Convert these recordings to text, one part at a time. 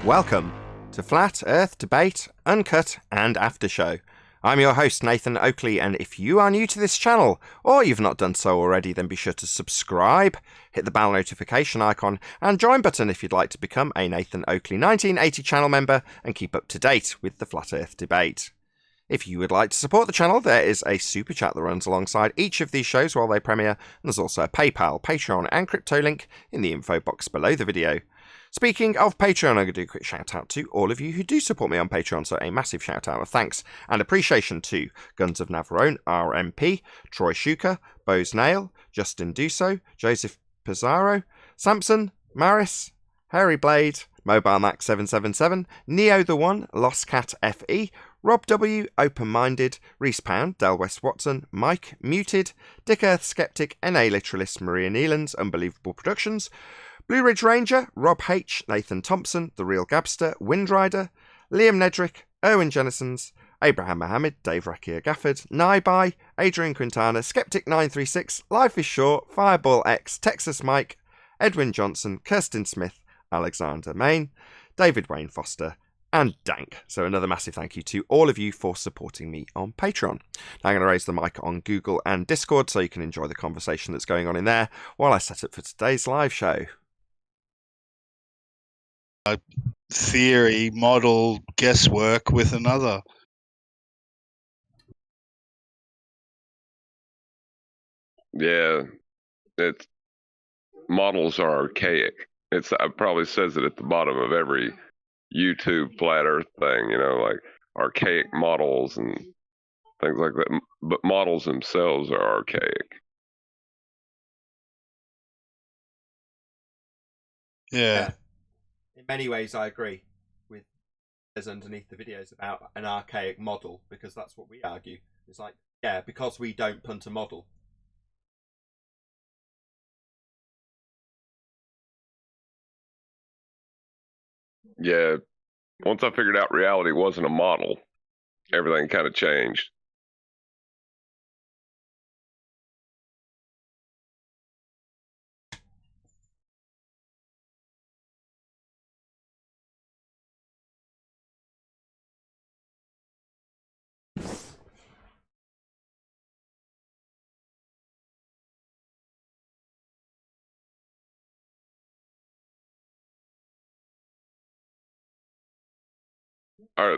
Welcome to Flat Earth Debate, Uncut and After Show. I'm your host, Nathan Oakley, and if you are new to this channel, or you've not done so already, then be sure to subscribe, hit the bell notification icon, and join button if you'd like to become a Nathan Oakley 1980 channel member and keep up to date with the Flat Earth Debate. If you would like to support the channel, there is a super chat that runs alongside each of these shows while they premiere, and there's also a PayPal, Patreon, and crypto link in the info box below the video. Speaking of Patreon, I'm going to do a quick shout out to all of you who do support me on Patreon, so a massive shout out of thanks and appreciation to Guns of Navarone, RMP, Troy Shuker, Bose Nail, Justin Duso, Joseph Pizarro, Samson, Maris, Harry Blade, Mobile Max 777, Neo the One, Lost Cat FE, Rob W, Open Minded, Reese Pound, Del West Watson, Mike, Muted, Dick Earth Skeptic, NA Literalist, Maria Nealons, Unbelievable Productions, Blue Ridge Ranger, Rob H, Nathan Thompson, The Real Gabster, Windrider, Liam Nedrick, Erwin Jennisons, Abraham Mohammed, Dave Rakia Gafford, Naibai, Adrian Quintana, Skeptic936, Life is Short, Fireball X, Texas Mike, Edwin Johnson, Kirsten Smith, Alexander Main, David Wayne Foster, and Dank. So another massive thank you to all of you for supporting me on Patreon. Now I'm going to raise the mic on Google and Discord so you can enjoy the conversation that's going on in there while I set up for today's live show. Theory, model, guesswork with another. Yeah, it's models are archaic. It probably says it at the bottom of every YouTube flat Earth thing, you know, like archaic models and things like that. But models themselves are archaic. Yeah. In many ways, I agree with there's underneath the videos about an archaic model because that's what we argue. It's like, yeah, because we don't punt a model. Yeah, once I figured out reality wasn't a model, everything kind of changed.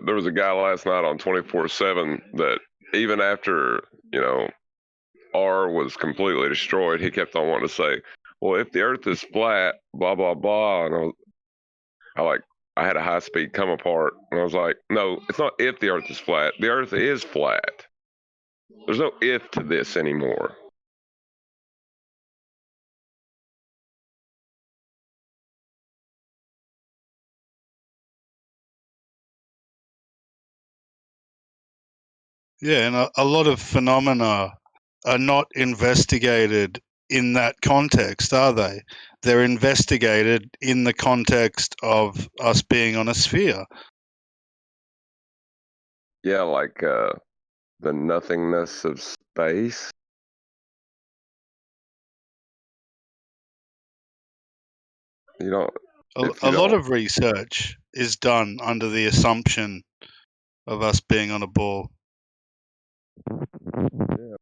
There was a guy last night on 24/7 that even after, you know, R was completely destroyed, he kept on wanting to say, well, if the Earth is flat, blah, blah, blah. And I had a high speed come apart, and I was like, no, it's not if the Earth is flat. The Earth is flat. There's no if to this anymore. Yeah, and a lot of phenomena are not investigated in that context, are they? They're investigated in the context of us being on a sphere. Yeah, like the nothingness of space. You don't. A lot of research is done under the assumption of us being on a ball. Yeah.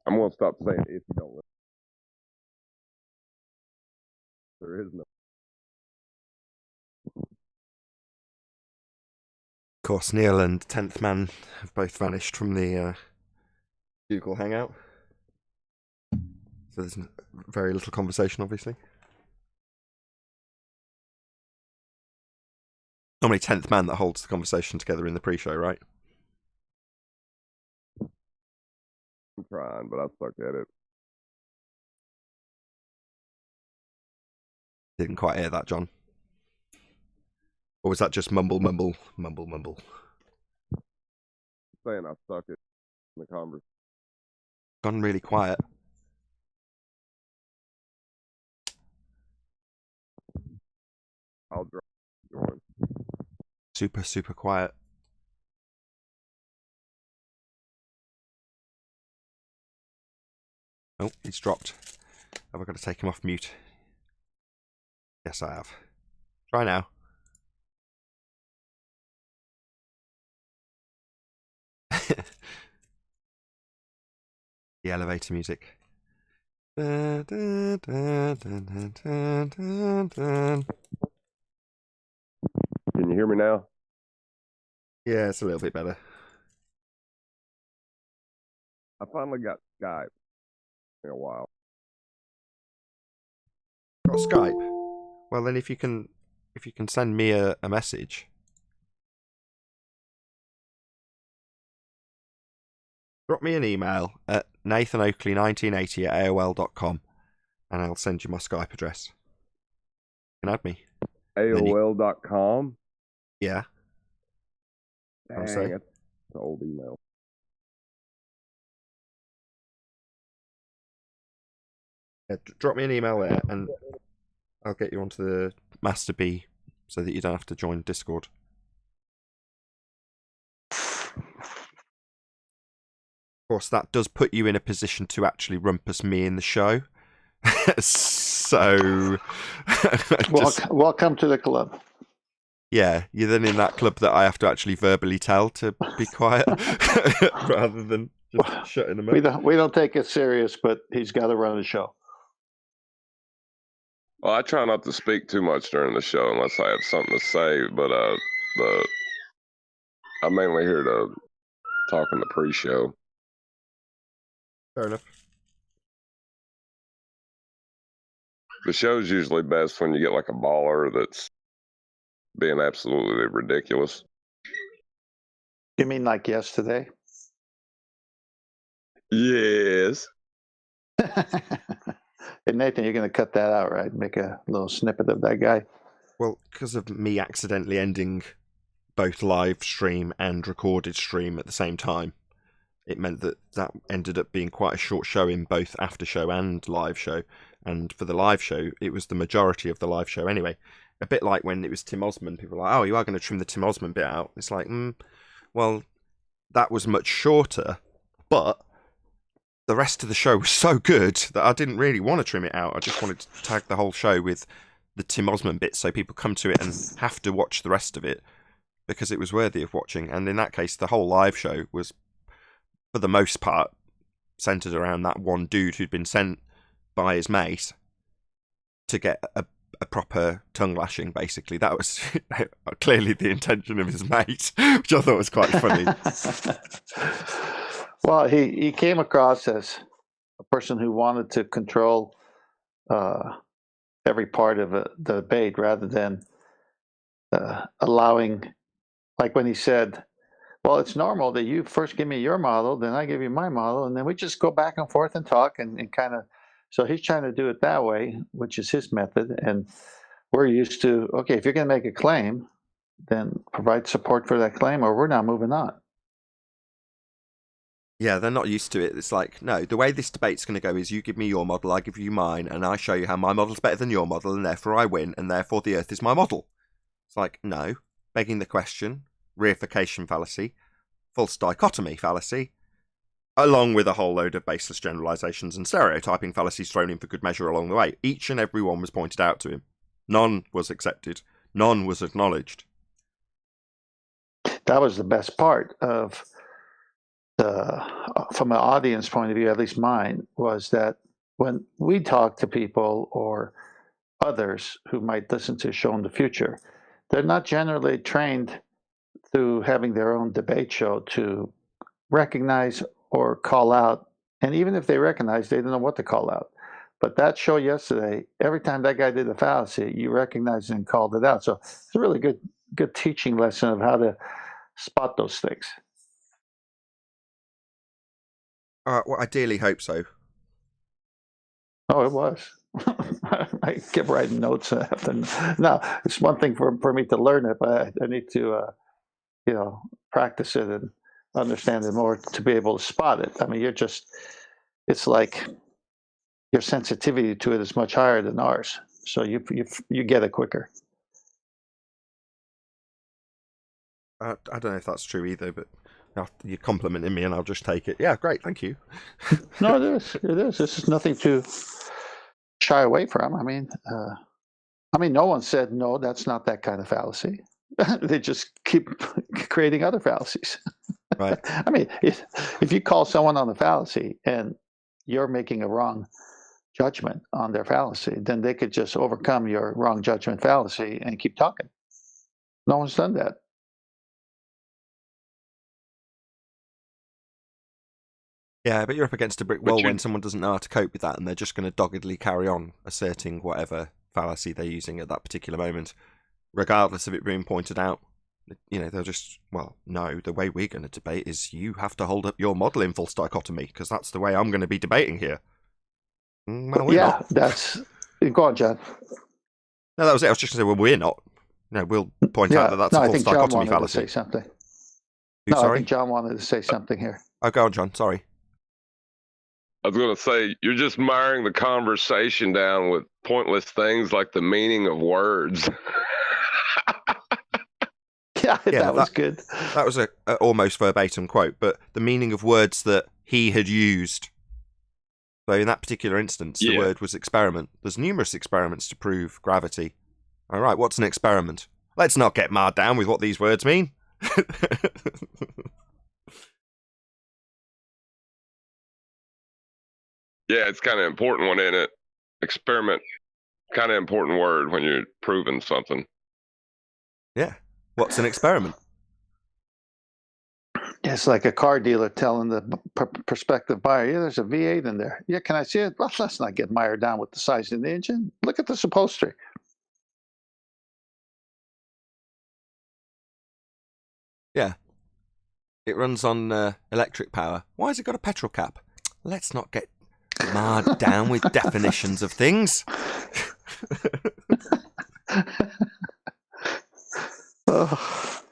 I'm going to stop saying if you don't listen. There is no. Of course, Neil and 10th Man have both vanished from the Google Hangout. So there's very little conversation, obviously. Normally 10th Man that holds the conversation together in the pre-show, right? I'm trying, but I suck at it. Didn't quite hear that, John. Or was that just mumble, mumble, mumble, mumble? Saying I suck it in the conversation. Gone really quiet. I'll drop going. Super, super quiet. Oh, he's dropped. Have I got to take him off mute? Yes, I have. Try now. The elevator music. Dun, dun, dun, dun, dun, dun, dun, dun. Can you hear me now? Yeah, it's a little bit better. I finally got Skype in a while. Got Skype? Well, then if you can send me a message. Drop me an email at nathanoakley1980@aol.com and I'll send you my Skype address. You can add me. AOL.com? Yeah. Dang, say. that's an old email. Yeah, drop me an email there and I'll get you onto the Master B so that you don't have to join Discord. Of course, that does put you in a position to actually rumpus me in the show. So... Welcome to the club. Yeah, you're then in that club that I have to actually verbally tell to be quiet rather than just shutting them up. We don't take it serious, but he's got to run the show. Well, I try not to speak too much during the show unless I have something to say, but I'm mainly here to talk in the pre-show. Fair enough. The show's usually best when you get like a baller that's being absolutely ridiculous. You mean like yesterday? Yes. Hey, Nathan, you're going to cut that out, right? Make a little snippet of that guy. Well, because of me accidentally ending both live stream and recorded stream at the same time, it meant that ended up being quite a short show in both after show and live show. And for the live show, it was the majority of the live show anyway. A bit like when it was Tim Osmond, people were like, oh, you are going to trim the Tim Osmond bit out. It's like, well, that was much shorter, but the rest of the show was so good that I didn't really want to trim it out. I just wanted to tag the whole show with the Tim Osmond bit so people come to it and have to watch the rest of it because it was worthy of watching. And in that case, the whole live show was, for the most part, centered around that one dude who'd been sent by his mate to get a proper tongue lashing, basically. That was clearly the intention of his mate, which I thought was quite funny. Well, he came across as a person who wanted to control every part of the debate rather than allowing, like when he said, well, it's normal that you first give me your model, then I give you my model, and then we just go back and forth and talk and kind of. So he's trying to do it that way, which is his method. And we're used to, okay, if you're going to make a claim, then provide support for that claim or we're not moving on. Yeah, they're not used to it. It's like, no, the way this debate's going to go is you give me your model, I give you mine, and I show you how my model's better than your model, and therefore I win, and therefore the Earth is my model. It's like, no, begging the question, reification fallacy, false dichotomy fallacy, along with a whole load of baseless generalizations and stereotyping fallacies thrown in for good measure along the way. Each and every one was pointed out to him. None was accepted. None was acknowledged. That was the best part of from an audience point of view, at least mine, was that when we talk to people or others who might listen to a show in the future, they're not generally trained through having their own debate show to recognize or call out. And even if they recognize, they don't know what to call out. But that show yesterday, every time that guy did a fallacy, you recognized it and called it out. So it's a really good teaching lesson of how to spot those things. Well, I dearly hope so. Oh, it was. I kept writing notes after. Now, it's one thing for me to learn it, but I need to, practice it and understand it more to be able to spot it. I mean, it's like your sensitivity to it is much higher than ours, so you get it quicker. I don't know if that's true either, but you're complimenting me and I'll just take it. Yeah, great, thank you. No, it is. It is. This is nothing to shy away from. I mean, no one said, no, that's not that kind of fallacy. They just keep creating other fallacies. Right. I mean, if you call someone on a fallacy and you're making a wrong judgment on their fallacy, then they could just overcome your wrong judgment fallacy and keep talking. No one's done that. Yeah, but you're up against a brick wall when someone doesn't know how to cope with that, and they're just going to doggedly carry on asserting whatever fallacy they're using at that particular moment, regardless of it being pointed out. They'll just, no, the way we're going to debate is you have to hold up your model in false dichotomy, because that's the way I'm going to be debating here. Well, yeah, that's... Go on, John. No, that was it. I was just going to say, well, we're not. No, we'll point out that that's a false dichotomy fallacy. I think John wanted to say something. Sorry? I think John wanted to say something here. Oh, go on, John. Sorry. I was going to say, you're just miring the conversation down with pointless things like the meaning of words. Yeah, that was good. That was a almost verbatim quote, but the meaning of words that he had used. So in that particular instance, the word was experiment. There's numerous experiments to prove gravity. All right, what's an experiment? Let's not get marred down with what these words mean. Yeah, it's kind of important one, isn't it? Experiment, kind of important word when you're proving something. Yeah. What's an experiment? It's like a car dealer telling the prospective buyer, yeah, there's a V8 in there. Yeah, can I see it? Well, let's not get mired down with the size of the engine. Look at this upholstery. Yeah. It runs on electric power. Why has it got a petrol cap? Let's not get marred down with definitions of things. Oh.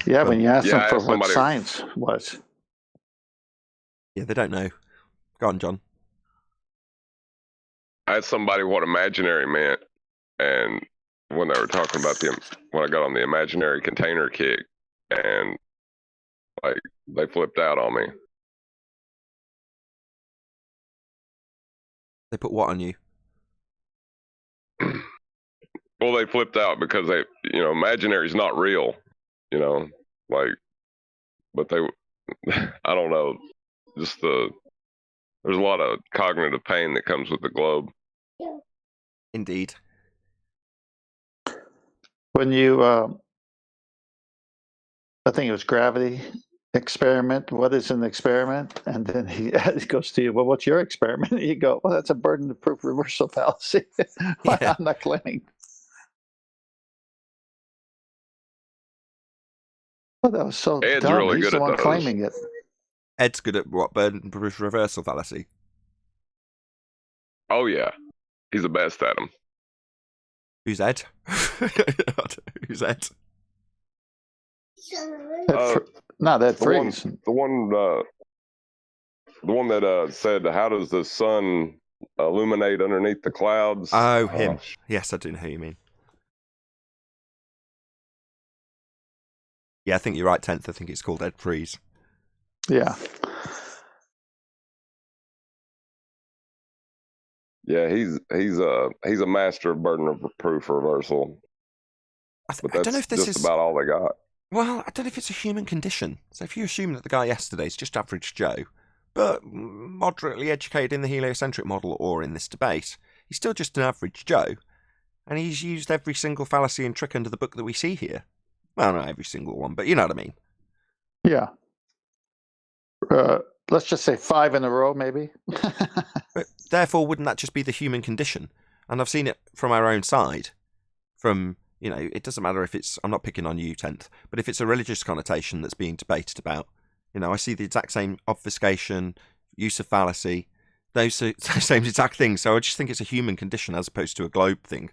Yeah, when you ask them for what science was. Yeah, they don't know. Go on, John. I asked somebody what imaginary meant, and when they were talking about when I got on the imaginary container kick, and they flipped out on me. They put what on you? Well, they flipped out because imaginary is not real, but they, I don't know, just there's a lot of cognitive pain that comes with the globe. Indeed. When you, I think it was gravity experiment. What is an experiment? And then he goes to you, well, what's your experiment? And you go, well, that's a burden of proof reversal fallacy. I'm not claiming. Oh, that was so Ed's dumb. really He's good the at one those. claiming it. Ed's good at what? Burden of proof reversal fallacy? Oh, yeah. He's the best at them. Who's Ed? Who's Ed? Not Ed Freeze. The one that said, how does the sun illuminate underneath the clouds? Oh, him. Yes, I do know who you mean. Yeah, I think you're right, 10th. I think it's called Ed Freeze. Yeah. Yeah, he's a master of burden of proof reversal. But that's just about all they got. Well, I don't know if it's a human condition. So if you assume that the guy yesterday is just average Joe, but moderately educated in the heliocentric model or in this debate, he's still just an average Joe, and he's used every single fallacy and trick under the book that we see here. Well, not every single one, but you know what I mean. Yeah. Let's just say 5 in a row, maybe. But therefore, wouldn't that just be the human condition? And I've seen it from our own side. From, it doesn't matter if it's, I'm not picking on you, 10th, but if it's a religious connotation that's being debated about, I see the exact same obfuscation, use of fallacy, those same exact things. So I just think it's a human condition as opposed to a globe thing.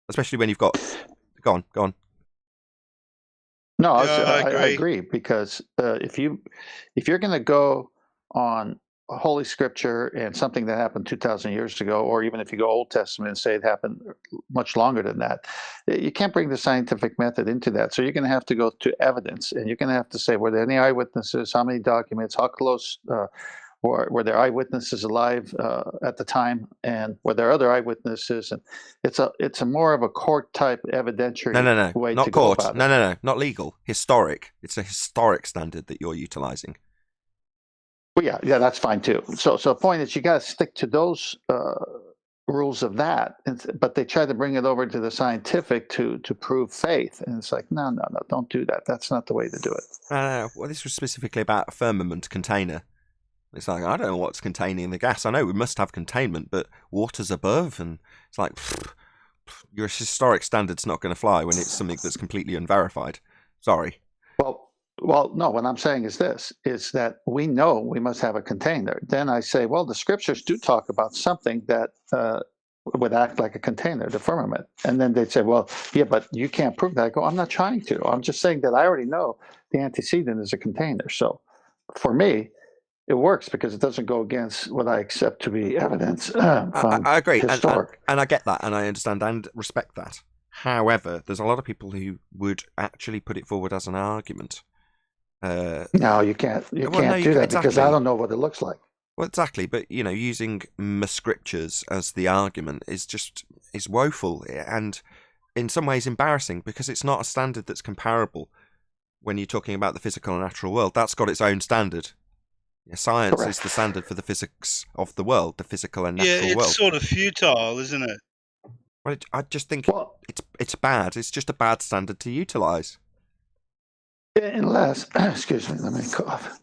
Especially when you've got... Go on. No, I I agree, because if you're going to go on Holy Scripture and something that happened 2,000 years ago, or even if you go Old Testament and say it happened much longer than that, you can't bring the scientific method into that. So you're going to have to go to evidence, and you're going to have to say, were there any eyewitnesses, how many documents, how close, or were there eyewitnesses alive at the time, and were there other eyewitnesses? And it's a more of a court type evidentiary way not to court. go about it. No, not legal. Historic. It's a historic standard that you're utilizing. Well, yeah, that's fine too. So the point is, you got to stick to those rules of that, but they try to bring it over to the scientific to prove faith, and it's like, no, don't do that. That's not the way to do it. Well, this was specifically about a firmament container. It's like, I don't know what's containing the gas. I know we must have containment, but water's above, and it's like, your historic standard's not going to fly when it's something that's completely unverified. Sorry. Well, no, what I'm saying is this, is that we know we must have a container. Then I say, well, the scriptures do talk about something that would act like a container, the firmament. And then they'd say, well, yeah, but you can't prove that. I go, I'm not trying to. I'm just saying that I already know the antecedent is a container. So for me, it works because it doesn't go against what I accept to be evidence from I agree, historic. and I get that, and I understand and respect that. However, there's a lot of people who would actually put it forward as an argument. No, you can't. You can't do that because I don't know what it looks like. Well, exactly, but using scriptures as the argument is woeful and in some ways embarrassing, because it's not a standard that's comparable when you're talking about the physical and natural world. That's got its own standard. Science Correct. is the standard for the physics of the world, the physical and natural world. Yeah, it's sort of futile, isn't it? Well, I just think it's bad. It's just a bad standard to utilize. Unless, excuse me, let me cough.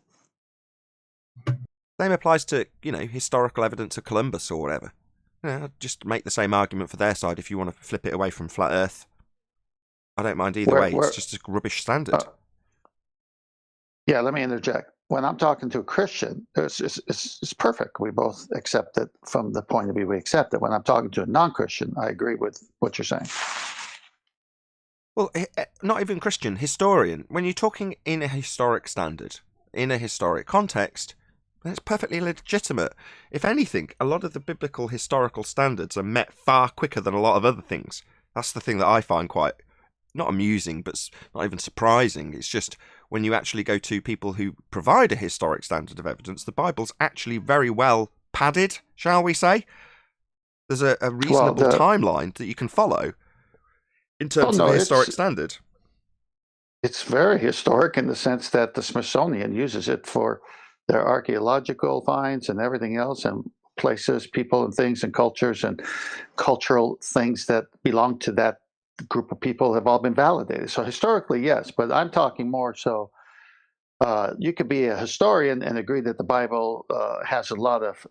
Same applies to, historical evidence of Columbus or whatever. Just make the same argument for their side if you want to flip it away from flat Earth. I don't mind either way. It's just a rubbish standard. Yeah, let me interject. When I'm talking to a Christian, it's perfect. We both accept it from the point of view we accept it. When I'm talking to a non-Christian, I agree with what you're saying. Well, not even Christian, historian. When you're talking in a historic standard, in a historic context, then it's perfectly legitimate. If anything, a lot of the biblical historical standards are met far quicker than a lot of other things. That's the thing that I find quite, not amusing, but not even surprising. It's just when you actually go to people who provide a historic standard of evidence, the Bible's actually very well padded, shall we say. There's a reasonable timeline that you can follow in terms of the historic standard. It's very historic in the sense that the Smithsonian uses it for their archaeological finds and everything else, and places, people, and things, and cultures, and cultural things that belong to that group of people have all been validated. So historically, yes, but I'm talking more so you could be a historian and agree that the Bible has a lot of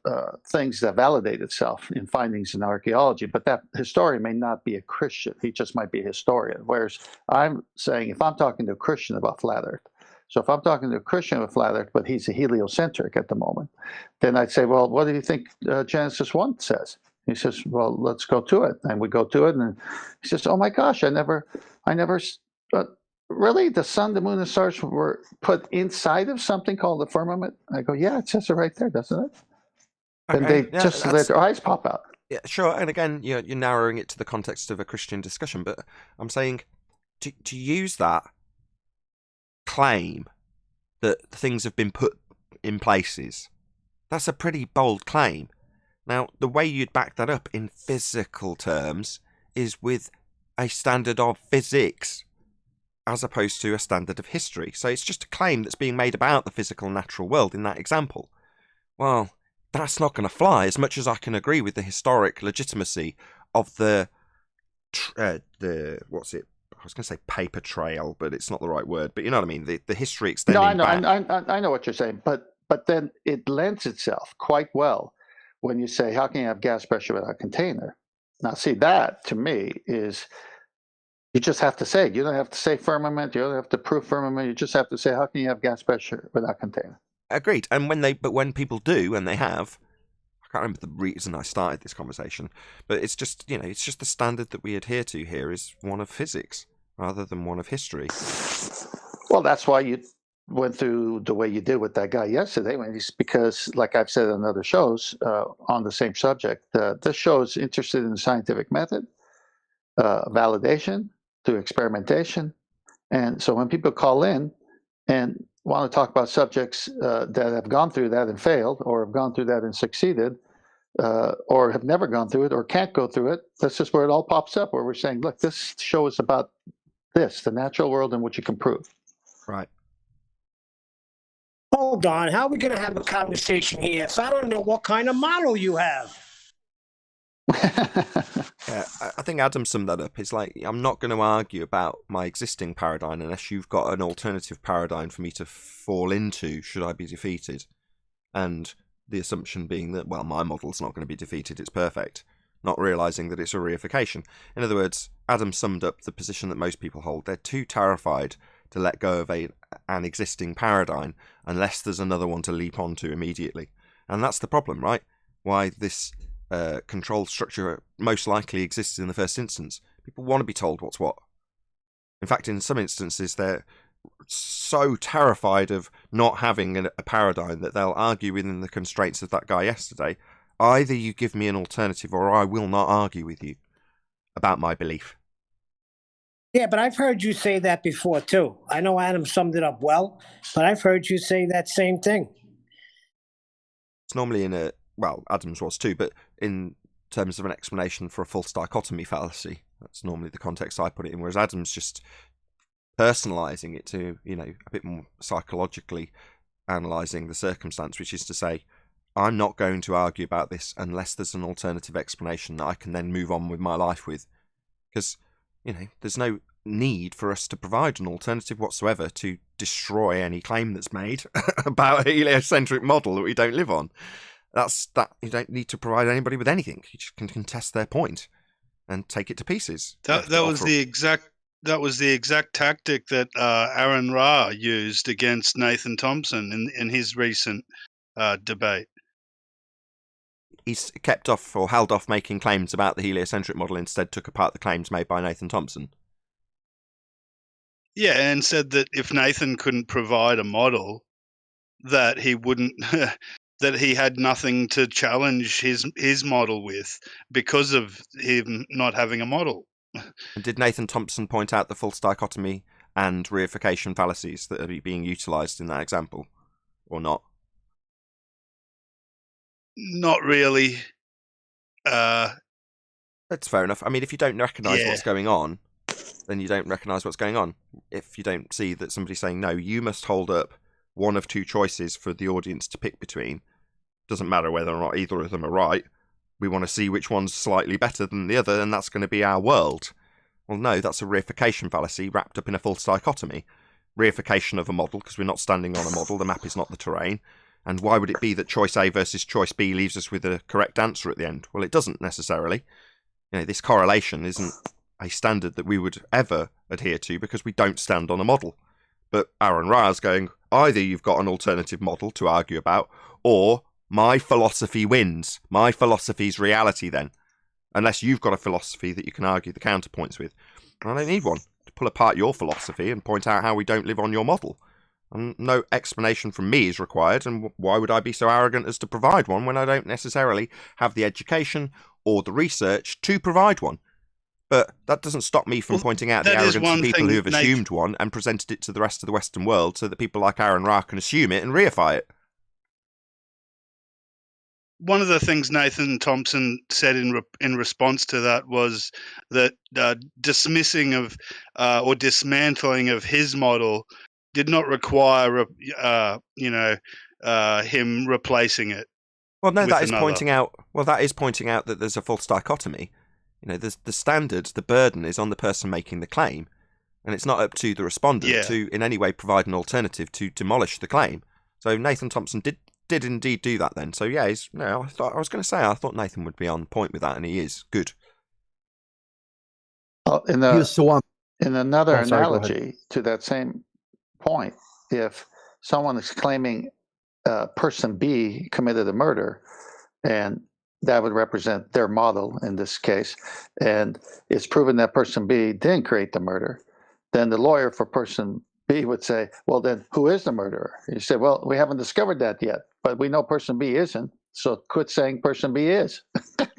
things that validate itself in findings in archaeology, but that historian may not be a Christian. He just might be a historian. Whereas I'm saying, if I'm talking to a Christian about flat Earth, so if I'm talking to a Christian about flat Earth, but he's a heliocentric at the moment, then I'd say, well, what do you think Genesis 1 says? He says, well, let's go to it. And we go to it, and he says, oh my gosh, I never, really? The sun, the moon, and stars were put inside of something called the firmament? I go, yeah, it says it right there, doesn't it? Okay. And they just let their eyes pop out. Yeah, sure. And again, you're narrowing it to the context of a Christian discussion, but I'm saying to use that claim that things have been put in places, that's a pretty bold claim. Now, the way you'd back that up in physical terms is with a standard of physics as opposed to a standard of history. So it's just a claim that's being made about the physical natural world in that example. Well, that's not going to fly, as much as I can agree with the historic legitimacy of the what's it? I was going to say paper trail, but it's not the right word. But you know what I mean? The history extending back. I know what you're saying, but then it lends itself quite well when you say, how can you have gas pressure without a container? Now, see, that to me is You just have to say it. You don't have to say firmament. You don't have to prove firmament. You just have to say, how can you have gas pressure without container? Agreed. And when people do, and they have, I can't remember the reason I started this conversation, but it's just, it's just the standard that we adhere to here is one of physics rather than one of history. Well, that's why you went through the way you did with that guy yesterday, because, like I've said on other shows on the same subject, this show is interested in the scientific method, validation through experimentation. And so when people call in and want to talk about subjects that have gone through that and failed, or have gone through that and succeeded, or have never gone through it or can't go through it, that's just where it all pops up, where we're saying, look, this show is about this, the natural world in which you can prove. Right. Hold on. How are we going to have a conversation here? So I don't know what kind of model you have. Yeah, I think Adam summed that up. It's like, I'm not going to argue about my existing paradigm unless you've got an alternative paradigm for me to fall into should I be defeated. And the assumption being that, well, my model's not going to be defeated, it's perfect. Not realising that it's a reification. In other words, Adam summed up the position that most people hold. They're too terrified to let go of an existing paradigm unless there's another one to leap onto immediately. And that's the problem, right? Why this controlled structure most likely exists in the first instance. People want to be told what's what. In fact, in some instances, they're so terrified of not having a paradigm that they'll argue within the constraints of that guy yesterday. Either you give me an alternative or I will not argue with you about my belief. Yeah, but I've heard you say that before, too. I know Adam summed it up well, but I've heard you say that same thing. It's normally Adams was too, but in terms of an explanation for a false dichotomy fallacy. That's normally the context I put it in, whereas Adams just personalising it to, a bit more psychologically analysing the circumstance, which is to say, I'm not going to argue about this unless there's an alternative explanation that I can then move on with my life with. Because, there's no need for us to provide an alternative whatsoever to destroy any claim that's made about a heliocentric model that we don't live on. You don't need to provide anybody with anything. You just can contest their point and take it to pieces. That was the exact tactic that Aaron Ra used against Nathan Thompson in his recent debate. He's kept off or held off making claims about the heliocentric model, instead took apart the claims made by Nathan Thompson. Yeah, and said that if Nathan couldn't provide a model, that he wouldn't, that he had nothing to challenge his model with because of him not having a model. And did Nathan Thompson point out the false dichotomy and reification fallacies that are being utilised in that example, or not? Not really. That's fair enough. I mean, if you don't recognise what's going on, then you don't recognise what's going on. If you don't see that somebody's saying, no, you must hold up one of two choices for the audience to pick between, doesn't matter whether or not either of them are right, we want to see which one's slightly better than the other, and that's going to be our world. Well, no, that's a reification fallacy wrapped up in a false dichotomy. Reification of a model, because we're not standing on a model, the map is not the terrain. And why would it be that choice A versus choice B leaves us with a correct answer at the end? Well, it doesn't necessarily. This correlation isn't a standard that we would ever adhere to because we don't stand on a model. But Aaron Ra's going, either you've got an alternative model to argue about, or my philosophy wins. My philosophy's reality then. Unless you've got a philosophy that you can argue the counterpoints with. I don't need one to pull apart your philosophy and point out how we don't live on your model. And no explanation from me is required, and why would I be so arrogant as to provide one when I don't necessarily have the education or the research to provide one? But that doesn't stop me from pointing out the arrogance of people who have assumed one and presented it to the rest of the Western world so that people like Aaron Ra can assume it and reify it. One of the things Nathan Thompson said in response to that was that dismissing of or dismantling of his model did not require, him replacing it. Well, no, that is pointing out. Well, that is pointing out that there's a false dichotomy. The standard, the burden is on the person making the claim, and it's not up to the respondent to in any way provide an alternative to demolish the claim. So Nathan Thompson did indeed do that then. So yeah, I thought Nathan would be on point with that, and he is good. Here's so In another Sorry, go ahead. analogy to that same point, if someone is claiming person B committed a murder, and that would represent their model in this case, and it's proven that person B didn't create the murder, then the lawyer for person B would say, well, then who is the murderer? You say, well, we haven't discovered that yet, but we know person B isn't, so quit saying person B is.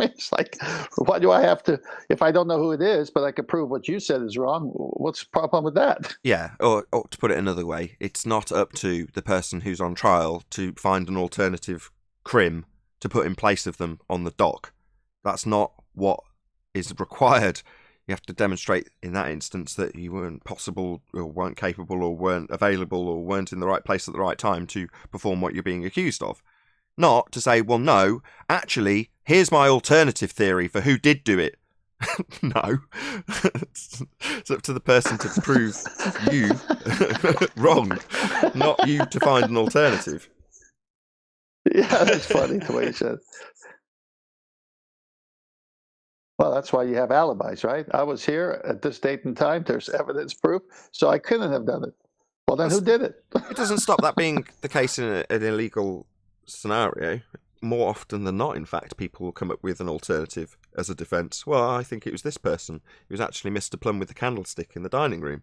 It's like, why do I have to, if I don't know who it is, but I can prove what you said is wrong, what's the problem with that? Yeah, or to put it another way, it's not up to the person who's on trial to find an alternative crim to put in place of them on the dock. That's not what is required. You have to demonstrate in that instance that you weren't possible or weren't capable or weren't available or weren't in the right place at the right time to perform what you're being accused of. Not to say, well, no, actually, here's my alternative theory for who did do it. No. It's up to the person to prove you wrong, not you to find an alternative. Yeah, that's funny the way you said it. Well, that's why you have alibis, right? I was here at this date and time. There's evidence proof, so I couldn't have done it. Well, then who did it? It doesn't stop that being the case in an illegal scenario. More often than not, in fact, people will come up with an alternative as a defence. Well, I think it was this person. It was actually Mr. Plum with the candlestick in the dining room.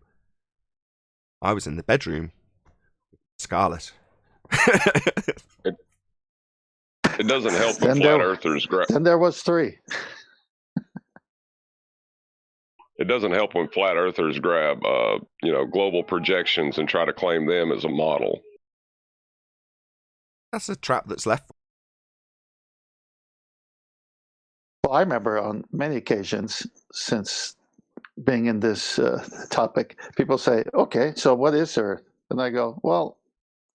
I was in the bedroom. Scarlet. It doesn't help when flat earthers grab. Then there was 3. It doesn't help when flat earthers grab, global projections and try to claim them as a model. That's a trap that's left. Well, I remember on many occasions since being in this topic, people say, okay, so what is Earth? And I go, well,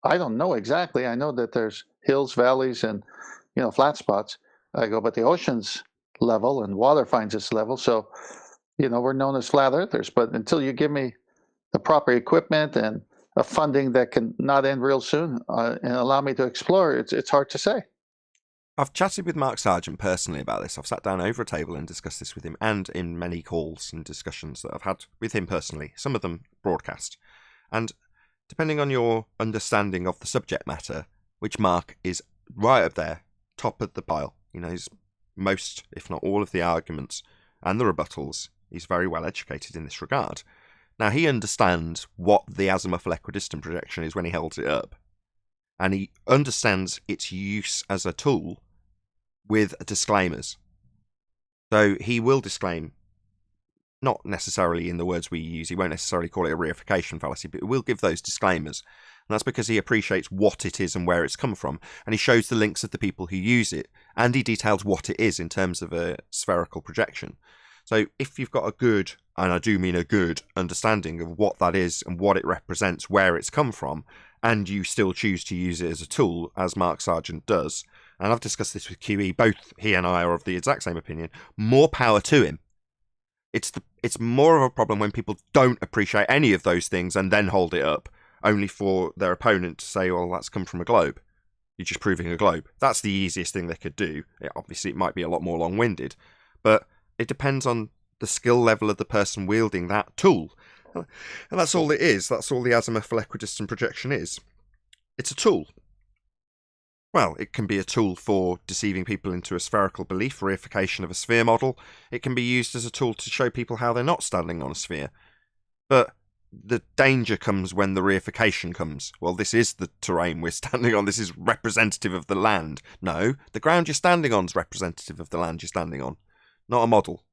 I don't know exactly. I know that there's hills, valleys, and, flat spots. I go, but the ocean's level and water finds its level. So, we're known as flat earthers. But until you give me the proper equipment and a funding that can not end real soon and allow me to explore, it's hard to say. I've chatted with Mark Sargent personally about this. I've sat down over a table and discussed this with him, and in many calls and discussions that I've had with him personally, some of them broadcast. And depending on your understanding of the subject matter, which Mark is right up there, top of the pile, he knows most, if not all, of the arguments and the rebuttals. He's very well educated in this regard. Now, he understands what the azimuthal equidistant projection is when he holds it up. And he understands its use as a tool with disclaimers. So he will disclaim, not necessarily in the words we use, he won't necessarily call it a reification fallacy, but he will give those disclaimers. And that's because he appreciates what it is and where it's come from. And he shows the links of the people who use it. And he details what it is in terms of a spherical projection. So if you've got a good, and I do mean a good, understanding of what that is and what it represents, where it's come from, and you still choose to use it as a tool, as Mark Sargent does, and I've discussed this with QE, both he and I are of the exact same opinion, more power to him. It's more of a problem when people don't appreciate any of those things and then hold it up, only for their opponent to say, well, that's come from a globe. You're just proving a globe. That's the easiest thing they could do. Obviously, it might be a lot more long-winded, but it depends on the skill level of the person wielding that tool. And that's all it is. That's all the azimuthal equidistant projection is. It's a tool. Well, it can be a tool for deceiving people into a spherical belief, reification of a sphere model. It can be used as a tool to show people how they're not standing on a sphere. But the danger comes when the reification comes. Well, this is the terrain we're standing on. This is representative of the land. No, the ground you're standing on is representative of the land you're standing on. Not a model.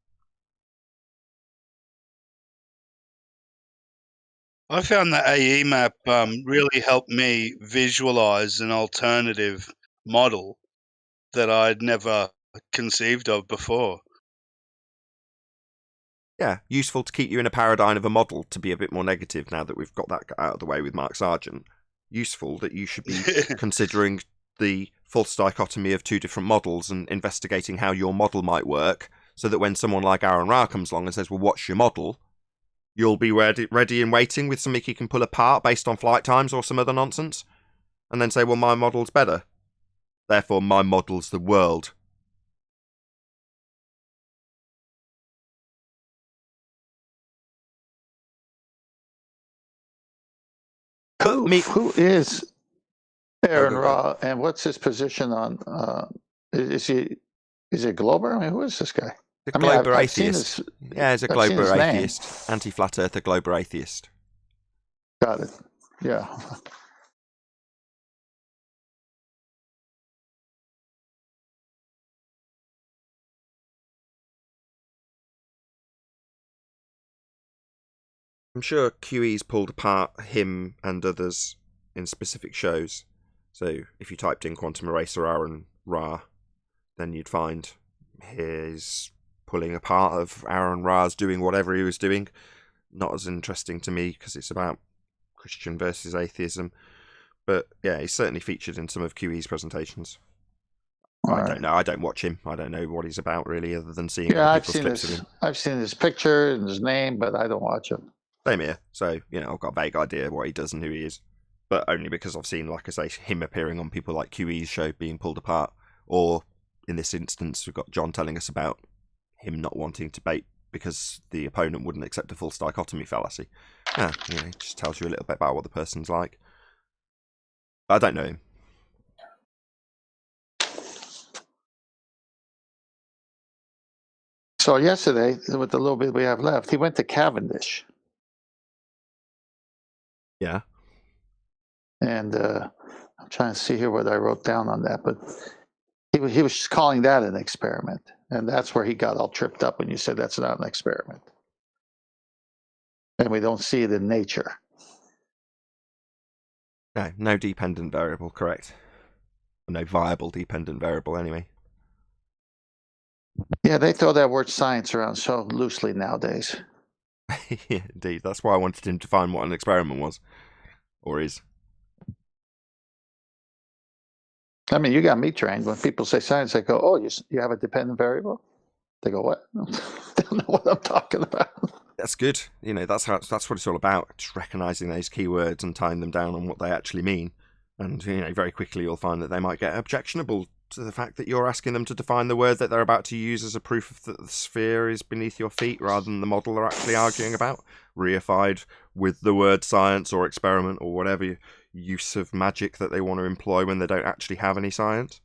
I found the AE map really helped me visualize an alternative model that I'd never conceived of before. Yeah, useful to keep you in a paradigm of a model, to be a bit more negative now that we've got that out of the way with Mark Sargent. Useful that you should be considering the false dichotomy of two different models and investigating how your model might work, so that when someone like Aaron Ra comes along and says, well, what's your model? You'll be ready and waiting with something you can pull apart based on flight times or some other nonsense. And then say, well, my model's better. Therefore, my model's the world. Who is Aaron Ra, and what's his position on? Is it Glober? I mean, who is this guy? The Glober atheist. Yeah, he's a Glober atheist, anti-flat earther, Glober atheist. Got it. Yeah. I'm sure QE's pulled apart him and others in specific shows. So if you typed in Quantum Eraser Aaron Ra, then you'd find his pulling apart of Aaron Ra's doing whatever he was doing. Not as interesting to me because it's about Christian versus atheism. But yeah, he's certainly featured in some of QE's presentations. I don't know. I don't watch him. I don't know what he's about really, other than seeing clips of him. I've seen his picture and his name, but I don't watch him. Same here. So, I've got a vague idea what he does and who he is. But only because I've seen, like I say, him appearing on people like QE's show being pulled apart. Or, in this instance, we've got John telling us about him not wanting to debate because the opponent wouldn't accept a false dichotomy fallacy. It just tells you a little bit about what the person's like. I don't know him. So yesterday, with the little bit we have left, he went to Cavendish. Yeah. And I'm trying to see here what I wrote down on that, but he was just calling that an experiment. And that's where he got all tripped up when you said that's not an experiment. And we don't see it in nature. No dependent variable, correct. No viable dependent variable, anyway. Yeah, they throw that word science around so loosely nowadays. Yeah, indeed. That's why I wanted him to find what an experiment was. Or is. I mean, you got me trained. When people say science, they go, "Oh, you have a dependent variable?" They go, "What?" They don't know what I'm talking about. That's good. That's what it's all about. Just recognizing those keywords and tying them down on what they actually mean. And, very quickly you'll find that they might get objectionable to the fact that you're asking them to define the word that they're about to use as a proof that the sphere is beneath your feet rather than the model they're actually arguing about, reified with the word science or experiment or whatever use of magic that they want to employ when they don't actually have any science.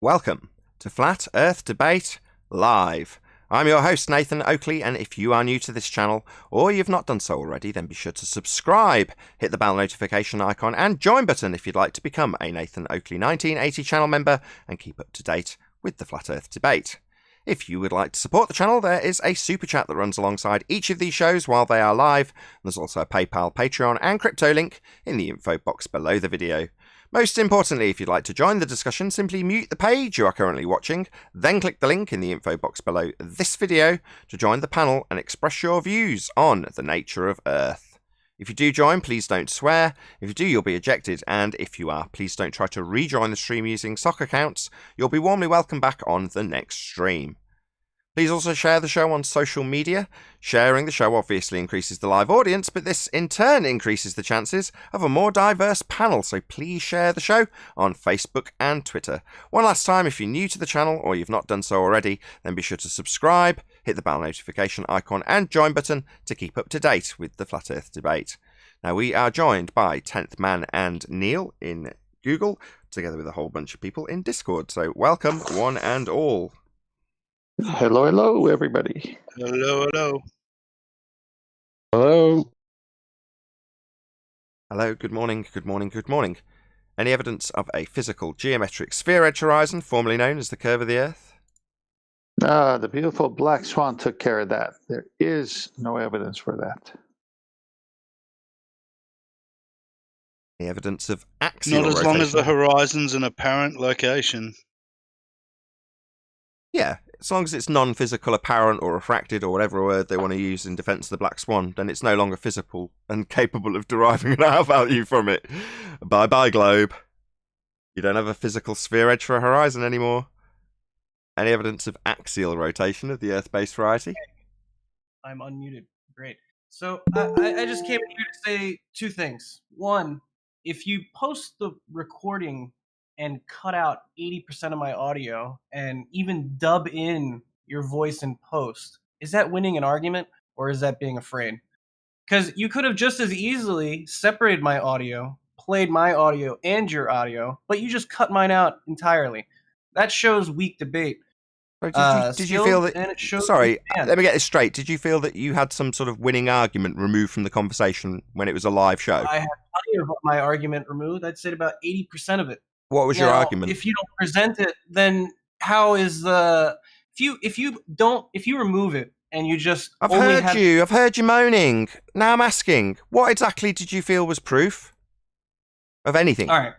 Welcome to Flat Earth Debate Live. I'm your host, Nathan Oakley, and if you are new to this channel, or you've not done so already, then be sure to subscribe, hit the bell notification icon, and join button if you'd like to become a Nathan Oakley 1980 channel member and keep up to date with the Flat Earth Debate. If you would like to support the channel, there is a super chat that runs alongside each of these shows while they are live. There's also a PayPal, Patreon, and crypto link in the info box below the video. Most importantly, if you'd like to join the discussion, simply mute the page you are currently watching, then click the link in the info box below this video to join the panel and express your views on the nature of Earth. If you do join, please don't swear. If you do, you'll be ejected. And if you are, please don't try to rejoin the stream using sock accounts. You'll be warmly welcomed back on the next stream. Please also share the show on social media. Sharing the show obviously increases the live audience, but this in turn increases the chances of a more diverse panel, so please share the show on Facebook and Twitter. One last time, if you're new to the channel or you've not done so already, then be sure to subscribe, hit the bell notification icon and join button to keep up to date with the Flat Earth debate. Now, we are joined by 10th Man and Neil in Google, together with a whole bunch of people in Discord. So welcome, one and all. Hello, hello, everybody. Hello, hello. Hello. Hello, good morning, good morning, good morning. Any evidence of a physical geometric sphere-edge horizon, formerly known as the curve of the Earth? The beautiful black swan took care of that. There is no evidence for that. Any evidence of axial Not as long as the rotation? horizon's an apparent location. Yeah, as long as it's non-physical, apparent, or refracted, or whatever word they want to use in defense of the black swan, then it's no longer physical and capable of deriving an R value from it. Bye-bye, globe. You don't have a physical sphere edge for a horizon anymore. Any evidence of axial rotation of the Earth-based variety? I'm unmuted. Great. So I just came in here to say two things. One, if you post the recording and cut out 80% of my audio and even dub in your voice in post, is that winning an argument or is that being afraid? Because you could have just as easily separated my audio, played my audio and your audio, but you just cut mine out entirely. That shows weak debate. Did you feel that? And it shows Sorry, let me get this straight. Did you feel that you had some sort of winning argument removed from the conversation when it was a live show? I had plenty of my argument removed. I'd say about 80% of it. What was your argument? If you don't present it, then how is the if you remove it and you just I've heard you moaning. Now I'm asking, what exactly did you feel was proof of anything? All right.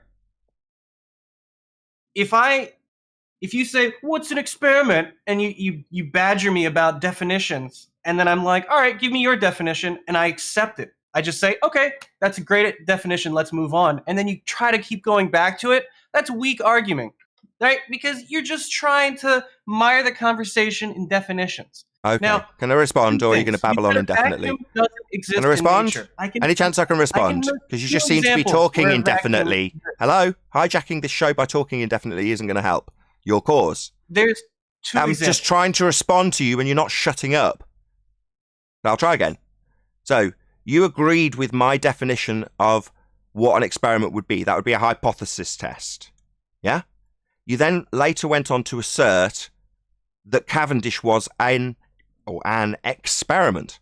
If you say, what's an experiment? And you badger me about definitions, and then I'm like, all right, give me your definition, and I accept it. I just say, okay, that's a great definition, let's move on. And then you try to keep going back to it. That's weak arguing, right? Because you're just trying to mire the conversation in definitions. Okay. Now, can I respond, or are you going to babble on indefinitely? Can I respond? Any chance I can respond? Because you just seem to be talking indefinitely. Hello? Hijacking this show by talking indefinitely isn't going to help your cause. There's two I'm examples. just trying to respond to you and you're not shutting up. I'll try again. So, you agreed with my definition of what an experiment would be. That would be a hypothesis test. Yeah? You then later went on to assert that Cavendish was an experiment.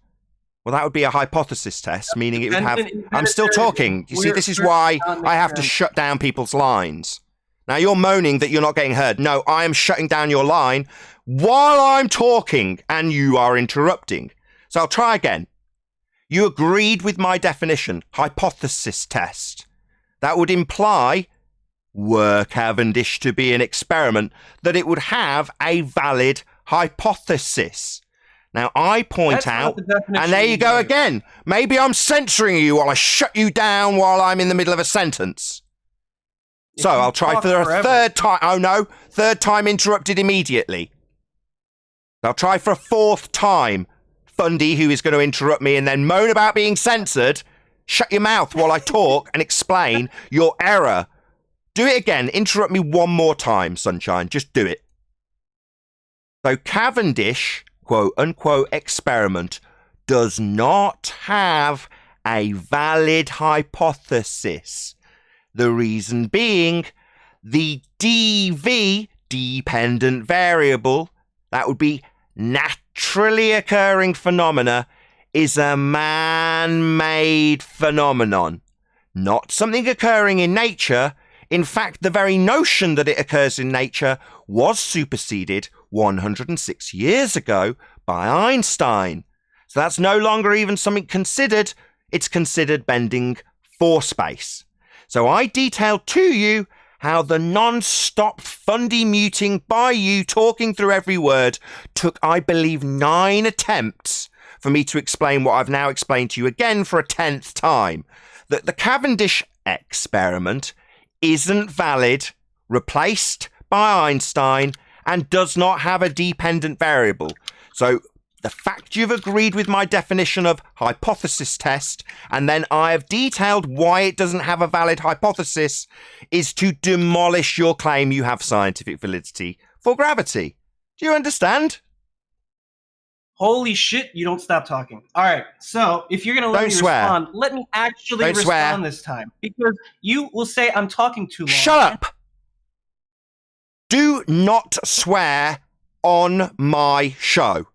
Well, that would be a hypothesis test, meaning it would have... I'm still talking. You see, this is why I have to shut down people's lines. Now, you're moaning that you're not getting heard. No, I am shutting down your line while I'm talking and you are interrupting. So I'll try again. You agreed with my definition, hypothesis test. That would imply, were Cavendish to be an experiment, that it would have a valid hypothesis. Now, I point out, and there you go again. Maybe I'm censoring you while I shut you down while I'm in the middle of a sentence. So I'll try for a third time. Oh no, third time interrupted immediately. I'll try for a fourth time. Fundy, who is going to interrupt me and then moan about being censored. Shut your mouth while I talk and explain your error. Do it again. Interrupt me one more time, Sunshine. Just do it. So Cavendish, quote unquote, experiment does not have a valid hypothesis. The reason being, the DV, dependent variable, that would be naturally occurring phenomena, is a man-made phenomenon, not something occurring in nature. In fact, the very notion that it occurs in nature was superseded 106 years ago by Einstein. So that's no longer even something considered. It's considered bending for space. So I detailed to you how the non-stop Fundy muting by you talking through every word took, I believe, 9 attempts for me to explain what I've now explained to you again for a 10th time. That the Cavendish experiment isn't valid, replaced by Einstein, and does not have a dependent variable. So the fact you've agreed with my definition of hypothesis test, and then I have detailed why it doesn't have a valid hypothesis, is to demolish your claim you have scientific validity for gravity. Do you understand? Holy shit, you don't stop talking. All right, so if you're going to let Don't me swear. respond, let me actually Don't respond swear. this time. Because you will say I'm talking too long. Shut up! Do not swear on my show.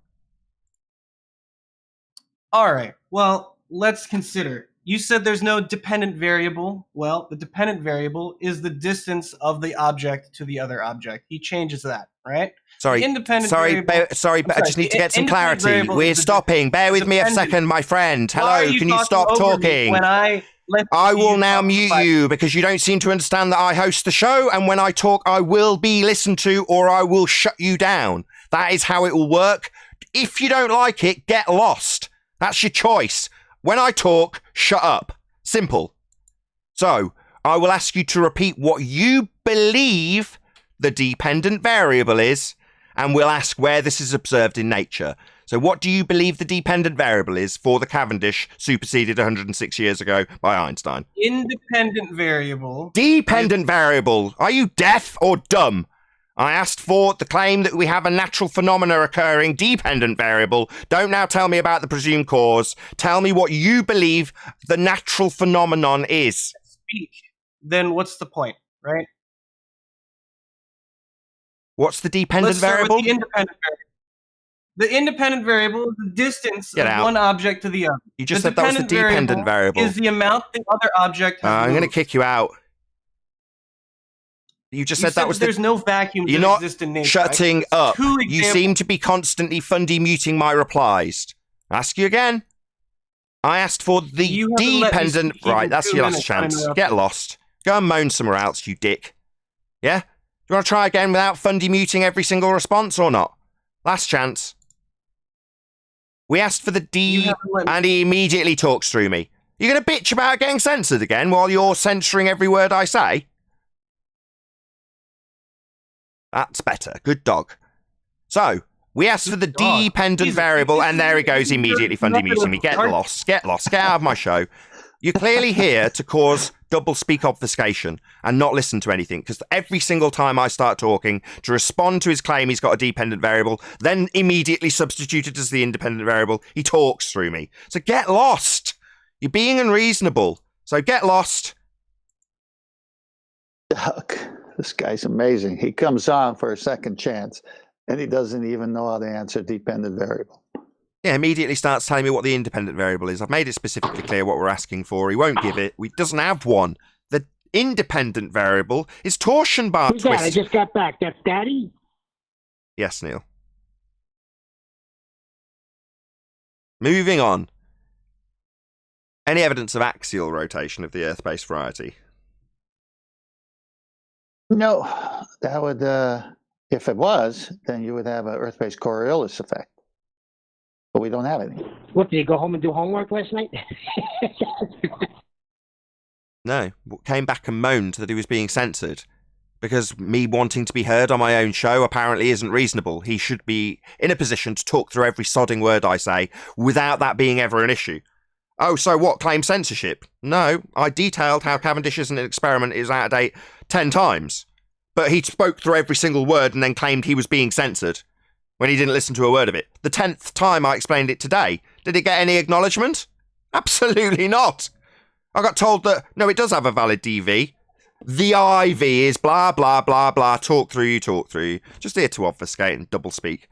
All right, well, let's consider. You said there's no dependent variable. Well, the dependent variable is the distance of the object to the other object. He changes that, right? Sorry, The independent sorry, variable, but I just need to get some independent clarity. variable We're is the stopping. Bear with me a dependent. second, my friend. Why are Hello, you can you stop over me talking? When I will now mute you because you don't seem to understand that I host the show, and when I talk, I will be listened to or I will shut you down. That is how it will work. If you don't like it, get lost. That's your choice. When I talk, shut up. Simple. So, I will ask you to repeat what you believe the dependent variable is, and we'll ask where this is observed in nature. So what do you believe the dependent variable is for the Cavendish superseded 106 years ago by Einstein? Independent variable. Dependent variable. Are you deaf or dumb? I asked for the claim that we have a natural phenomena occurring, dependent variable. Don't now tell me about the presumed cause. Tell me what you believe the natural phenomenon is. Speak. Then what's the point, right? What's the dependent Let's start variable? with the independent variable. The independent variable is the distance Get of out. one object to the other. You just said that was the dependent variable. Is the amount the other object has I'm going to moved. kick you out. You just said that was there's no vacuums You're that not exist in nature. shutting up. Two You seem to be constantly fundy muting my replies. Ask you again. I asked for the dependent. Right, that's your last chance. Get lost. Go and moan somewhere else, you dick. Yeah? Do you want to try again without fundy muting every single response or not? Last chance. We asked for the D, and he immediately talks through me. You're going to bitch about getting censored again while you're censoring every word I say? That's better. Good dog. So, we asked for the dependent variable, and there he goes, immediately fundy muting me. Get lost. Get lost. Get out of my show. You're clearly here to cause double speak obfuscation and not listen to anything, because every single time I start talking to respond to his claim he's got a dependent variable, then immediately substituted as the independent variable, he talks through me. So get lost. You're being unreasonable. So get lost. Doug, this guy's amazing. He comes on for a second chance, and he doesn't even know how to answer dependent variable. Yeah, immediately starts telling me what the independent variable is. I've made it specifically clear what we're asking for. He won't give it. He doesn't have one. The independent variable is torsion bar Who's twist. that? I just got back. That's Daddy? Yes, Neil. Moving on. Any evidence of axial rotation of the Earth-based variety? No, that would, if it was, then you would have an Earth-based Coriolis effect. But we don't have any. What, did he go home and do homework last night? No. Came back and moaned that he was being censored. Because me wanting to be heard on my own show apparently isn't reasonable. He should be in a position to talk through every sodding word I say without that being ever an issue. Oh, so what? Claim censorship? No, I detailed how Cavendish isn't an experiment is out of date 10 times. But he spoke through every single word and then claimed he was being censored when he didn't listen to a word of it. The 10th time I explained it today. Did it get any acknowledgement? Absolutely not. I got told that, no, it does have a valid DV. The IV is blah, blah, blah, blah. Talk through you, talk through you. Just here to obfuscate and double speak.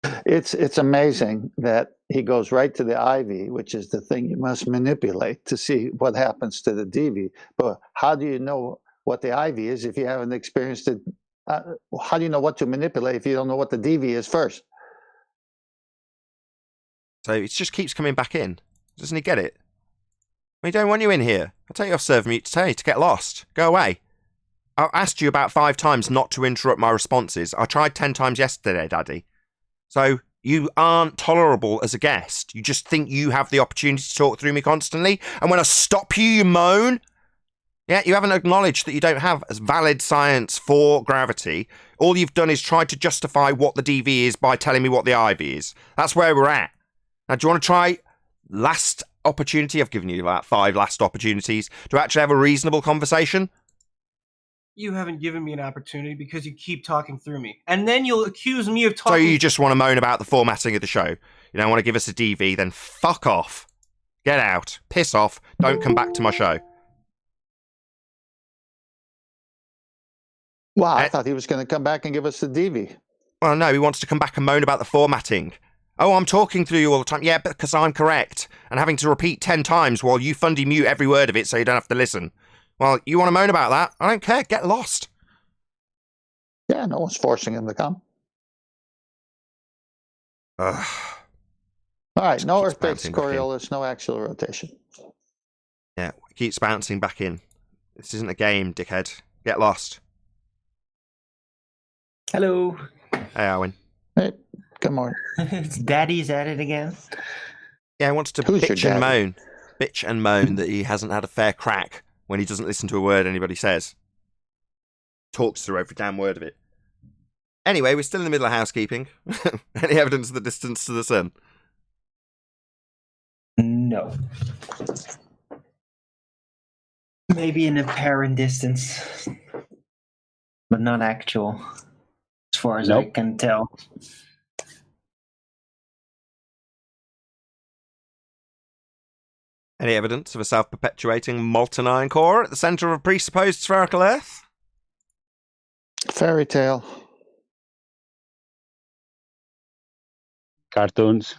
It's amazing that he goes right to the IV, which is the thing you must manipulate to see what happens to the DV. But how do you know what the IV is if you haven't experienced it? How do you know what to manipulate if you don't know what the DV is first? So it just keeps coming back in. Doesn't he get it? We don't want you in here. I'll take you off server mute today to get lost. Go away. I asked you about 5 times not to interrupt my responses. I tried 10 times yesterday, Daddy. So you aren't tolerable as a guest. You just think you have the opportunity to talk through me constantly. And when I stop you, you moan. Yeah, you haven't acknowledged that you don't have as valid science for gravity. All you've done is tried to justify what the DV is by telling me what the IV is. That's where we're at. Now, do you want to try last opportunity? I've given you about 5 last opportunities to actually have a reasonable conversation. You haven't given me an opportunity because you keep talking through me. And then you'll accuse me of So talking... you just want to moan about the formatting of the show? You don't want to give us a DV? Then fuck off. Get out. Piss off. Don't come back to my show. Wow, I thought he was going to come back and give us the DV. Well, no, he wants to come back and moan about the formatting. Oh, I'm talking through you all the time. Yeah, because I'm correct. And having to repeat 10 times while you fundy mute every word of it so you don't have to listen. Well, you want to moan about that? I don't care. Get lost. Yeah, no one's forcing him to come. Ugh. All right, no Keeps earthquakes, bouncing back in. Coriolis, no axial rotation. Yeah, it keeps bouncing back in. This isn't a game, dickhead. Get lost. Hello. Hey, Owen. Hey, good morning. It's Daddy's at it again. Yeah, he wants to Who's your bitch and daddy? moan. Bitch and moan that he hasn't had a fair crack when he doesn't listen to a word anybody says. Talks through every damn word of it. Anyway, we're still in the middle of housekeeping. Any evidence of the distance to the sun? No. Maybe an apparent distance, but not actual, as far as I can tell. Any evidence of a self-perpetuating molten iron core at the centre of a presupposed spherical Earth? Fairy tale. Cartoons.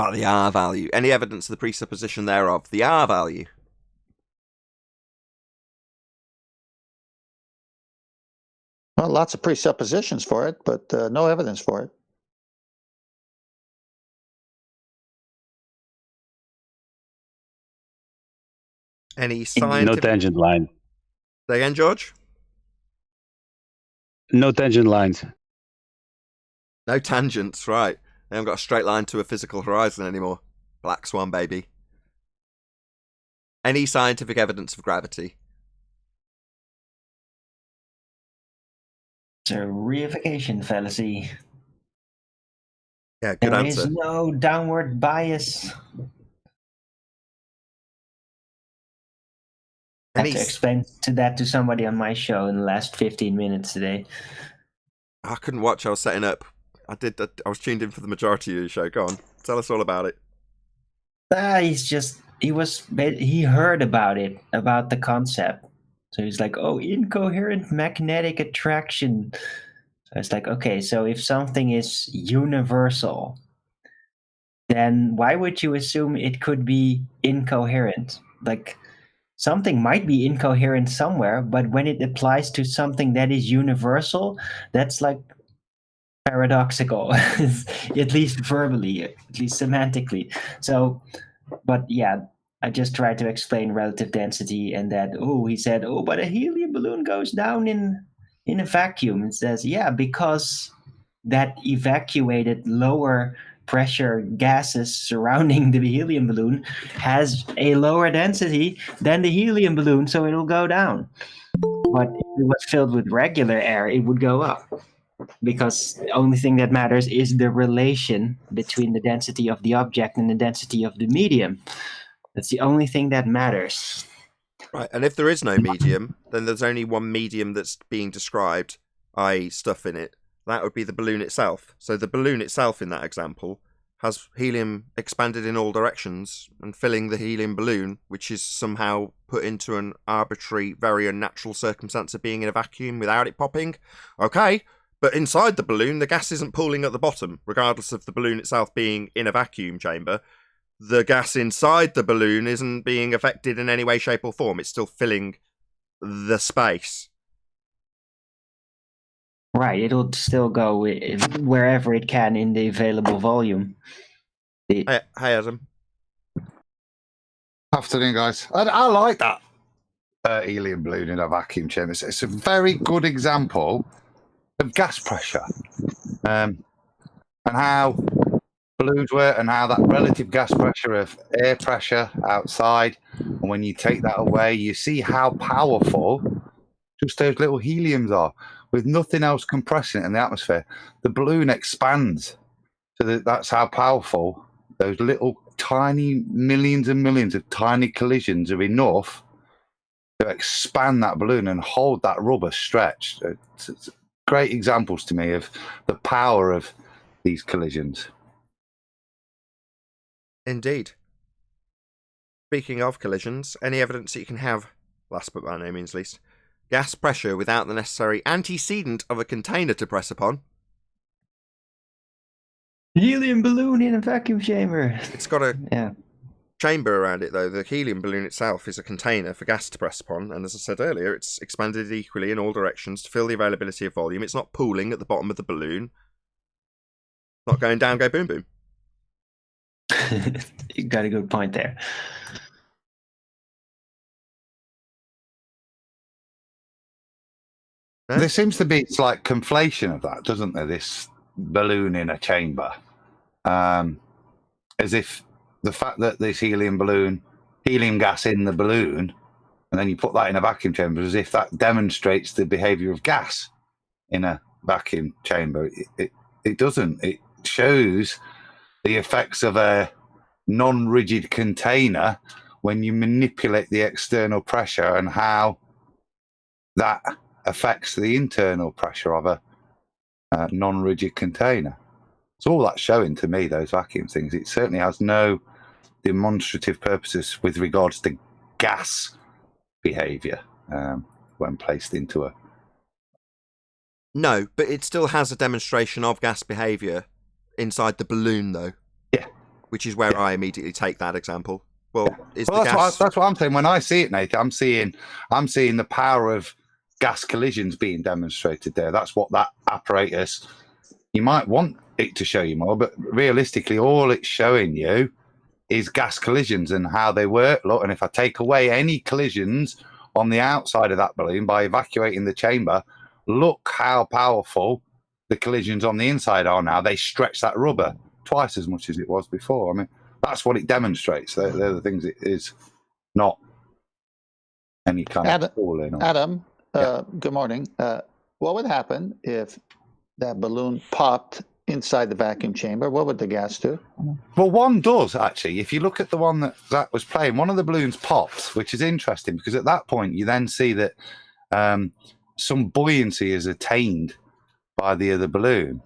Oh, the R value. Any evidence of the presupposition thereof? The R value. Well, lots of presuppositions for it, but no evidence for it. Any No scientific... tangent line. Say again, George? No tangent lines. No tangents, right. They haven't got a straight line to a physical horizon anymore. Black Swan, baby. Any scientific evidence of gravity? It's a reification fallacy. Yeah, good There answer. is no downward bias. I had to explain that to somebody on my show in the last 15 minutes today. I couldn't watch. I was setting up. I was tuned in for the majority of your show. Go on. Tell us all about it. He heard about it, about the concept. So he's like, oh, incoherent magnetic attraction. So it's like, okay, so if something is universal, then why would you assume it could be incoherent? Like, something might be incoherent somewhere, but when it applies to something that is universal, that's like paradoxical, at least verbally, at least semantically. So, but yeah, I just tried to explain relative density and that, he said, but a helium balloon goes down in a vacuum. It says, yeah, because that evacuated lower pressure gases surrounding the helium balloon has a lower density than the helium balloon, so it'll go down. But if it was filled with regular air, it would go up. Because the only thing that matters is the relation between the density of the object and the density of the medium. That's the only thing that matters. Right, and if there is no medium, then there's only one medium that's being described, i.e. stuff in it. That would be the balloon itself. So the balloon itself in that example has helium expanded in all directions and filling the helium balloon, which is somehow put into an arbitrary, very unnatural circumstance of being in a vacuum without it popping. Okay, but inside the balloon, the gas isn't pooling at the bottom, regardless of the balloon itself being in a vacuum chamber. The gas inside the balloon isn't being affected in any way, shape, or form. It's still filling the space. Right, it'll still go wherever it can in the available volume. Hey, Adam. Afternoon, guys. I like that helium balloon in a vacuum chamber. It's a very good example of gas pressure and how balloons work and how that relative gas pressure of air pressure outside, and when you take that away, you see how powerful just those little heliums are with nothing else compressing it in the atmosphere. The balloon expands. So that's how powerful those little tiny millions and millions of tiny collisions are enough to expand that balloon and hold that rubber stretched. It's great examples to me of the power of these collisions. Indeed. Speaking of collisions, any evidence that you can have, last but by no means least, gas pressure without the necessary antecedent of a container to press upon? Helium balloon in a vacuum chamber. It's got a chamber around it, though. The helium balloon itself is a container for gas to press upon, and as I said earlier, it's expanded equally in all directions to fill the availability of volume. It's not pooling at the bottom of the balloon. Not going down, go boom boom. You got a good point there. There seems to be a slight conflation of that, doesn't there? This balloon in a chamber. As if the fact that this helium gas in the balloon, and then you put that in a vacuum chamber, as if that demonstrates the behavior of gas in a vacuum chamber. It doesn't. It shows the effects of a non-rigid container when you manipulate the external pressure and how that affects the internal pressure of a non-rigid container. It's all that's showing to me, those vacuum things. It certainly has no demonstrative purposes with regards to gas behavior when placed into a... No, but it still has a demonstration of gas behavior inside the balloon, though. Yeah. Which is where I immediately take that example. Well, that's what I'm saying. When I see it, Nathan, I'm seeing the power of gas collisions being demonstrated there. That's what that apparatus, you might want it to show you more, but realistically all it's showing you is gas collisions and how they work. Look, and if I take away any collisions on the outside of that balloon by evacuating the chamber, look how powerful the collisions on the inside are now. They stretch that rubber twice as much as it was before. I mean, that's what it demonstrates. They're the things it is, not any kind of falling. Adam, good morning. What would happen if that balloon popped inside the vacuum chamber? What would the gas do? Well, one does, actually. If you look at the one that was playing, one of the balloons popped, which is interesting because at that point you then see that some buoyancy is attained by the other balloon.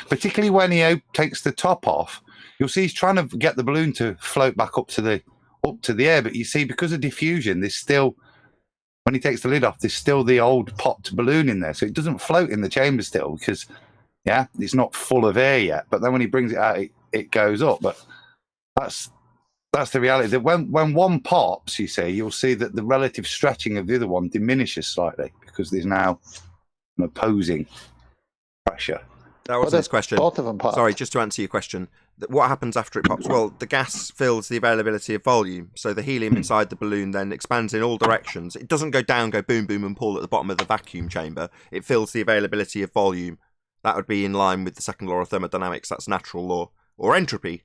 Particularly when he takes the top off, you'll see he's trying to get the balloon to float back up to the air, but you see because of diffusion, there's still, when he takes the lid off, there's still the old popped balloon in there, so it doesn't float in the chamber still because it's not full of air yet. But then when he brings it out, it goes up. But that's the reality. That when one pops, you see, you'll see that the relative stretching of the other one diminishes slightly because there's now an opposing pressure. That was his question. Both of them pop. Sorry, just to answer your question. What happens after it pops? Well, the gas fills the availability of volume, so the helium inside the balloon then expands in all directions. It doesn't go down, go boom, boom, and pull at the bottom of the vacuum chamber. It fills the availability of volume. That would be in line with the second law of thermodynamics. That's natural law. Or entropy.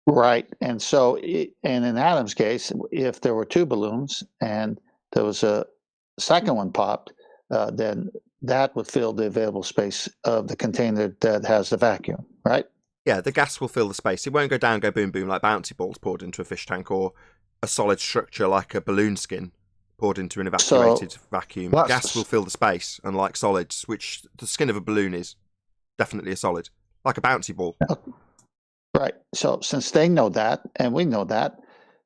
Right. And so, and in Adam's case, if there were two balloons and there was a second one popped, then that would fill the available space of the container that has the vacuum, right? Yeah, the gas will fill the space. It won't go down, go boom, boom like bouncy balls poured into a fish tank or a solid structure like a balloon skin poured into an evacuated vacuum. Gas will fill the space, unlike solids, which the skin of a balloon is definitely a solid, like a bouncy ball. Right. So since they know that, and we know that,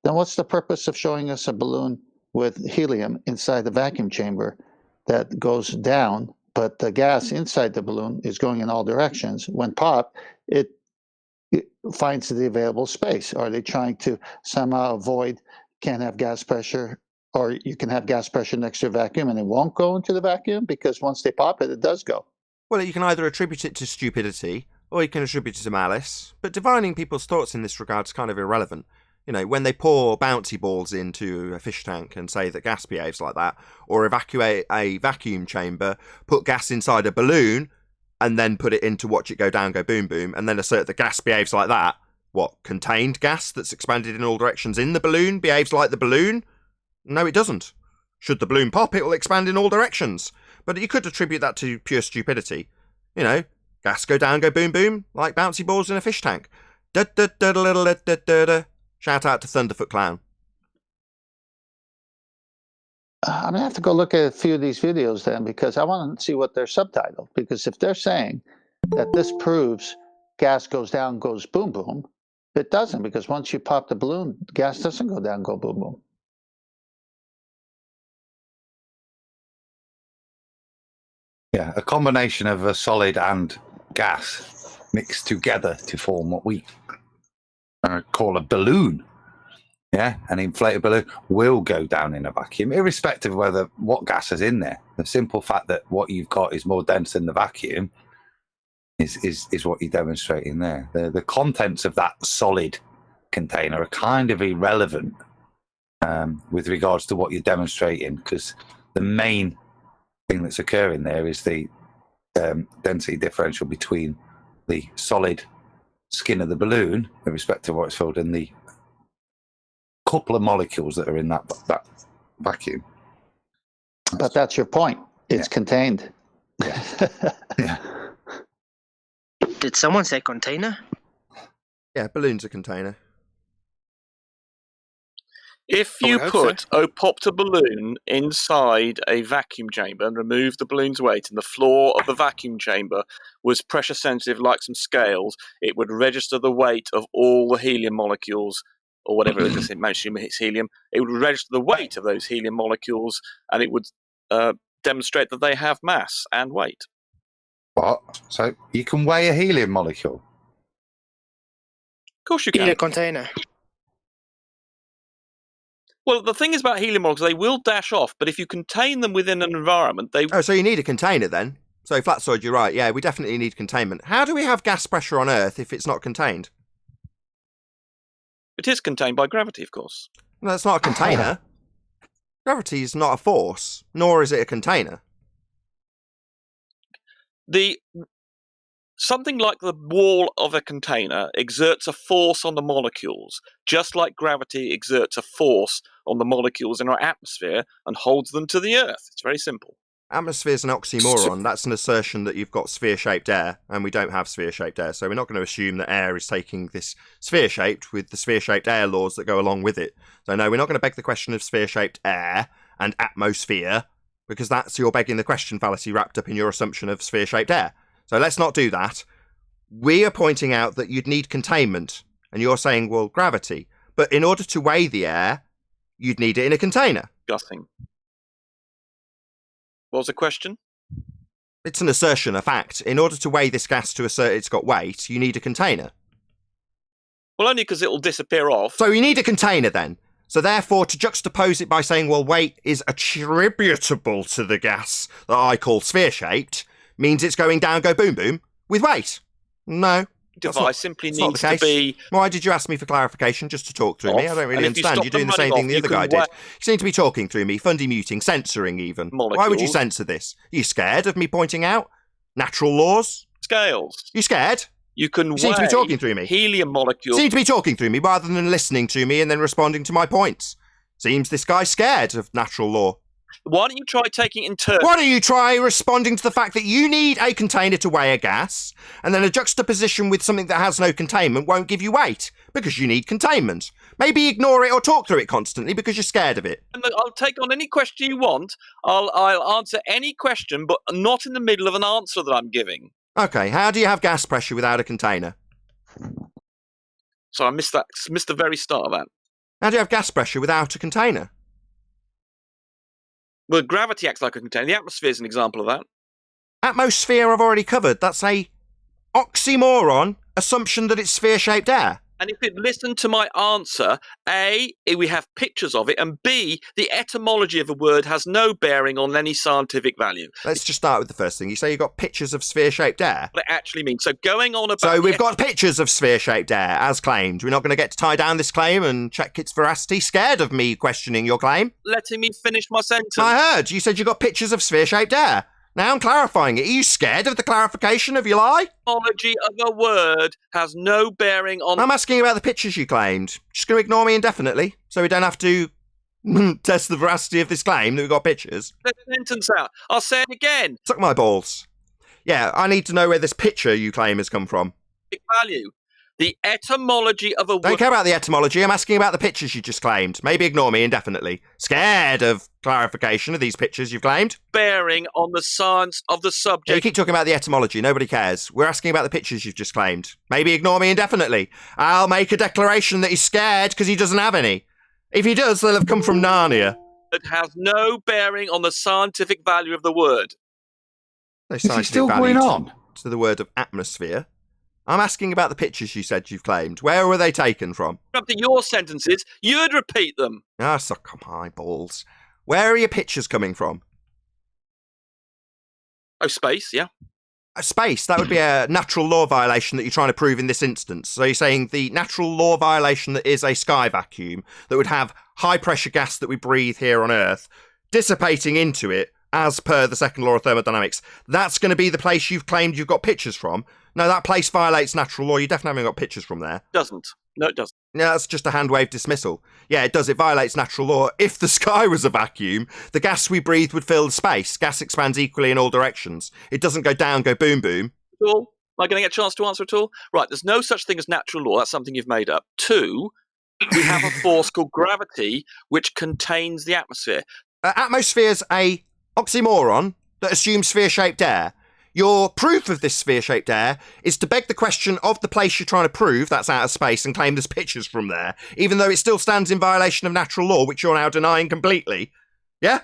then what's the purpose of showing us a balloon with helium inside the vacuum chamber that goes down, but the gas inside the balloon is going in all directions? When popped, it finds the available space. Are they trying to somehow avoid, can't have gas pressure, or you can have gas pressure next to a vacuum and it won't go into the vacuum? Because once they pop it, it does go. Well, you can either attribute it to stupidity or you can attribute it to malice, but divining people's thoughts in this regard is kind of irrelevant. You know, when they pour bouncy balls into a fish tank and say that gas behaves like that, or evacuate a vacuum chamber, put gas inside a balloon, and then put it in to watch it go down, go boom, boom, and then assert that gas behaves like that, what, contained gas that's expanded in all directions in the balloon behaves like the balloon? No, it doesn't. Should the balloon pop, it will expand in all directions. But you could attribute that to pure stupidity. You know, gas go down, go boom, boom, like bouncy balls in a fish tank. Da-da-da-da-da-da-da-da. Shout out to Thunderfoot Clown. I'm going to have to go look at a few of these videos then, because I want to see what they're subtitled. Because if they're saying that this proves gas goes down, goes boom, boom, it doesn't, because once you pop the balloon, gas doesn't go down, go boom, boom. Yeah, a combination of a solid and gas mixed together to form what we call a balloon. Yeah, an inflated balloon will go down in a vacuum, irrespective of whether what gas is in there. The simple fact that what you've got is more dense than the vacuum is what you're demonstrating there. The contents of that solid container are kind of irrelevant with regards to what you're demonstrating, because the main thing that's occurring there is the density differential between the solid skin of the balloon, in respect to what it's filled, and the couple of molecules that are in that vacuum. But that's your point. It's contained. Yeah. Did someone say container? Yeah, balloon's a container. If I you would hope put or popped a balloon inside a vacuum chamber and removed the balloon's weight, and the floor of the vacuum chamber was pressure sensitive like some scales, it would register the weight of all the helium molecules, or whatever it is, it's helium. It would register the weight of those helium molecules, and it would demonstrate that they have mass and weight. What? So you can weigh a helium molecule? Of course you In can. a container. Well, the thing is about helium molecules, they will dash off, but if you contain them within an environment, they... Oh, so you need a container then? So, Flatsoid, you're right. Yeah, we definitely need containment. How do we have gas pressure on Earth if it's not contained? It is contained by gravity, of course. No, that's not a container. Gravity is not a force, nor is it a container. Something like the wall of a container exerts a force on the molecules, just like gravity exerts a force on the molecules in our atmosphere and holds them to the Earth. It's very simple. Atmosphere's an oxymoron. That's an assertion that you've got sphere-shaped air, and we don't have sphere-shaped air, so we're not going to assume that air is taking this sphere-shaped with the sphere-shaped air laws that go along with it. So no, we're not going to beg the question of sphere-shaped air and atmosphere, because that's your begging the question fallacy wrapped up in your assumption of sphere-shaped air. So let's not do that. We are pointing out that you'd need containment, and you're saying, well, gravity. But in order to weigh the air, you'd need it in a container. Discussing. What was the question? It's an assertion, a fact. In order to weigh this gas to assert it's got weight, you need a container. Well, only because it will disappear off. So you need a container then. So therefore, to juxtapose it by saying, well, weight is attributable to the gas that I call sphere-shaped, means it's going down, go boom, boom, with weight. No. Device simply needs to be... Why did you ask me for clarification just to talk through me? I don't really understand. You're doing the same thing the other guy did. You seem to be talking through me, fundy muting, censoring even. Molecules. Why would you censor this? Are you scared of me pointing out natural laws? Scales. You scared? You can seem to be talking through me. Helium molecules. You seem to be talking through me rather than listening to me and then responding to my points. Seems this guy's scared of natural law. Why don't you try taking it in turn? Why don't you try responding to the fact that you need a container to weigh a gas, and then a juxtaposition with something that has no containment won't give you weight, because you need containment. Maybe ignore it or talk through it constantly because you're scared of it. I'll take on any question you want. I'll answer any question, but not in the middle of an answer that I'm giving. Okay, how do you have gas pressure without a container? So I missed the very start of that. How do you have gas pressure without a container? Well, gravity acts like a container. The atmosphere is an example of that. Atmosphere I've already covered. That's a oxymoron assumption that it's sphere-shaped air. And if it listened to my answer, A, we have pictures of it, and B, the etymology of a word has no bearing on any scientific value. Let's just start with the first thing. You say you've got pictures of sphere-shaped air? What it actually means. So going on about... So we've got pictures of sphere-shaped air, as claimed. We're not going to get to tie down this claim and check its veracity. Scared of me questioning your claim? Letting me finish my sentence. I heard. You said you got pictures of sphere-shaped air. Now I'm clarifying it. Are you scared of the clarification of your lie? The etymology of a word has no bearing on... I'm asking about the pictures you claimed. Just going to ignore me indefinitely, so we don't have to test the veracity of this claim that we've got pictures. Let the sentence out. I'll say it again. Suck my balls. Yeah, I need to know where this picture you claim has come from. Value. The etymology of a Don't care about the etymology. I'm asking about the pictures you just claimed. Maybe ignore me indefinitely. Scared of clarification of these pictures you've claimed? bearing on the science of the Yeah, you subject. keep talking about the etymology. Nobody cares. We're asking about the pictures you've just claimed. Maybe ignore me indefinitely. I'll make a declaration that he's scared because he doesn't have any. If he does, they'll have come from Narnia. That has no bearing on the scientific value of the word. No Is he scientific still value going on? to the word of atmosphere. I'm asking about the pictures you said you've claimed. Where were they taken from? Up to your sentences, you'd repeat them. Ah, suck my balls. Where are your pictures coming from? Oh, space, yeah. Space, that would be a natural law violation that you're trying to prove in this instance. So you're saying the natural law violation that is a sky vacuum that would have high pressure gas that we breathe here on Earth dissipating into it as per the second law of thermodynamics, that's going to be the place you've claimed you've got pictures from. No, that place violates natural law. You definitely haven't got pictures from there. Doesn't. No, it doesn't. Yeah, that's just a hand wave dismissal. Yeah, it does. It violates natural law. If the sky was a vacuum, the gas we breathe would fill the space. Gas expands equally in all directions. It doesn't go down, go boom, boom. At all? Am I going to get a chance to answer at all? Right, there's no such thing as natural law. That's something you've made up. 2, we have a force called gravity, which contains the atmosphere. Atmosphere's a oxymoron that assumes sphere-shaped air. Your proof of this sphere-shaped air is to beg the question of the place you're trying to prove, that's outer space, and claim there's pictures from there, even though it still stands in violation of natural law, which you're now denying completely. Yeah?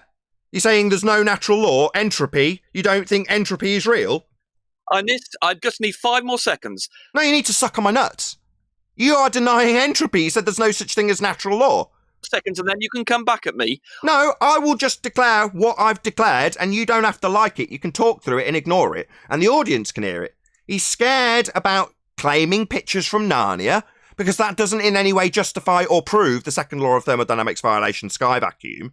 You're saying there's no natural law, entropy, you don't think entropy is real? I just need 5 more seconds. No, you need to suck on my nuts. You are denying entropy. You said there's no such thing as natural law. Seconds, and then you can come back at me. No, I will just declare what I've declared, and you don't have to like it. You can talk through it and ignore it, and the audience can hear it. He's scared about claiming pictures from Narnia, because that doesn't in any way justify or prove the second law of thermodynamics violation sky vacuum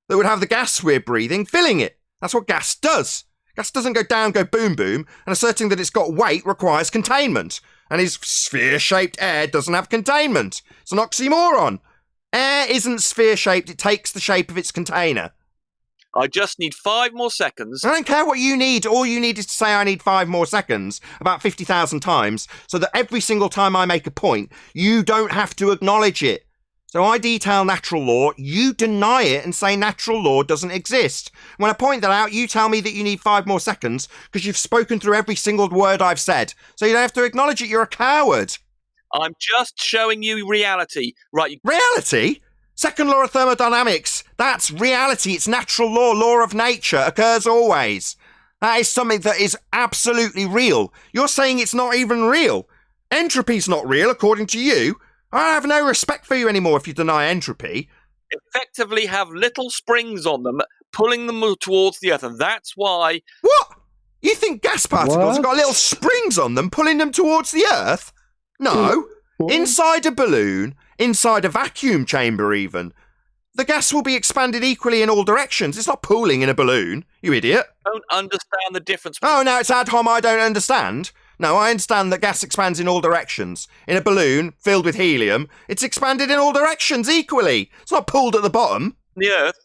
that would have the gas we're breathing filling it. That's what gas does. Gas doesn't go down, go boom, boom, and asserting that it's got weight requires containment, and his sphere-shaped air doesn't have containment. It's an oxymoron. Air isn't sphere-shaped, it takes the shape of its container. I just need 5 more seconds. I don't care what you need. All you need is to say I need 5 more seconds about 50,000 times so that every single time I make a point, you don't have to acknowledge it. So I detail natural law, you deny it and say natural law doesn't exist. When I point that out, you tell me that you need 5 more seconds because you've spoken through every single word I've said. So you don't have to acknowledge it, you're a coward. I'm just showing you reality. Right. Reality? Second law of thermodynamics. That's reality. It's natural law. Law of nature occurs always. That is something that is absolutely real. You're saying it's not even real. Entropy's not real, according to you. I have no respect for you anymore if you deny entropy. Effectively have little springs on them, pulling them towards the earth, and that's why... What? You think gas particles have got little springs on them, pulling them towards the earth? No. Inside a balloon, inside a vacuum chamber even, the gas will be expanded equally in all directions. It's not pooling in a balloon, you idiot. I don't understand the difference. Oh, now it's ad hom I don't understand. No, I understand that gas expands in all directions. In a balloon filled with helium, it's expanded in all directions equally. It's not pooled at the bottom. The earth,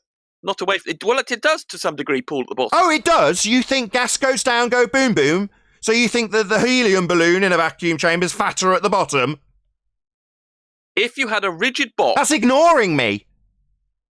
not away from it. Well, it does to some degree pool at the bottom. Oh, it does? You think gas goes down, go boom, boom? So you think that the helium balloon in a vacuum chamber is fatter at the bottom? If you had a rigid box... That's ignoring me.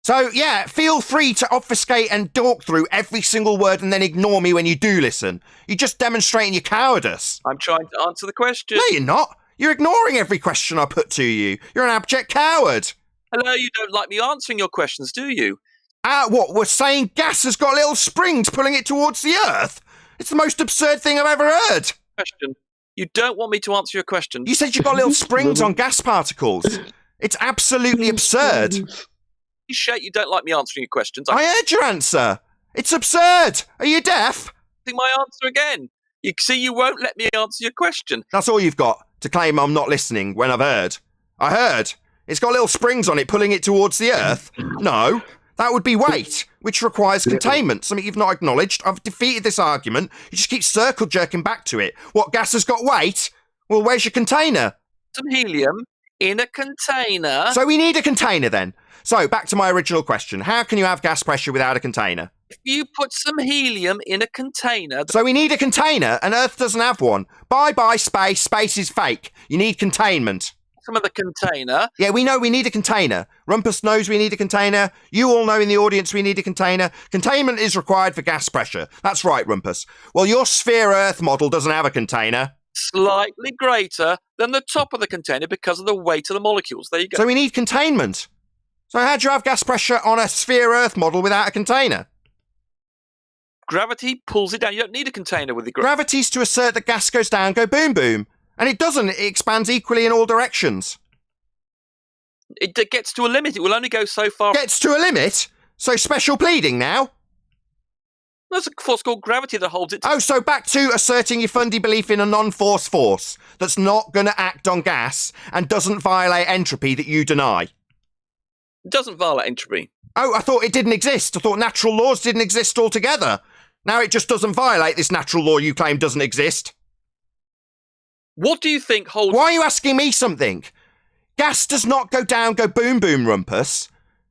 So, yeah, feel free to obfuscate and talk through every single word and then ignore me when you do listen. You're just demonstrating your cowardice. I'm trying to answer the question. No, you're not. You're ignoring every question I put to you. You're an abject coward. Hello, you don't like me answering your questions, do you? What, we're saying gas has got little springs pulling it towards the earth? It's the most absurd thing I've ever heard. Question. You don't want me to answer your question. You said you've got little springs on gas particles. It's absolutely absurd. You don't like me answering your questions. I heard your answer. It's absurd. Are you deaf? My answer again. You see, you won't let me answer your question. That's all you've got to claim I'm not listening when I've heard. I heard. It's got little springs on it pulling it towards the earth. No, that would be weight, which requires containment, something you've not acknowledged. I've defeated this argument. You just keep circle jerking back to it. What, gas has got weight? Well, where's your container? Some helium in a container. So we need a container then. So back to my original question. How can you have gas pressure without a container? If you put some helium in a container, So we need a container, and Earth doesn't have one. Bye-bye, space. Space is fake. You need containment. some of the container. Yeah, we know we need a container. Rumpus knows we need a container. You all know in the audience we need a container. Containment is required for gas pressure. That's right, Rumpus. Well, your sphere Earth model doesn't have a container. Slightly greater than the top of the container because of the weight of the molecules. There you go. So we need containment. So how do you have gas pressure on a sphere Earth model without a container? Gravity pulls it down. You don't need a container with the Gravity's to assert that gas goes down, go boom boom. And it doesn't. It expands equally in all directions. It gets to a limit. It will only go so far. Gets to a limit? So special pleading now? There's a force called gravity that holds it. Oh, so back to asserting your fundy belief in a non-force force that's not going to act on gas and doesn't violate entropy that you deny. It doesn't violate entropy. Oh, I thought it didn't exist. I thought natural laws didn't exist altogether. Now it just doesn't violate this natural law you claim doesn't exist. What do you think holds... Why are you asking me something? Gas does not go down, go boom boom, Rumpus.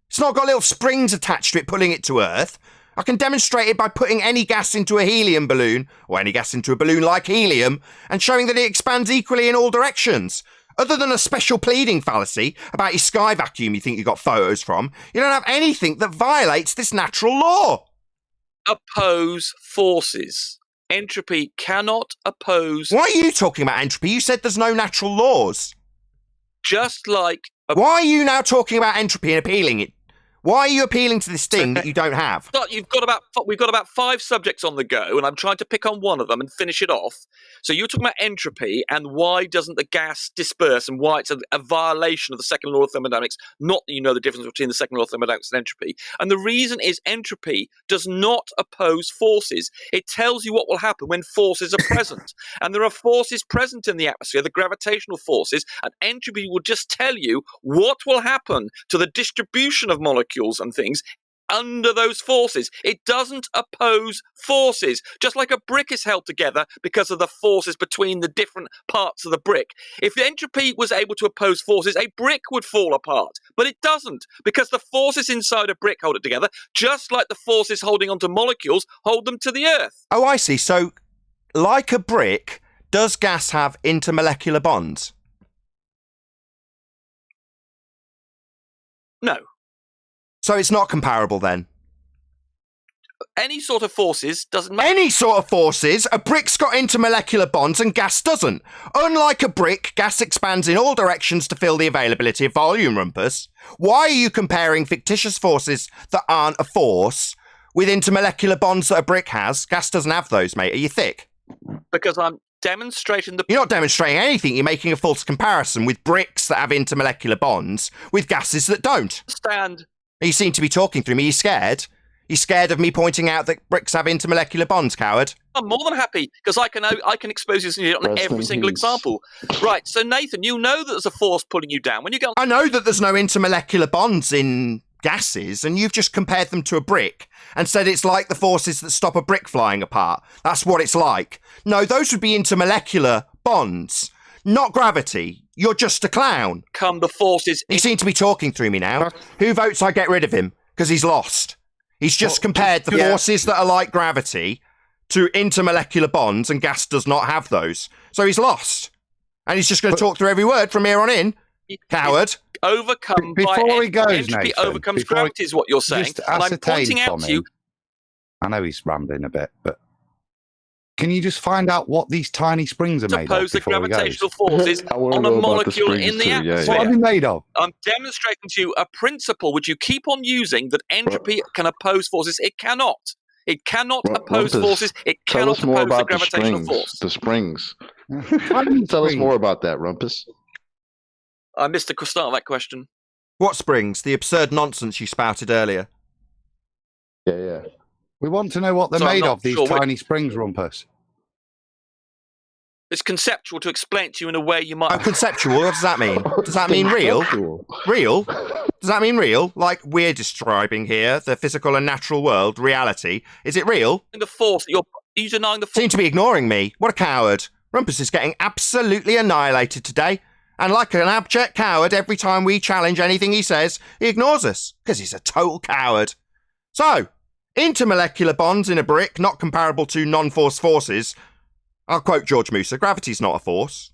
It's not got little springs attached to it pulling it to Earth. I can demonstrate it by putting any gas into a helium balloon, or any gas into a balloon like helium, and showing that it expands equally in all directions. Other than a special pleading fallacy about your sky vacuum you think you got photos from, you don't have anything that violates this natural law. Oppose forces. Entropy cannot oppose... Why are you talking about entropy? You said there's no natural laws. Just like... Why are you now talking about entropy and appealing it? Why are you appealing to this thing that you don't have? We've got about 5 subjects on the go, and I'm trying to pick on one of them and finish it off. So you're talking about entropy and why doesn't the gas disperse and why it's a violation of the second law of thermodynamics, not that you know the difference between the second law of thermodynamics and entropy. And the reason is entropy does not oppose forces. It tells you what will happen when forces are present. And there are forces present in the atmosphere, the gravitational forces, and entropy will just tell you what will happen to the distribution of molecules and things under those forces. It doesn't oppose forces, just like a brick is held together because of the forces between the different parts of the brick. If entropy was able to oppose forces, a brick would fall apart, but it doesn't because the forces inside a brick hold it together, just like the forces holding onto molecules hold them to the Earth. Oh, I see. So, like a brick, does gas have intermolecular bonds? No. So it's not comparable then? Any sort of forces doesn't matter. Any sort of forces? A brick's got intermolecular bonds and gas doesn't. Unlike a brick, gas expands in all directions to fill the availability of volume, Rumpus. Why are you comparing fictitious forces that aren't a force with intermolecular bonds that a brick has? Gas doesn't have those, mate. Are you thick? Because I'm demonstrating the... You're not demonstrating anything. You're making a false comparison with bricks that have intermolecular bonds with gases that don't. Stand. You seem to be talking through me. You scared? You scared of me pointing out that bricks have intermolecular bonds, coward? I'm more than happy because I can expose you on every single example. Right, so Nathan, you know that there's a force pulling you down when you go. I know that there's no intermolecular bonds in gases, and you've just compared them to a brick and said it's like the forces that stop a brick flying apart. That's what it's like. No, those would be intermolecular bonds, not gravity. You're just a clown. Come the forces. You seem to be talking through me now. Who votes I get rid of him? Because he's lost. He's just compared the forces that are like gravity to intermolecular bonds, and gas does not have those. So he's lost. And he's just going to talk through every word from here on in. Coward. Overcome before he goes, entropy Nathan, overcomes gravity is what you're saying. Just And I'm ascertain pointing out from to you. him. I know he's rambling a bit, but can you just find out what these tiny springs are made of? Oppose the gravitational forces on a molecule in the atmosphere. What are they made of? I'm demonstrating to you a principle which you keep on using, that entropy can oppose forces. It cannot. It cannot oppose forces. It cannot oppose the gravitational force. The springs. Tell us more about that, Rumpus. I missed the start of that question. What springs? The absurd nonsense you spouted earlier. Yeah. We want to know what they're made of, these tiny springs, Rumpus. It's conceptual to explain to you in a way you might... Oh, conceptual? What does that mean? Does that mean real? Real? Does that mean real? Like we're describing here, the physical and natural world, reality. Is it real? The force, are you denying the force? Seem to be ignoring me. What a coward. Rumpus is getting absolutely annihilated today. And like an abject coward, every time we challenge anything he says, he ignores us. Because he's a total coward. So, Intermolecular bonds in a brick not comparable to non-force forces. I'll quote George Musa, gravity's not a force.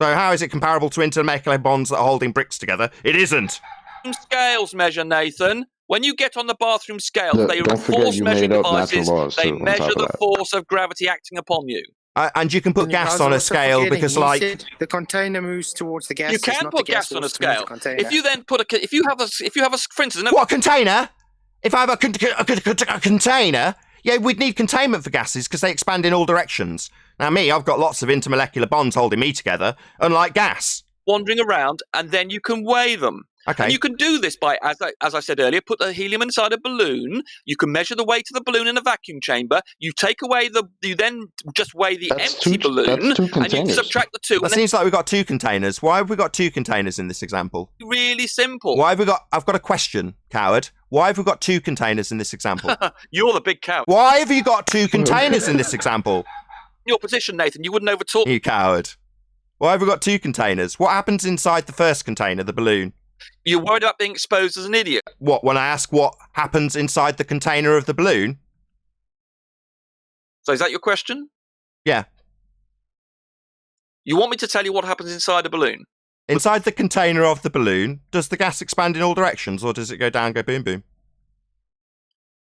So how is it comparable to intermolecular bonds that are holding bricks together? It isn't. Scales measure, Nathan. When you get on the bathroom scales, Yeah, they are don't forget force you measuring made up natural devices. laws, They too, on measure top of the that. force of gravity acting upon you. And you can put gas on a scale because, the container moves towards the gas. You can put gas on a scale. If you then put if you have a, for instance, what, a container? If I have a container, yeah, we'd need containment for gases because they expand in all directions. Now, I've got lots of intermolecular bonds holding me together, unlike gas. Wandering around, and then you can weigh them. Okay. And you can do this by, as I said earlier, put the helium inside a balloon. You can measure the weight of the balloon in a vacuum chamber. You take away you then just weigh the empty balloon, and you subtract the two. That seems like we've got two containers. Why have we got two containers in this example? Really simple. Why have we got? I've got a question, coward. Why have we got two containers in this example? You're the big coward. Why have you got two containers in this example? Your position, Nathan. You wouldn't overtalk. You coward. Why have we got two containers? What happens inside the first container, the balloon? You're worried about being exposed as an idiot. What, when I ask what happens inside the container of the balloon? So is that your question? Yeah. You want me to tell you what happens inside a balloon? Inside the container of the balloon, does the gas expand in all directions, or does it go down, go boom, boom?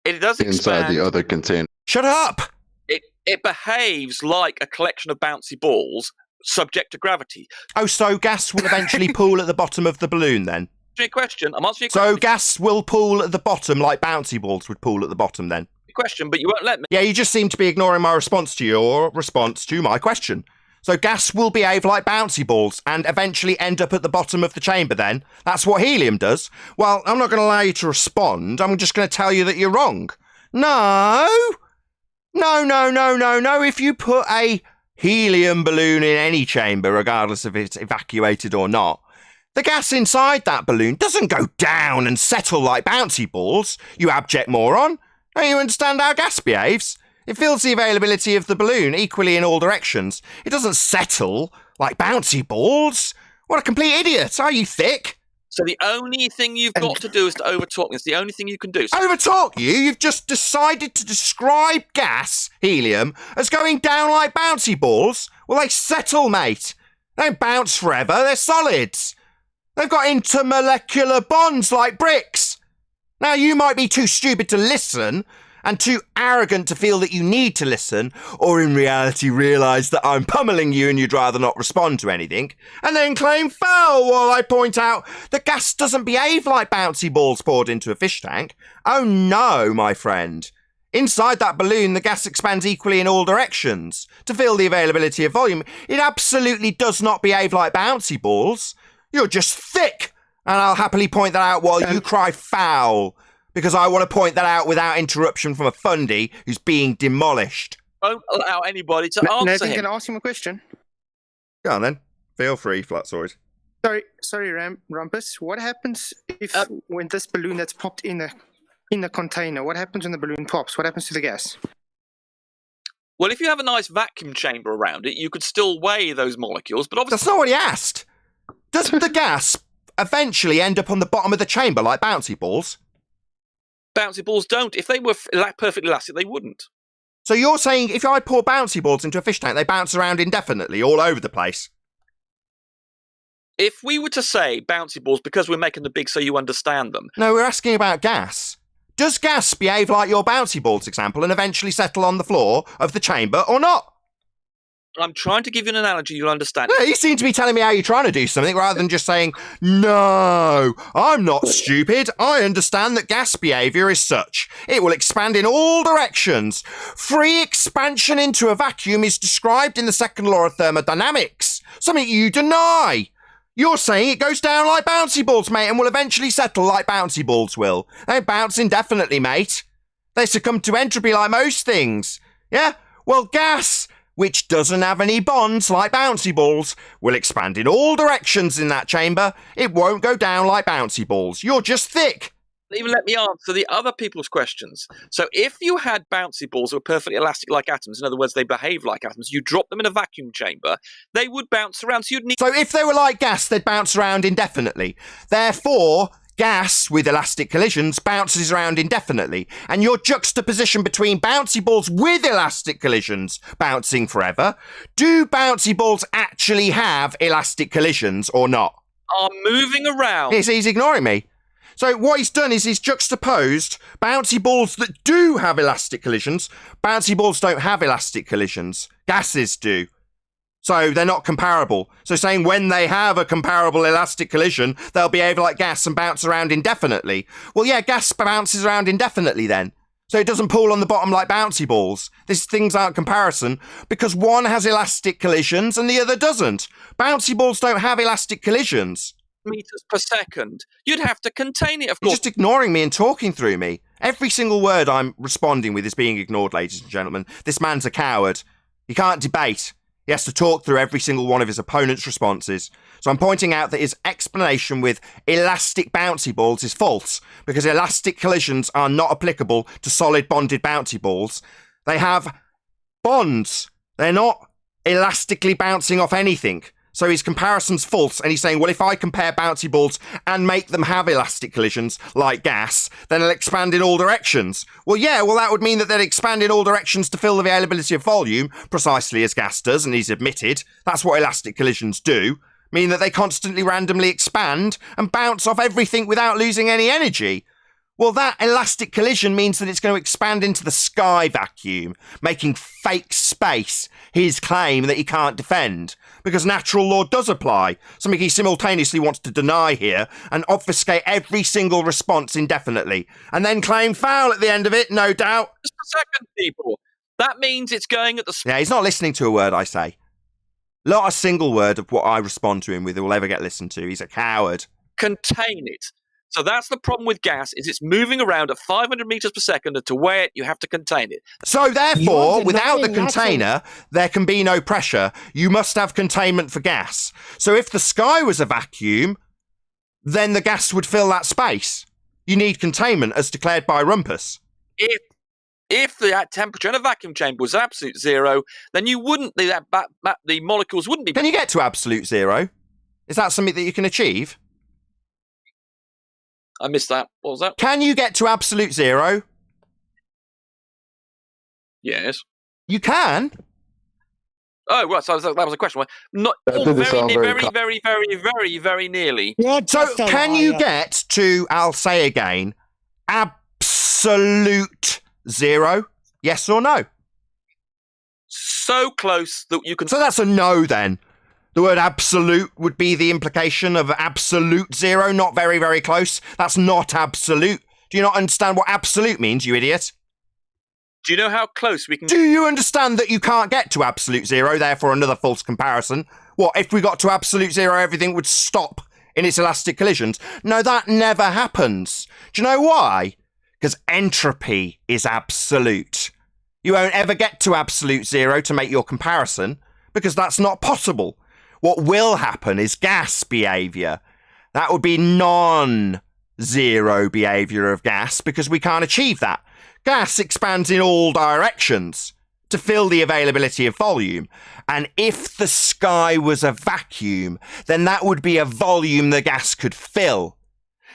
It does expand. Inside the other container. Shut up! It behaves like a collection of bouncy balls subject to gravity. Oh, so gas will eventually pool at the bottom of the balloon then? I'm answering your question. So gas will pool at the bottom like bouncy balls would pool at the bottom then? Question, but you won't let me. Yeah, you just seem to be ignoring my response to your response to my question. So gas will behave like bouncy balls and eventually end up at the bottom of the chamber then? That's what helium does? Well, I'm not going to allow you to respond. I'm just going to tell you that you're wrong. No! No. If you put a helium balloon in any chamber, regardless if it's evacuated or not, the gas inside that balloon doesn't go down and settle like bouncy balls, you abject moron. Don't you understand how gas behaves? It fills the availability of the balloon equally in all directions. It doesn't settle like bouncy balls. What a complete idiot. Are you thick? So the only thing you've got to do is to overtalk me. It's the only thing you can do. Overtalk you? You've just decided to describe gas, helium, as going down like bouncy balls? Well, they settle, mate. They don't bounce forever. They're solids. They've got intermolecular bonds like bricks. Now, you might be too stupid to listen and too arrogant to feel that you need to listen, or in reality realise that I'm pummeling you and you'd rather not respond to anything, and then claim foul while I point out that gas doesn't behave like bouncy balls poured into a fish tank. Oh no, my friend. Inside that balloon, the gas expands equally in all directions to fill the availability of volume. It absolutely does not behave like bouncy balls. You're just thick, and I'll happily point that out while you cry foul, because I want to point that out without interruption from a fundy who's being demolished. Won't allow anybody to answer Nathan, him. can I ask him a question? Go on then. Feel free, Flatsword. Sorry, Rumpus. What happens if when this balloon that's popped in the container, what happens when the balloon pops? What happens to the gas? Well, if you have a nice vacuum chamber around it, you could still weigh those molecules, but obviously... That's not what he asked. Doesn't the gas eventually end up on the bottom of the chamber like bouncy balls? Bouncy balls don't. If they were perfectly elastic, they wouldn't. So you're saying if I pour bouncy balls into a fish tank, they bounce around indefinitely all over the place? If we were to say bouncy balls because we're making them big so you understand them... No, we're asking about gas. Does gas behave like your bouncy balls example and eventually settle on the floor of the chamber or not? I'm trying to give you an analogy you'll understand. Yeah, you seem to be telling me how you're trying to do something rather than just saying, no, I'm not stupid. I understand that gas behaviour is such. It will expand in all directions. Free expansion into a vacuum is described in the second law of thermodynamics, something you deny. You're saying it goes down like bouncy balls, mate, and will eventually settle like bouncy balls will. They don't bounce indefinitely, mate. They succumb to entropy like most things. Yeah? Well, gas, which doesn't have any bonds like bouncy balls, will expand in all directions in that chamber. It won't go down like bouncy balls. You're just thick. Even let me answer the other people's questions. So if you had bouncy balls that were perfectly elastic like atoms, in other words, they behave like atoms, you drop them in a vacuum chamber, they would bounce around. So you'd need... So if they were like gas, they'd bounce around indefinitely. Therefore, gas with elastic collisions bounces around indefinitely, and your juxtaposition between bouncy balls with elastic collisions bouncing forever, do bouncy balls actually have elastic collisions or not? Are moving around. He's ignoring me. So what he's done is he's juxtaposed bouncy balls that do have elastic collisions. Bouncy balls don't have elastic collisions. Gases do. So they're not comparable. So saying when they have a comparable elastic collision, they'll behave like gas and bounce around indefinitely. Well, yeah, gas bounces around indefinitely then. So it doesn't pool on the bottom like bouncy balls. These things aren't comparison because one has elastic collisions and the other doesn't. Bouncy balls don't have elastic collisions. Meters per second. You'd have to contain it, of You're course. just ignoring me and talking through me. Every single word I'm responding with is being ignored, ladies and gentlemen. This man's a coward. He can't debate. He has to talk through every single one of his opponent's responses. So I'm pointing out that his explanation with elastic bouncy balls is false, because elastic collisions are not applicable to solid bonded bouncy balls. They have bonds. They're not elastically bouncing off anything. So his comparison's false, and he's saying, well, if I compare bouncy balls and make them have elastic collisions, like gas, then it'll expand in all directions. Well, yeah, that would mean that they'd expand in all directions to fill the availability of volume, precisely as gas does, and he's admitted. That's what elastic collisions do. Mean that they constantly randomly expand and bounce off everything without losing any energy. Well, that elastic collision means that it's going to expand into the sky vacuum, making fake space his claim that he can't defend, because natural law does apply, something he simultaneously wants to deny here and obfuscate every single response indefinitely, and then claim foul at the end of it, no doubt. Just a second, people. That means it's going at the... Yeah, he's not listening to a word I say. Not a single word of what I respond to him with will ever get listened to. He's a coward. Contain it. So that's the problem with gas, is it's moving around at 500 meters per second, and to weigh it, you have to contain it. So therefore, without the container, there can be no pressure. You must have containment for gas. So if the sky was a vacuum, then the gas would fill that space. You need containment, as declared by Rumpus. If the temperature in a vacuum chamber was absolute zero, then you wouldn't, the molecules wouldn't be... Can you get to absolute zero? Is that something that you can achieve? I missed that. What was that? Can you get to absolute zero? Yes. You can? Oh, right. So that was a question. Not very nearly. Yeah, so can you get to, I'll say again, absolute zero? Yes or no? So close that you can... So that's a no then. The word absolute would be the implication of absolute zero, not very, very close. That's not absolute. Do you not understand what absolute means, you idiot? Do you know how close we can... Do you understand that you can't get to absolute zero, therefore another false comparison? What, if we got to absolute zero, everything would stop in its elastic collisions? No, that never happens. Do you know why? Because entropy is absolute. You won't ever get to absolute zero to make your comparison, because that's not possible. What will happen is gas behaviour. That would be non-zero behaviour of gas, because we can't achieve that. Gas expands in all directions to fill the availability of volume. And if the sky was a vacuum, then that would be a volume the gas could fill.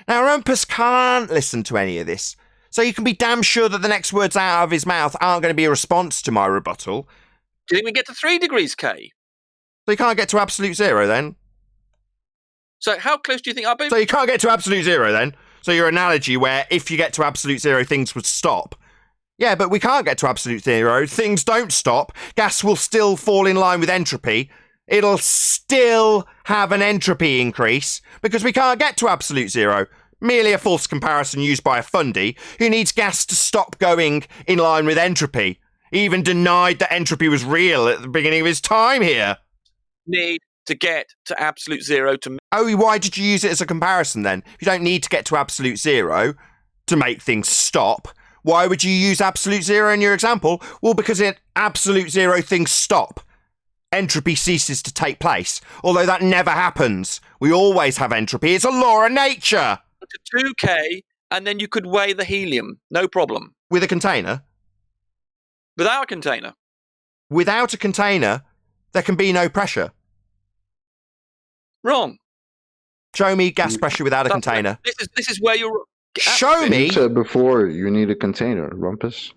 Now, Rumpus can't listen to any of this, so you can be damn sure that the next words out of his mouth aren't going to be a response to my rebuttal. Didn't we get to 3 degrees K? So you can't get to absolute zero then? So how close do you think I'll be? So you can't get to absolute zero then? So your analogy where if you get to absolute zero, things would stop. Yeah, but we can't get to absolute zero. Things don't stop. Gas will still fall in line with entropy. It'll still have an entropy increase because we can't get to absolute zero. Merely a false comparison used by a fundy who needs gas to stop going in line with entropy. He even denied that entropy was real at the beginning of his time here. Need to get to absolute zero to... Oh, why did you use it as a comparison then? If you don't need to get to absolute zero to make things stop, why would you use absolute zero in your example? Well, because at absolute zero, things stop. Entropy ceases to take place, although that never happens. We always have entropy. It's a law of nature. To 2K, and then you could weigh the helium. No problem. With a container? Without a container. Without a container, there can be no pressure. Wrong. Show me gas pressure without a container. This is where you're. Show me. You said before you need a container, Rumpus.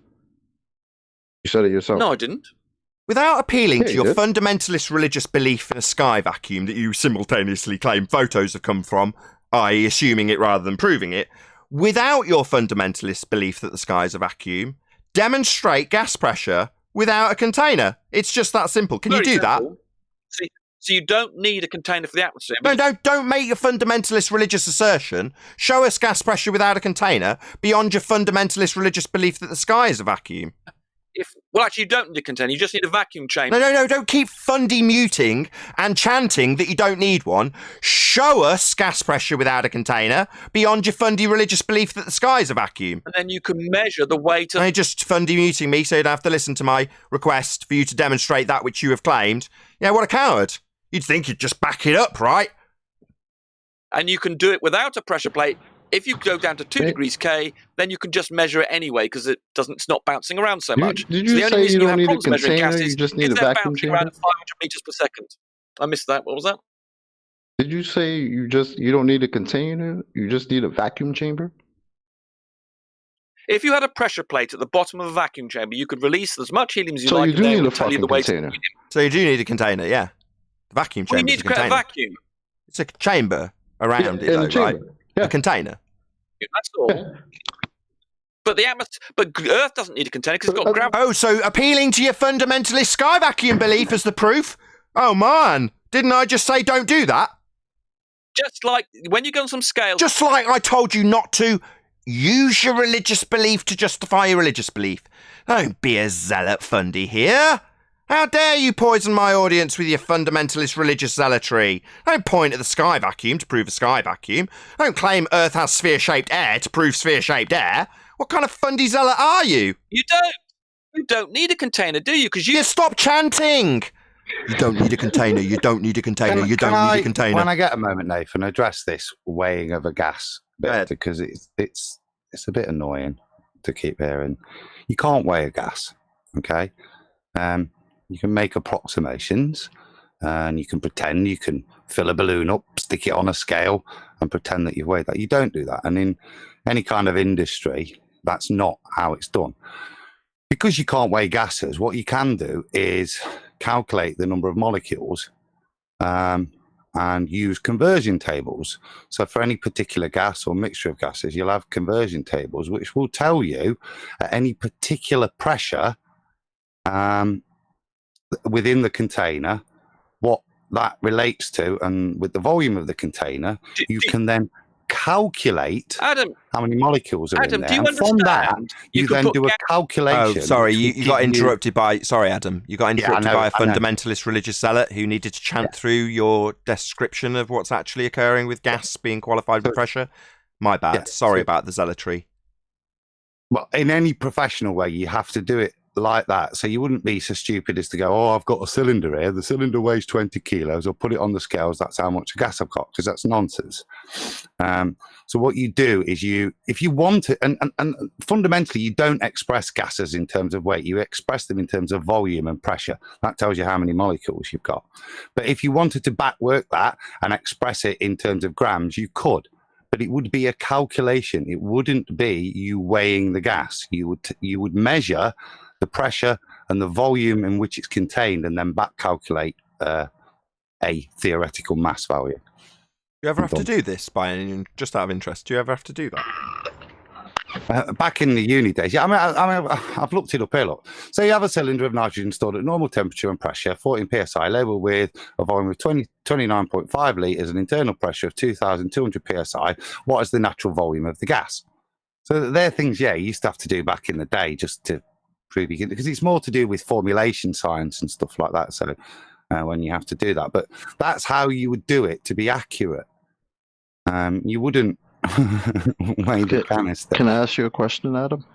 You said it yourself. No, I didn't. Without appealing Yeah, to you your did. fundamentalist religious belief in a sky vacuum that you simultaneously claim photos have come from, i.e. assuming it rather than proving it, without your fundamentalist belief that the sky is a vacuum, demonstrate gas pressure without a container. It's just that simple. Can Very you do simple. that? See, so you don't need a container for the atmosphere. No, don't make your fundamentalist religious assertion. Show us gas pressure without a container beyond your fundamentalist religious belief that the sky is a vacuum. Actually, you don't need a container. You just need a vacuum chamber. No, don't keep fundy muting and chanting that you don't need one. Show us gas pressure without a container beyond your fundy religious belief that the sky is a vacuum. And then you can measure the weight of... You're just fundy muting me so you'd have to listen to my request for you to demonstrate that which you have claimed. Yeah, what a coward. You'd think you'd just back it up, right? And you can do it without a pressure plate. If you go down to 2 degrees K, then you can just measure it anyway because it's not bouncing around so much. Did So you the only say reason you you don't have need a problems measuring container? gases You just need is a they're vacuum bouncing around chamber? at 500 meters per second. I missed that. What was that? Did you say you don't need a container? You just need a vacuum chamber? If you had a pressure plate at the bottom of a vacuum chamber, you could release as much helium as you So like. you do and need they a would tell you the fucking weight of container. the helium. So you do need a container, yeah. The vacuum Well, you chamber need is a to create a container. vacuum. It's a chamber around Yeah, it, in though, a chamber. right? Yeah. A container. That's all. But the atmosphere, but Earth doesn't need a container because it's got gravity. Oh, so appealing to your fundamentalist sky vacuum belief as the proof? Oh, man. Didn't I just say don't do that? Just like when you go on some scales. Just like I told you not to use your religious belief to justify your religious belief. Don't be a zealot fundy here. How dare you poison my audience with your fundamentalist religious zealotry? Don't point at the sky vacuum to prove a sky vacuum. Don't claim Earth has sphere-shaped air to prove sphere-shaped air. What kind of fundy zealot are you? You don't. You don't need a container, do you? Because you stop chanting. You don't need a container. You don't need a container. You don't need a container. When I get a moment, Nathan, address this weighing of a gas bit because it's a bit annoying to keep hearing. You can't weigh a gas, okay? You can make approximations, and you can pretend you can fill a balloon up, stick it on a scale, and pretend that you've weighed that. You don't do that, and in any kind of industry, that's not how it's done. Because you can't weigh gases, what you can do is calculate the number of molecules and use conversion tables. So for any particular gas or mixture of gases, you'll have conversion tables, which will tell you at any particular pressure within the container what that relates to, and with the volume of the container, you can then calculate Adam, how many molecules are Adam, in do there. you And from that, understand? you You could then put do a calculation. Oh, sorry, which will you got give interrupted by... Sorry, Adam. You got Yeah, I interrupted know, by a I know. fundamentalist religious zealot who needed to chant through your description of what's actually occurring with gas being qualified with pressure. My bad. Yeah, Sorry about the zealotry. Well, in any professional way, you have to do it like that. So you wouldn't be so stupid as to go, oh, I've got a cylinder here. The cylinder weighs 20 kilos. I'll put it on the scales. That's how much gas I've got, because that's nonsense. So what you do is if you want it, and fundamentally, you don't express gases in terms of weight. You express them in terms of volume and pressure. That tells you how many molecules you've got. But if you wanted to backwork that and express it in terms of grams, you could. But it would be a calculation. It wouldn't be you weighing the gas. You would measure the pressure and the volume in which it's contained, and then back calculate a theoretical mass value. Do you ever have to do this just out of interest? Do you ever have to do that? Back in the uni days, yeah. I mean, I've looked it up here. Look, so you have a cylinder of nitrogen stored at normal temperature and pressure, 14 psi, labelled with a volume of 29.5 litres, an internal pressure of 2,200 psi. What is the natural volume of the gas? So they're things, yeah, you used to have to do back in the day just to prove you can, because it's more to do with formulation science and stuff like that. So when you have to do that, but that's how you would do it to be accurate. You wouldn't weigh the canister. Can I ask you a question, Adam?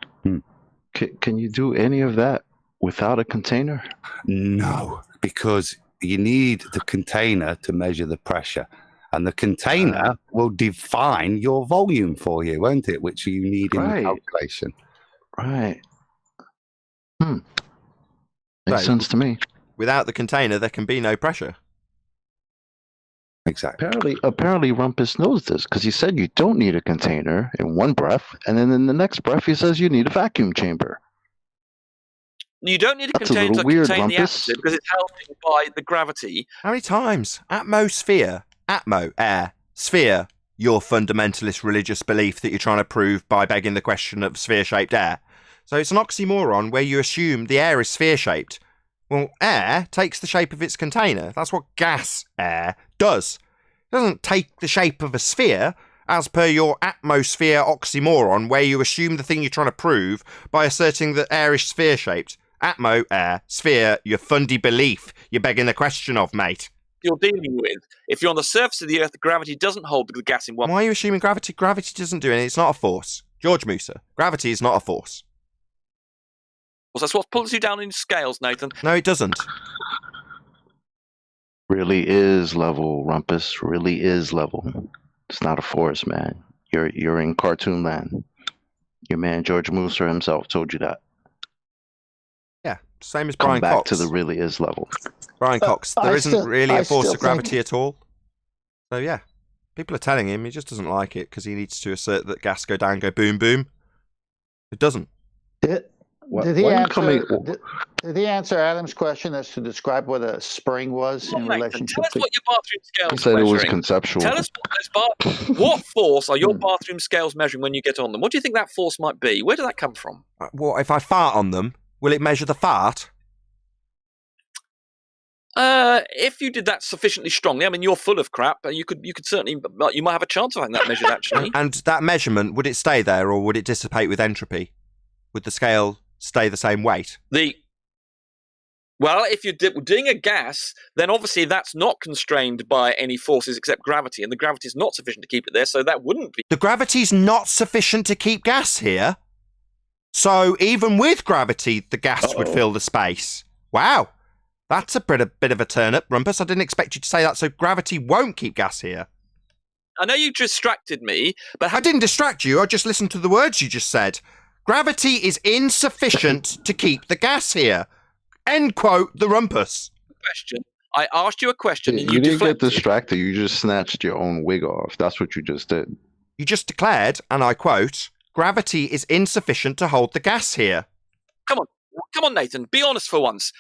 Can you do any of that without a container? No, because you need the container to measure the pressure. And the container will define your volume for you, won't it? Which you need in the calculation. Right. Makes sense to me. Without the container, there can be no pressure. Exactly. Apparently, Rumpus knows this because he said you don't need a container in one breath, and then in the next breath he says you need a vacuum chamber. You don't need a That's a container little to weird, contain the Rumpus. atmosphere because it's held in by the gravity. How many times? Atmosphere, atmo, air, sphere, your fundamentalist religious belief that you're trying to prove by begging the question of sphere-shaped air. So it's an oxymoron where you assume the air is sphere-shaped. Well, air takes the shape of its container. That's what gas air does. It doesn't take the shape of a sphere, as per your atmosphere oxymoron, where you assume the thing you're trying to prove by asserting that air is sphere-shaped. Atmo, air, sphere, your fundy belief you're begging the question of, mate. You're dealing with. If you're on the surface of the Earth, the gravity doesn't hold the gas in one. Why are you assuming gravity? Gravity doesn't do anything. It's not a force. George Musa, gravity is not a force. Well, that's what pulls you down in scales, Nathan. No, it doesn't. Really is level, Rumpus. Really is level. It's not a force, man. You're in cartoon land. Your man George Musa himself told you that. Yeah, same as Come Brian back Cox. to the really is level. Brian Cox, there isn't really a force still of gravity at all. So yeah, people are telling him he just doesn't like it because he needs to assert that gas go down, go boom, boom. It doesn't. Did he answer Adam's question as to describe what a spring was in relationship Tell us to... what your bathroom scales He said are it was measuring. conceptual. Tell us what force are your bathroom scales measuring when you get on them? What do you think that force might be? Where did that come from? Well, if I fart on them, will it measure the fart? If you did that sufficiently strongly, I mean, you're full of crap. You could certainly, you might have a chance of having that measured actually. And that measurement, would it stay there or would it dissipate with entropy? Would the scale stay the same weight? Well, if you're doing a gas, then obviously that's not constrained by any forces except gravity, and the gravity is not sufficient to keep it there, so that wouldn't be. The gravity's not sufficient to keep gas here. So even with gravity, the gas would fill the space. Wow. That's a bit of a turn-up, Rumpus. I didn't expect you to say that, so gravity won't keep gas here. I know you distracted me, but... I didn't distract you, I just listened to the words you just said. Gravity is insufficient to keep the gas here. End quote, the Rumpus. Question. I asked you a question and you didn't deflected. get distracted. You just snatched your own wig off. That's what you just did. You just declared, and I quote, gravity is insufficient to hold the gas here. Come on, Nathan. Be honest for once.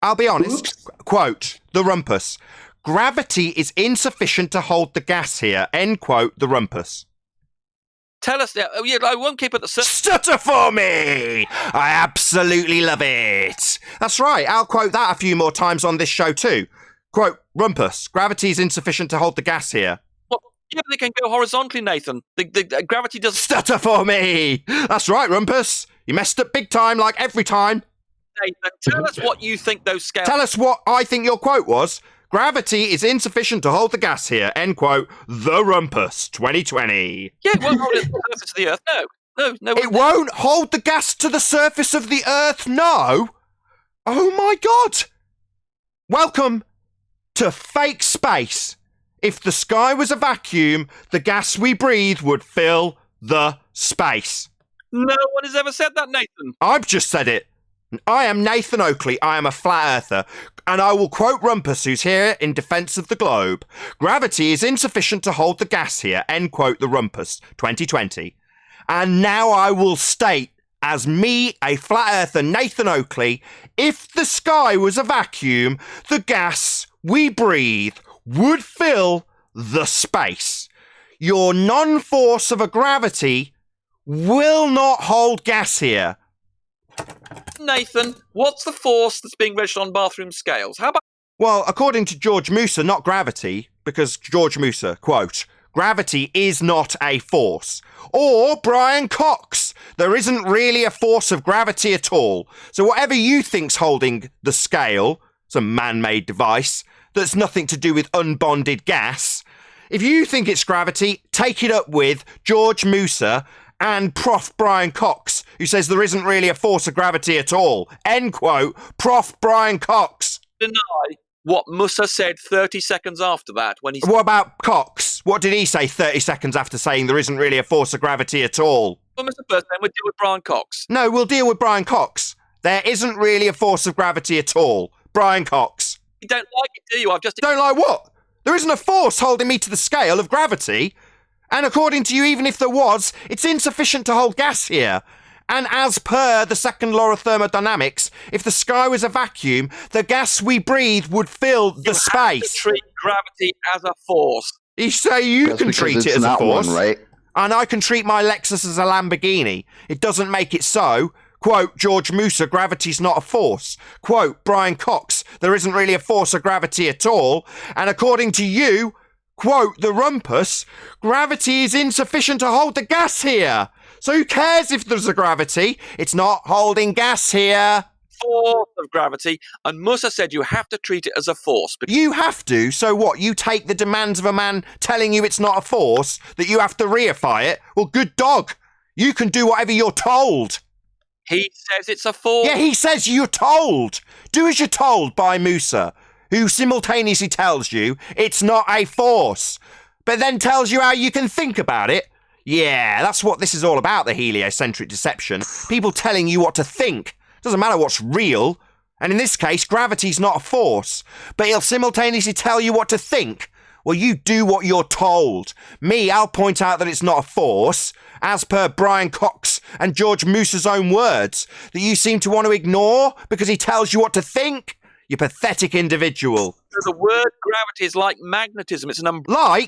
I'll be honest. Quote, the Rumpus. Gravity is insufficient to hold the gas here. End quote, the Rumpus. Tell us. Oh, yeah, I won't keep it the... Stutter for me! I absolutely love it. That's right. I'll quote that a few more times on this show too. Quote, Rumpus. Gravity is insufficient to hold the gas here. Well, yeah, but they can go horizontally, Nathan. The gravity doesn't... Stutter for me! That's right, Rumpus. You messed up big time like every time. Nathan, tell us what you think those scales... Tell us what I think your quote was. Gravity is insufficient to hold the gas here. End quote. The Rumpus 2020. Yeah, it won't hold it to the surface of the Earth. No. It won't hold the gas to the surface of the Earth, no? Oh my God. Welcome to fake space. If the sky was a vacuum, the gas we breathe would fill the space. No one has ever said that, Nathan. I've just said it. I am Nathan Oakley, I am a flat earther, and I will quote Rumpus, who's here in defence of the globe. Gravity is insufficient to hold the gas here, end quote, the Rumpus, 2020. And now I will state, as me, a flat earther, Nathan Oakley, if the sky was a vacuum, the gas we breathe would fill the space. Your non-force of a gravity will not hold gas here. Nathan, what's the force that's being registered on bathroom scales? How about... Well, according to George Musa, not gravity, because George Musa, quote, gravity is not a force. Or Brian Cox, there isn't really a force of gravity at all. So whatever you think's holding the scale, some man-made device, that's nothing to do with unbonded gas, if you think it's gravity, take it up with George Musa and Prof. Brian Cox, who says there isn't really a force of gravity at all. End quote. Prof. Brian Cox. Deny what Musa said 30 seconds after that when he... What about Cox? What did he say 30 seconds after saying there isn't really a force of gravity at all? Well, Mr. First, then we'll deal with Brian Cox. No, we'll deal with Brian Cox. There isn't really a force of gravity at all. Brian Cox. You don't like it, do you? I've just... Don't like what? There isn't a force holding me to the scale of gravity. And according to you, even if there was, it's insufficient to hold gas here. And as per the second law of thermodynamics, if the sky was a vacuum, the gas we breathe would fill the space. Have to treat gravity as a force. You say you That's can because treat it's it as a not force. one, right? And I can treat my Lexus as a Lamborghini. It doesn't make it so. Quote, George Musa, gravity's not a force. Quote, Brian Cox, there isn't really a force of gravity at all. And according to you, quote, the rumpus, gravity is insufficient to hold the gas here. So who cares if there's a gravity? It's not holding gas here. Force of gravity, and Musa said you have to treat it as a force. You have to? So what, you take the demands of a man telling you it's not a force, that you have to reify it? Well, good dog. You can do whatever you're told. He says it's a force. Yeah, he says you're told. Do as you're told by Musa, who simultaneously tells you it's not a force, but then tells you how you can think about it. Yeah, that's what this is all about, the heliocentric deception. People telling you what to think. Doesn't matter what's real. And in this case, gravity's not a force, but he'll simultaneously tell you what to think. Well, you do what you're told. Me, I'll point out that it's not a force, as per Brian Cox and George Musa's own words, that you seem to want to ignore because he tells you what to think. You pathetic individual. The word gravity is like magnetism. It's an umbrella.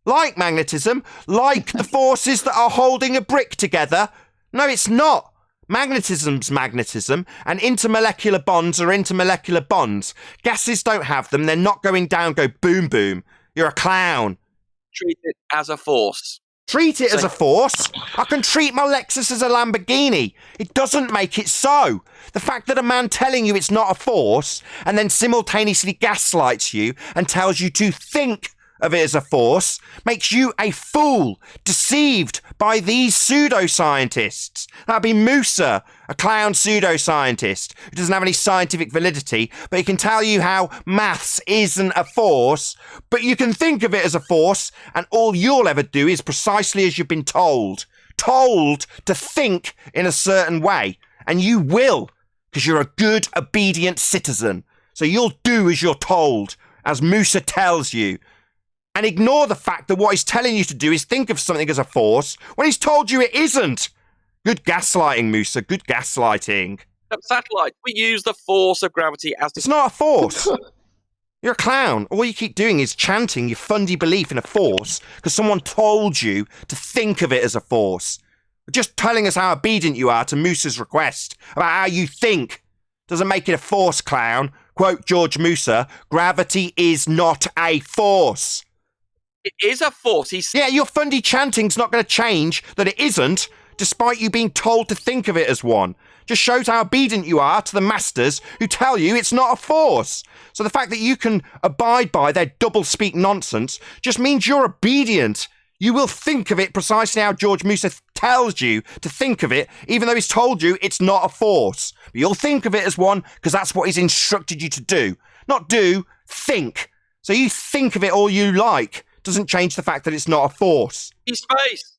Like magnetism, like the forces that are holding a brick together. No, it's not. Magnetism's magnetism, and intermolecular bonds are intermolecular bonds. Gases don't have them. They're not going down, go boom, boom. You're a clown. Treat it as a force. Treat it as a force? I can treat my Lexus as a Lamborghini. It doesn't make it so. The fact that a man telling you it's not a force and then simultaneously gaslights you and tells you to think of it as a force makes you a fool, deceived by these pseudoscientists. That'd be Musa, a clown pseudoscientist who doesn't have any scientific validity, but he can tell you how maths isn't a force, but you can think of it as a force, and all you'll ever do is precisely as you've been told. Told to think in a certain way, and you will, because you're a good, obedient citizen. So you'll do as you're told, as Musa tells you. And ignore the fact that what he's telling you to do is think of something as a force when he's told you it isn't. Good gaslighting, Musa. Good gaslighting. Satellite. We use the force of gravity as... It's not a force. You're a clown. All you keep doing is chanting your fundy belief in a force because someone told you to think of it as a force. Just telling us how obedient you are to Musa's request about how you think doesn't make it a force, clown. Quote George Musa, gravity is not a force. It is a force. Yeah, your fundy chanting's not going to change that it isn't, despite you being told to think of it as one. Just shows how obedient you are to the masters who tell you it's not a force. So the fact that you can abide by their double-speak nonsense just means you're obedient. You will think of it precisely how George Musa tells you to think of it, even though he's told you it's not a force. But you'll think of it as one because that's what he's instructed you to do. Not do, think. So you think of it all you like. Doesn't change the fact that it's not a force. Space.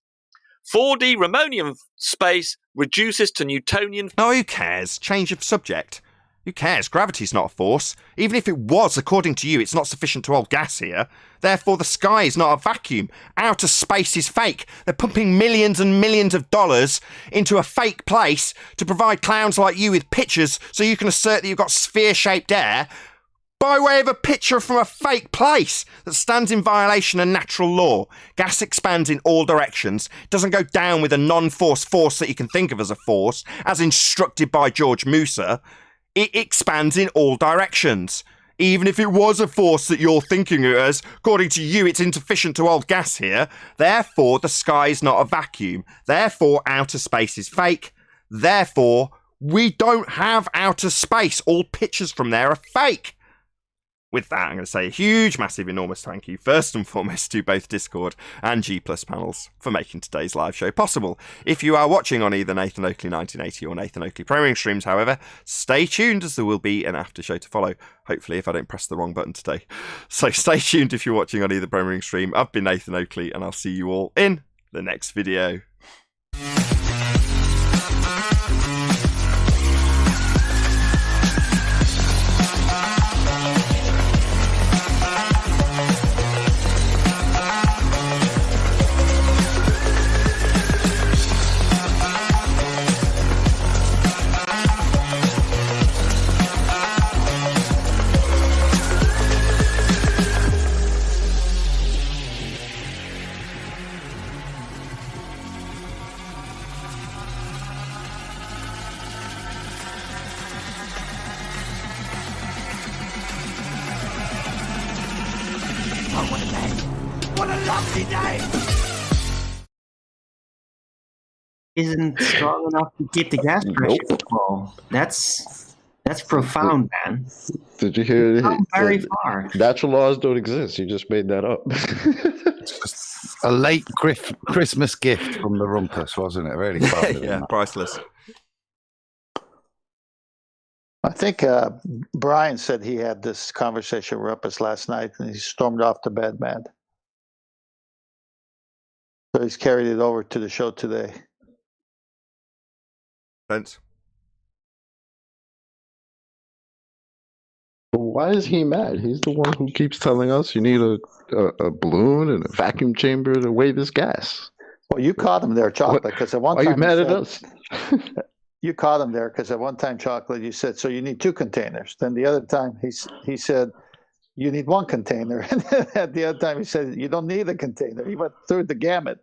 4D Ramonian space reduces to Newtonian... Oh, who cares? Change of subject. Who cares? Gravity's not a force. Even if it was, according to you, it's not sufficient to hold gas here. Therefore, the sky is not a vacuum. Outer space is fake. They're pumping millions and millions of dollars into a fake place to provide clowns like you with pictures so you can assert that you've got sphere-shaped air by way of a picture from a fake place that stands in violation of natural law. Gas expands in all directions. It doesn't go down with a non-force force that you can think of as a force, as instructed by George Musa. It expands in all directions. Even if it was a force that you're thinking it as, according to you, it's insufficient to hold gas here. Therefore, the sky is not a vacuum. Therefore, outer space is fake. Therefore, we don't have outer space. All pictures from there are fake. With that, I'm going to say a huge, massive, enormous thank you, first and foremost, to both Discord and G Plus panels for making today's live show possible. If you are watching on either Nathan Oakley 1980 or Nathan Oakley Premiering streams, however, stay tuned as there will be an after show to follow. Hopefully, if I don't press the wrong button today. So stay tuned if you're watching on either Premiering stream. I've been Nathan Oakley, and I'll see you all in the next video. Isn't strong enough to keep the gas pressure control. That's profound, man. Did you hear? Very far. Natural laws don't exist. You just made that up. A late Christmas gift from the Rumpus, wasn't it? Really fun. Yeah, priceless. I think Brian said he had this conversation with Rumpus last night, and he stormed off to bed mad. So he's carried it over to the show today. Thanks. Why is he mad? He's the one who keeps telling us you need a balloon and a vacuum chamber to weigh this gas. Well, you caught him there, Chocolate, because at one time... Are you mad at us? You caught him there because at one time, Chocolate, you said, so you need 2 containers. Then the other time, he said, you need 1 container. And then at the other time, he said, you don't need a container. He went through the gamut.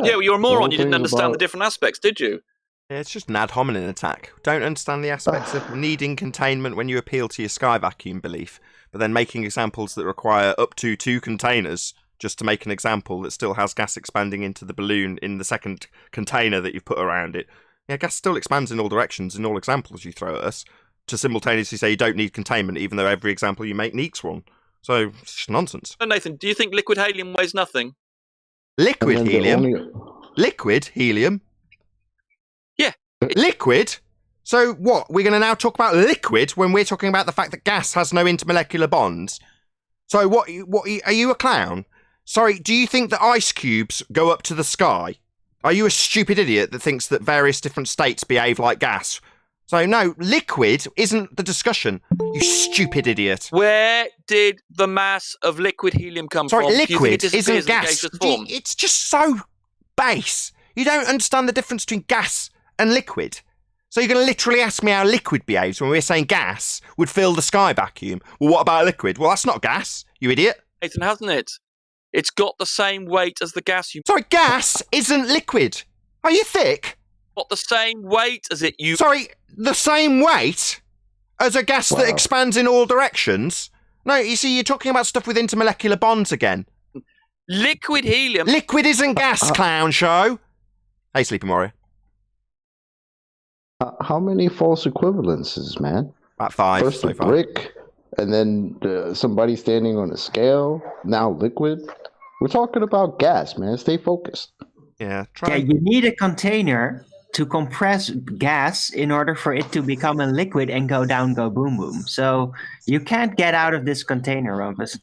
Yeah, well, you're a moron. You didn't understand the different aspects, did you? Yeah, it's just an ad hominem attack. Don't understand the aspects of needing containment when you appeal to your sky vacuum belief, but then making examples that require up to 2 containers just to make an example that still has gas expanding into the balloon in the second container that you've put around it. Yeah, gas still expands in all directions in all examples you throw at us, to simultaneously say you don't need containment, even though every example you make needs one. So, it's nonsense. So, Nathan, do you think liquid helium weighs nothing? Liquid helium? Liquid helium? Yeah. Liquid? So what? We're going to now talk about liquid when we're talking about the fact that gas has no intermolecular bonds? So what are you a clown? Sorry, do you think that ice cubes go up to the sky? Are you a stupid idiot that thinks that various different states behave like gas? So no, liquid isn't the discussion, you stupid idiot. Where did the mass of liquid helium come from? Sorry, liquid Do you think it isn't gas. gaseous form? It's just so base. You don't understand the difference between gas and liquid. So you're going to literally ask me how liquid behaves when we're saying gas would fill the sky vacuum. Well, what about liquid? Well, that's not gas, you idiot. Nathan, hasn't it? It's got the same weight as the gas you... Sorry, gas isn't liquid. Are you thick? Got the same weight as it you... Sorry, the same weight as a gas that expands in all directions? No, you see, you're talking about stuff with intermolecular bonds again. Liquid helium... Liquid isn't gas, clown show. Hey, Sleepy Warrior. How many false equivalences, man? About 5 First so a far. brick, and then somebody standing on a scale. Now liquid. We're talking about gas, man. Stay focused. Yeah. Yeah, you need a container to compress gas in order for it to become a liquid and go down, go boom, boom. So you can't get out of this container, Rumpus.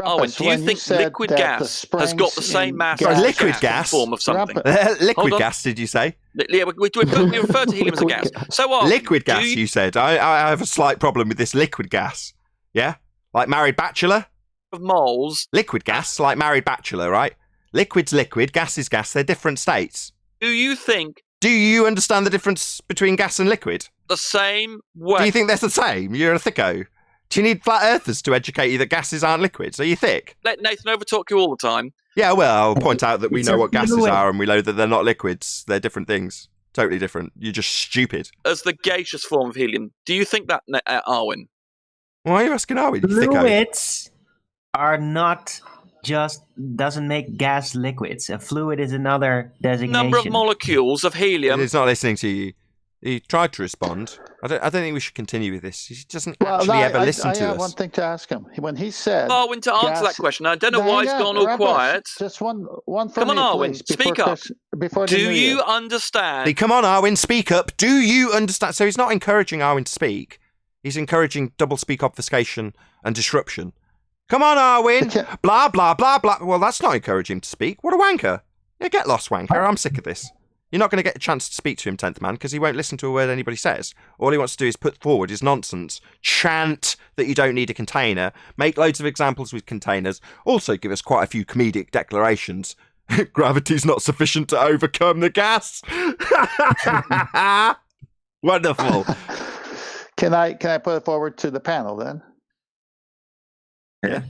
Oh, and do you think liquid gas has got the same mass Sorry, as liquid gas? form of something? Liquid gas, did you say? Yeah, we refer to helium as a gas. So what? Liquid gas, you said. I have a slight problem with this liquid gas. Yeah? Like married bachelor? Of moles. Liquid gas, like married bachelor, right? Liquid's liquid, gas is gas. They're different states. Do you think... Do you understand the difference between gas and liquid? The same way... Do you think they're the same? You're a thicko. Do you need flat earthers to educate you that gases aren't liquids? Are you thick? Let Nathan overtalk you all the time. Yeah, well, I'll point out that we It's know a what gases fluid. are and we know that they're not liquids. They're different things. Totally different. You're just stupid. As the gaseous form of helium. Do you think that, Arwen? Why are you asking Arwen, you thicko? Fluids are not just doesn't make gas liquids. A fluid is another designation. Number of molecules of helium. He's not listening to you. He tried to respond. I don't think we should continue with this. He doesn't actually ever listen to I have us. one thing to ask him. When he said... Arwen, to answer that question, I don't know why he's gone all quiet. Just one from Come on, me, Arwen, please, speak up. Before the Do New you Year. understand? Hey, come on, Arwen, speak up. Do you understand? So he's not encouraging Arwen to speak. He's encouraging double speak obfuscation and disruption. Come on, Arwen. Blah, blah, blah, blah. Well, that's not encouraging him to speak. What a wanker. Yeah, get lost, wanker. I'm sick of this. You're not going to get a chance to speak to him, 10th man, because he won't listen to a word anybody says. All he wants to do is put forward his nonsense, chant that you don't need a container, make loads of examples with containers, also give us quite a few comedic declarations. Gravity's not sufficient to overcome the gas. Wonderful. Can I put it forward to the panel then? Yeah.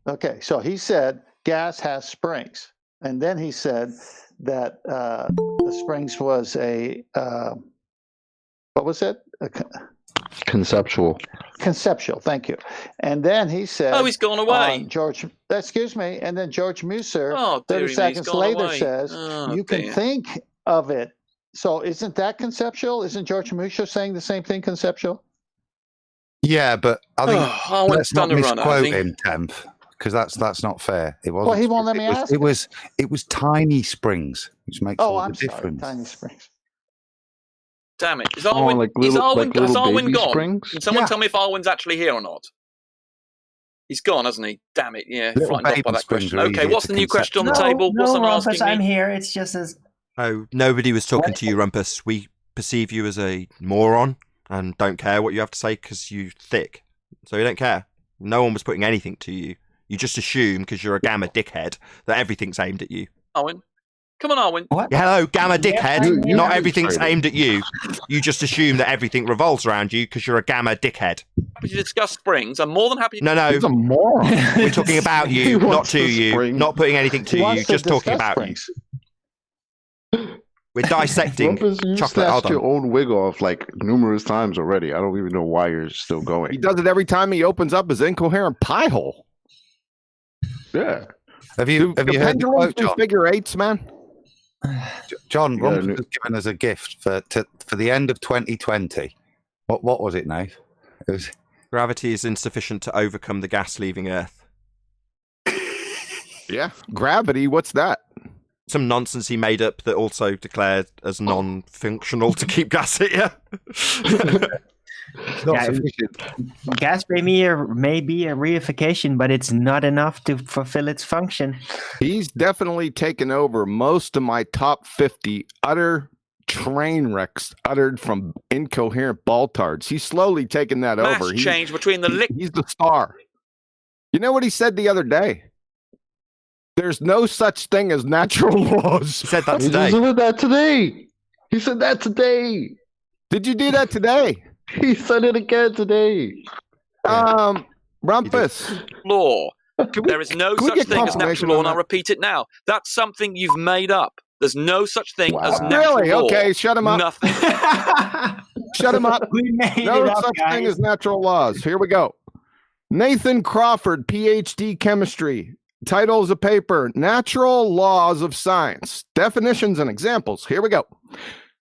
Okay, so he said gas has springs. And then he said that the springs was a, what was it? Conceptual. Conceptual, thank you. And then he said, Oh, he's gone away. Excuse me. And then George Musser, Oh, 30 dearie me, he's seconds gone later, away. says, Oh, you can dear. think of it. So isn't that conceptual? Isn't George Musser saying the same thing, conceptual? Yeah, but I think I went let's not done a run, misquote has he? him, Tenth, because that's not fair. It wasn't. Well, he won't let me ask it was tiny springs, which makes all I'm the sorry, difference. Tiny Springs. Damn it. Is Arwen, like is little, Arwen, like has little Arwen baby gone? springs? Can someone Yeah. tell me if Arwen's actually here or not? He's gone, hasn't he? Damn it, yeah. Little Frightened off by baby that springs question. are Okay, easier what's to the new question on the No, table? What's no, someone Rumpus, asking me? I'm here. It's just as Oh, nobody was talking to you, Rumpus. We perceive you as a moron and don't care what you have to say because you're thick. So we don't care. No one was putting anything to you. You just assume, because you're a gamma dickhead, that everything's aimed at you. Arwen? Come on, Arwen. what? Yeah, hello, gamma dickhead. you Not did everything's say that. aimed at you. You just assume that everything revolves around you because you're a gamma dickhead. Happy to discuss springs. I'm more than happy to. No, He's a moron. we're talking about He you, not wants to the you. springs. Not putting anything to He you, wants to just talking discuss about springs. you. We're dissecting Rumpus, you chocolate. Hold snatched your on. own wig off like numerous times already. I don't even know why you're still He going. does it every time he opens up his incoherent pie hole. Yeah. Have you The heard the pendulums quote, do John? figure eights, man. John, Yeah, Rumpus has given us a gift for the end of 2020. What was it, Nate? It was Gravity is insufficient to overcome the gas leaving Earth. Yeah. Gravity, what's that? Some nonsense he made up that also declared as non-functional to keep gas here. not Yeah, sufficient. gas may be a reification, but it's not enough to fulfill its function. He's definitely taken over most of my top 50 utter train wrecks uttered from incoherent baltards. He's slowly taken that Mass over. change between the He's the star. You know what he said the other day? There's no such thing as natural laws. He said that He today. just said that today. He said that today. Did you do that today? He said it again today. Rumpus. law. There is no can we such get thing as confirmation natural law, on and I'll that? repeat it now. That's something you've made up. There's no such thing as Wow. natural Really? law. Okay, shut him up. Nothing. Shut him up. We made No it up, such thing guys. as natural laws. Here we go. Nathan Crawford, PhD chemistry. Titles of paper, Natural Laws of Science. Definitions and examples. Here we go.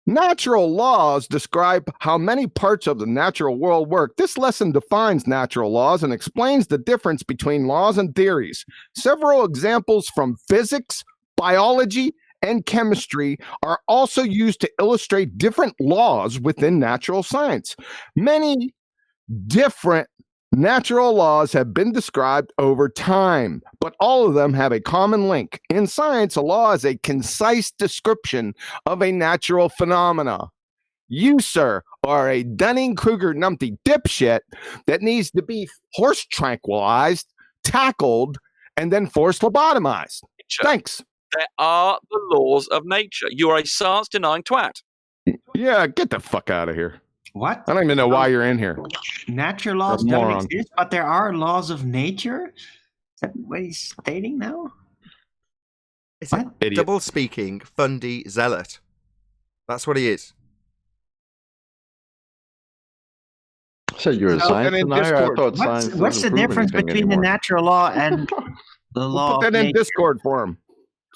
Natural laws describe how many parts of the natural world work. This lesson defines natural laws and explains the difference between laws and theories. Several examples from physics, biology, and chemistry are also used to illustrate different laws within natural science. Many different natural laws have been described over time, but all of them have a common link. In science, a law is a concise description of a natural phenomena. You, sir, are a Dunning-Kruger numpty dipshit that needs to be horse tranquilized, tackled, and then forced lobotomized. Thanks. There are the laws of nature. You are a science-denying twat. Yeah, get the fuck out of here. What? I don't even know why you're in here. Natural laws You're a don't moron. exist, but there are laws of nature? Is that what he's stating now? It's a double speaking, fundy zealot. That's what he is. So you're a science denier? I thought science What's the doesn't prove difference anything between the anymore. natural law and the law Put of that in nature? Discord for him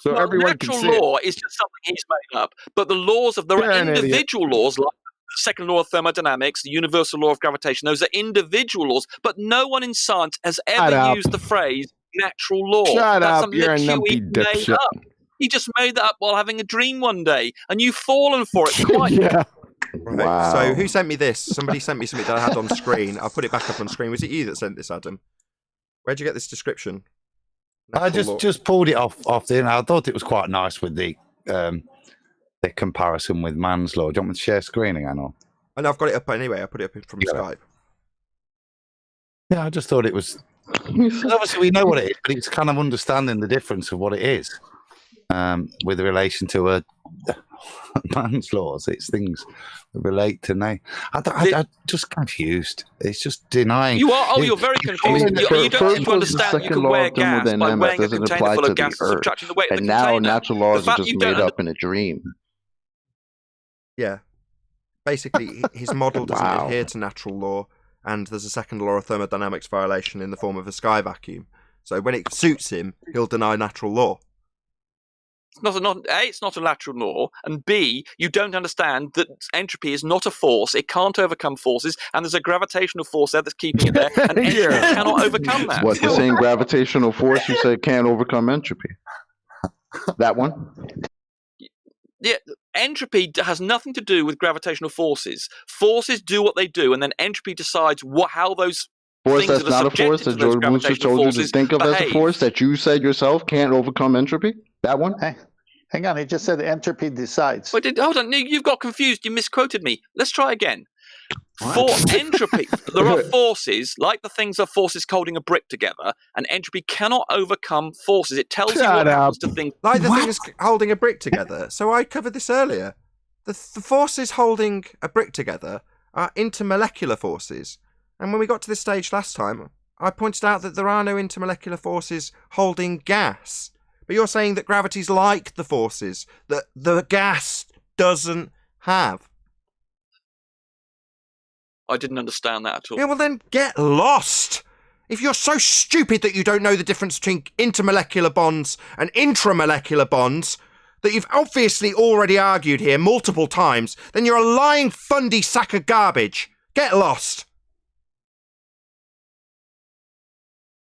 so Well, everyone can natural see law it. is just something he's made up. But the laws of there You're are an idiot. individual laws like the second law of thermodynamics, the universal law of gravitation. Those are individual laws, but no one in science has Shut ever up. used the phrase natural law. Shut That's up, something you're that a Huey numpty made dipshit. up. He just made that up while having a dream one day, and you've fallen for it quite. Yeah. Right. Wow. So who sent me this? Somebody sent me something that I had on screen. I'll put it back up on screen. Was it you that sent this, Adam? Where'd you get this description? I Natural law. just pulled it off the internet. I thought it was quite nice with the comparison with man's law. Do you want me to share screen again? Or? And I've got it up anyway. I put it up from Skype. Yeah, I just thought it was. 'Cause obviously, we know what it is, but it's kind of understanding the difference of what it is with relation to a man's laws. It's things that relate to now. I'm just confused. It's just denying. You are. Oh, you're very confused. You don't seem to understand that you can wear gas by weighing a doesn't container apply full to of the gas and earth. subtracting the weight of And the now container. natural laws The are fact just you don't made up in a dream. Yeah. basically his model doesn't Wow. adhere to natural law, and there's a second law of thermodynamics violation in the form of a sky vacuum. So when it suits him, he'll deny natural law. It's not a lateral law, and B, you don't understand that entropy is not a force. It can't overcome forces, and there's a gravitational force there that's keeping it there, and entropy cannot overcome that. What, the same gravitational force you said can't overcome entropy? That one? Yeah, entropy has nothing to do with gravitational forces. Forces do what they do, and then entropy decides how those Force things that's that are not a force subjected that to those George Musa gravitational told you to forces think of as a behave. force that you said yourself can't overcome entropy? That one? Hey, hang on, he just said entropy decides. Hold on, you've got confused. You misquoted me. Let's try again. For entropy, there are forces, like the things are forces holding a brick together, and entropy cannot overcome forces. It tells you what happens to things. Like the things holding a brick together. So I covered this earlier. The forces holding a brick together are intermolecular forces. And when we got to this stage last time, I pointed out that there are no intermolecular forces holding gas. But you're saying that gravity's like the forces that the gas doesn't have. I didn't understand that at all. Yeah, well then get lost. If you're so stupid that you don't know the difference between intermolecular bonds and intramolecular bonds, that you've obviously already argued here multiple times, then you're a lying fundy sack of garbage. Get lost.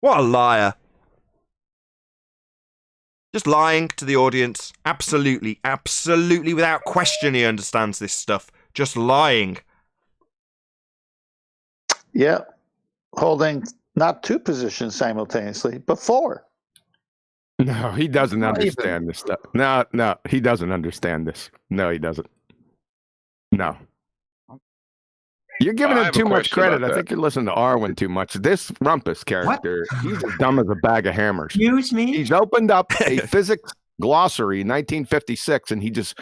What a liar. Just lying to the audience. Absolutely, absolutely without question he understands this stuff. Just lying. Yeah, holding not 2 positions simultaneously, but 4. No, he doesn't understand this stuff. No, he doesn't understand this. No, he doesn't. No. You're giving him too much credit. I think you're listening to Arwen too much. This Rumpus character, he's as dumb as a bag of hammers. Excuse me? He's opened up a physics glossary in 1956, and he just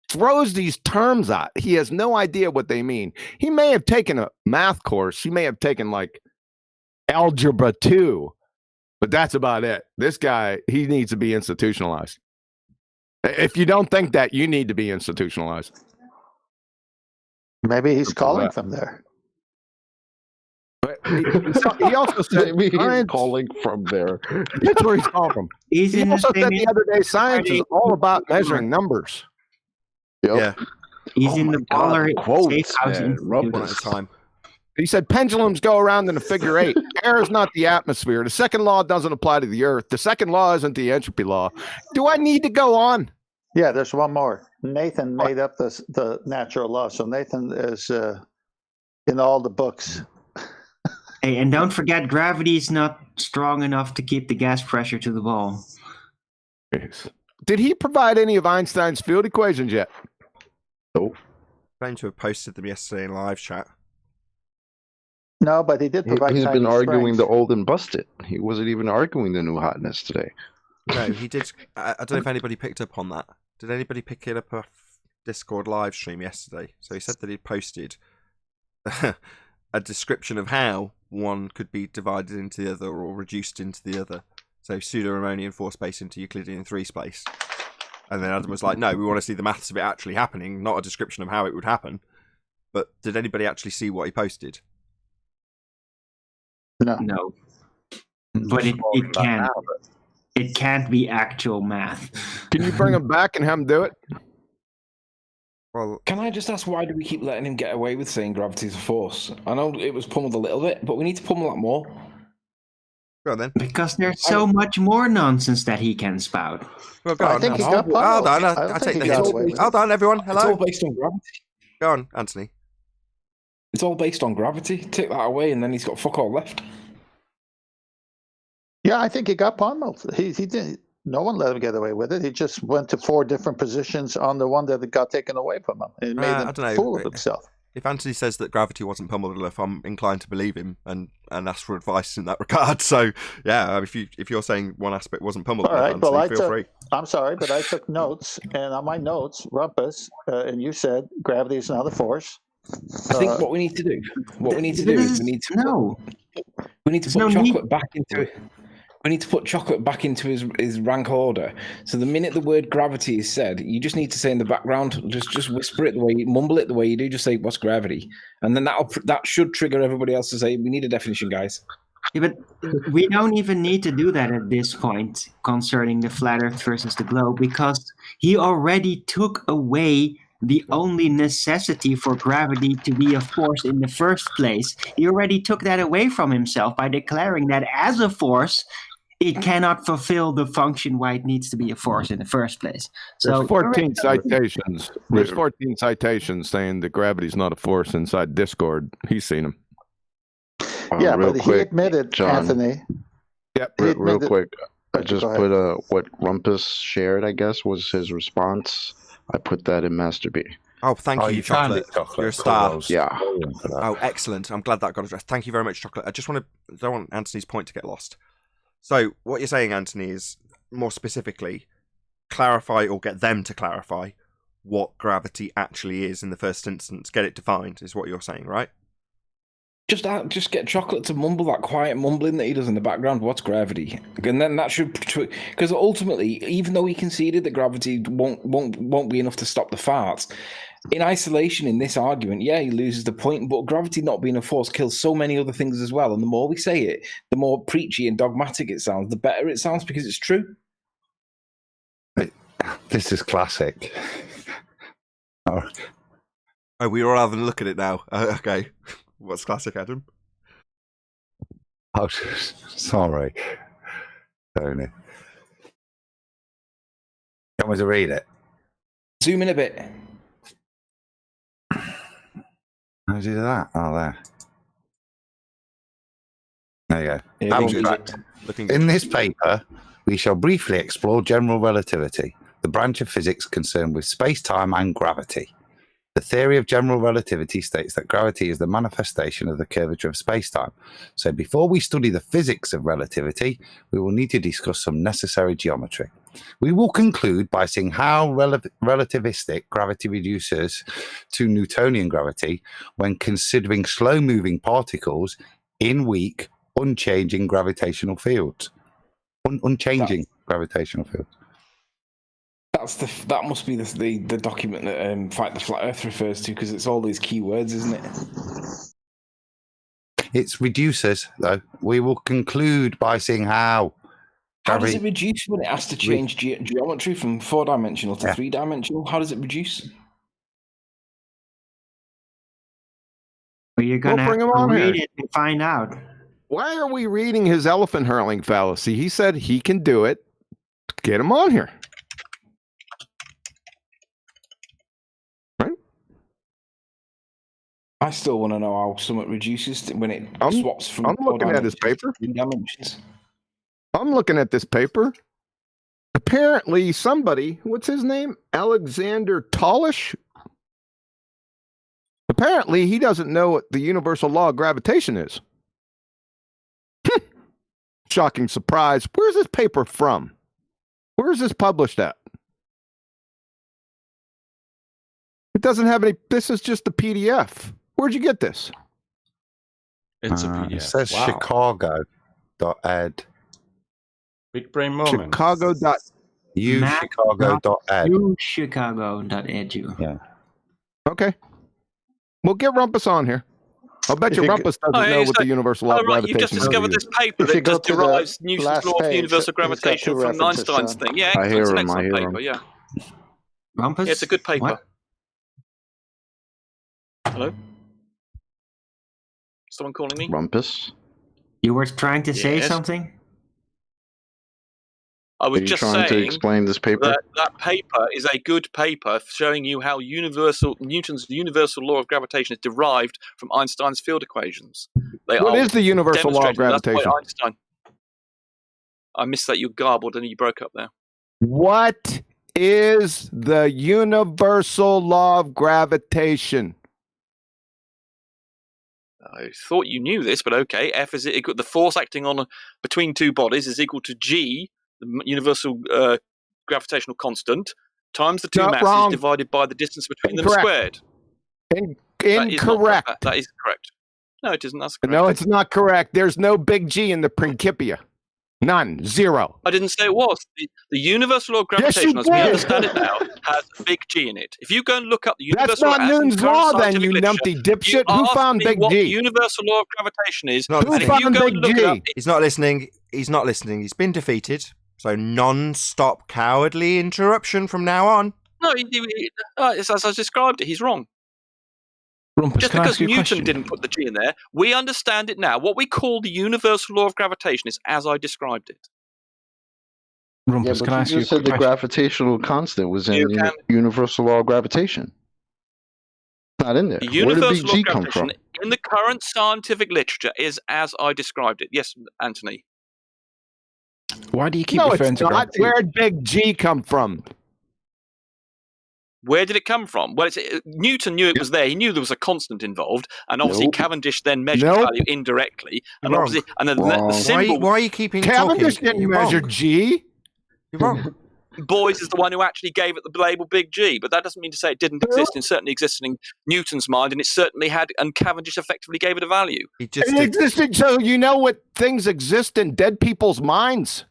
throws these terms out. He has no idea what they mean. He may have taken a math course. He may have taken like algebra 2, but that's about it. This guy, he needs to be institutionalized. If you don't think that, you need to be institutionalized. Maybe he's calling from there. But he also said Maybe he's calling from there. That's where he's calling from. He also said the other day, science is all about measuring numbers. Yep. Yeah. He's in the baller safe house one at a time. He said pendulums go around in a figure 8. Air is not the atmosphere. The second law doesn't apply to the earth. The second law isn't the entropy law. Do I need to go on? Yeah, there's one more. Nathan made up the natural law. So Nathan is in all the books. Hey, and don't forget, gravity is not strong enough to keep the gas pressure to the ball. Did he provide any of Einstein's field equations yet? Nope. Claimed to have posted them yesterday in live chat. No, but he did provide. He's been tiny arguing strings. the old and busted. He wasn't even arguing the new hotness today. No, he did. I don't know if anybody picked up on that. Did anybody pick it up a Discord live stream yesterday? So he said that he'd posted a description of how one could be divided into the other or reduced into the other. So pseudo-Riemannian 4 space into Euclidean 3 space. And then Adam was like, no, we want to see the maths of it actually happening, not a description of how it would happen. But did anybody actually see what he posted? No. But it can't. It can't be actual math. Can you bring him back and have him do it? Well, can I just ask, why do we keep letting him get away with saying gravity's a force? I know it was pummeled a little bit, but we need to pummel that more. Go on then. Because there's so much more nonsense that he can spout. Well, go on. I think he got Hold on, I I take the he got hint. away with it. Hold on, everyone. Hello. It's all based on gravity. Go on, Anthony. It's all based on gravity. Take that away, and then he's got fuck all left. Yeah, I think he got pummeled. He did. No one let him get away with it. He just went to 4 different positions on the one that got taken away from him. It made him I don't know. fool of himself. If Anthony says that gravity wasn't pummeled enough, I'm inclined to believe him and ask for advice in that regard. So, yeah, if you're saying one aspect wasn't pummeled All enough, right, well, Anthony, feel free. I'm sorry, but I took notes, and on my notes, Rumpus, and you said gravity is not a force. I think what we need to do, is we need to No. We need to There's put no chocolate need. back into it. We need to put chocolate back into his rank order. So the minute the word gravity is said, you just need to say in the background, just whisper it the way you mumble it the way you do. Just say, "What's gravity?" And then that should trigger everybody else to say, "We need a definition, guys." Yeah, but we don't even need to do that at this point concerning the flat Earth versus the globe, because he already took away the only necessity for gravity to be a force in the first place. He already took that away from himself by declaring that as a force, it cannot fulfill the function why it needs to be a force in the first place. So There's 14 citations. There's 14 citations saying that gravity's not a force inside Discord. He's seen them. Yeah, real but quick, he admitted, John. Anthony. Yep. He Real admitted- quick, I just Go ahead. put what Rumpus shared, I guess, was his response. I put that in Master B. Oh, thank you, Chocolate. You're a star. Yeah. Oh, excellent. I'm glad that got addressed. Thank you very much, Chocolate. I don't want Anthony's point to get lost. So, what you're saying, Anthony, is more specifically clarify or get them to clarify what gravity actually is in the first instance. Get it defined, is what you're saying, right? Just get Chocolate to mumble that quiet mumbling that he does in the background. What's gravity? And then that should, because ultimately, even though he conceded that gravity won't be enough to stop the farts, in isolation in this argument, yeah, he loses the point. But gravity not being a force kills so many other things as well. And the more we say it, the more preachy and dogmatic it sounds, the better it sounds because it's true. This is classic. Oh, we all have a look at it now. Okay. What's classic, Adam? Oh, sorry, Tony. You want me to read it? Zoom in a bit. How do you do that? Oh, there. There you go. Yeah, Abstract. In this paper, we shall briefly explore general relativity, the branch of physics concerned with space-time and gravity. The theory of general relativity states that gravity is the manifestation of the curvature of space-time. So before we study the physics of relativity, we will need to discuss some necessary geometry. We will conclude by seeing how relativistic gravity reduces to Newtonian gravity when considering slow-moving particles in weak, unchanging gravitational fields. Unchanging gravitational fields. That must be the document that Fight the Flat Earth refers to, because it's all these key words, isn't it? It's reduces, though. We will conclude by seeing how. How does it reduce when it has to change geometry from 4-dimensional to 3-dimensional? How does it reduce? Well, you're going to have to read it and find out. Why are we reading his elephant hurling fallacy? He said he can do it. Get him on here. I still want to know how something reduces when it swaps from. I'm looking at his paper. Dimensions. I'm looking at this paper. Apparently, somebody, what's his name? Alexander Tallish? Apparently, he doesn't know what the universal law of gravitation is. Shocking surprise. Where's this paper from? Where is this published at? It doesn't have any. This is just the PDF. Where'd you get this? It's a PDF. It says Wow. chicago.ed. Big brain moment. Chicago.ed. Chicago.edu. Yeah. Okay. We'll get Rumpus on here. I'll bet you Rumpus doesn't know what the universal law of gravitation You've just discovered this paper that just derives Newton's law of universal gravitation from Einstein's thing. Yeah, it's an excellent paper. Yeah. Rumpus? Yeah, it's a good paper. What? Hello? Someone calling me? Rumpus? You were trying to say Yes. something? I was Are you just trying to saying explain this paper? that paper is a good paper showing you how Newton's universal law of gravitation is derived from Einstein's field equations. What is the universal law of demonstrated. That's gravitation? why Einstein. I missed that. You garbled and you broke up there. What is the universal law of gravitation? I thought you knew this, but okay. F is equal. The force acting on between two bodies is equal to G, the universal gravitational constant, times the two Not masses wrong. divided by the distance between them Incorrect. squared. Incorrect. That is correct. No, it isn't. That's correct. No, it's not correct. There's no big G in the Principia. None. Zero. I didn't say it was. The universal law of gravitation, as we understand it now, has a big G in it. If you go and look up the universal That's not Newton's law, then, you numpty dipshit. Who found Big what G? The universal law of gravitation is. Who found Big G? He's not listening. He's not listening. He's been defeated. So non-stop cowardly interruption from now on. No, it's as I described it. He's wrong. Rumpus, Just can I because ask you a Newton question? didn't put the G in there, we understand it now. What we call the universal law of gravitation is as I described it. Rumpus, Yeah, can I but ask you you a just said quick the question? gravitational constant was in You the can- universal law of gravitation. It's not in there. The Where did Big universal law G of come gravitation from? in the current scientific literature is as I described it. Yes, Anthony. Why do you keep No, referring it's to not. gravity? Where'd Big G come from? Where did it come from? Well, Newton knew it was there. He knew there was a constant involved, and obviously Nope. Cavendish then measured Nope. value indirectly. And You're obviously, and then Wrong. the symbol Why are you keeping Cavendish talking? didn't You're measure wrong. G. You're wrong. Boyce is the one who actually gave it the label Big G, but that doesn't mean to say it didn't exist. It certainly existed in Newton's mind, and it certainly had, and Cavendish effectively gave it a value. He just It did. existed so you know what things exist in dead people's minds.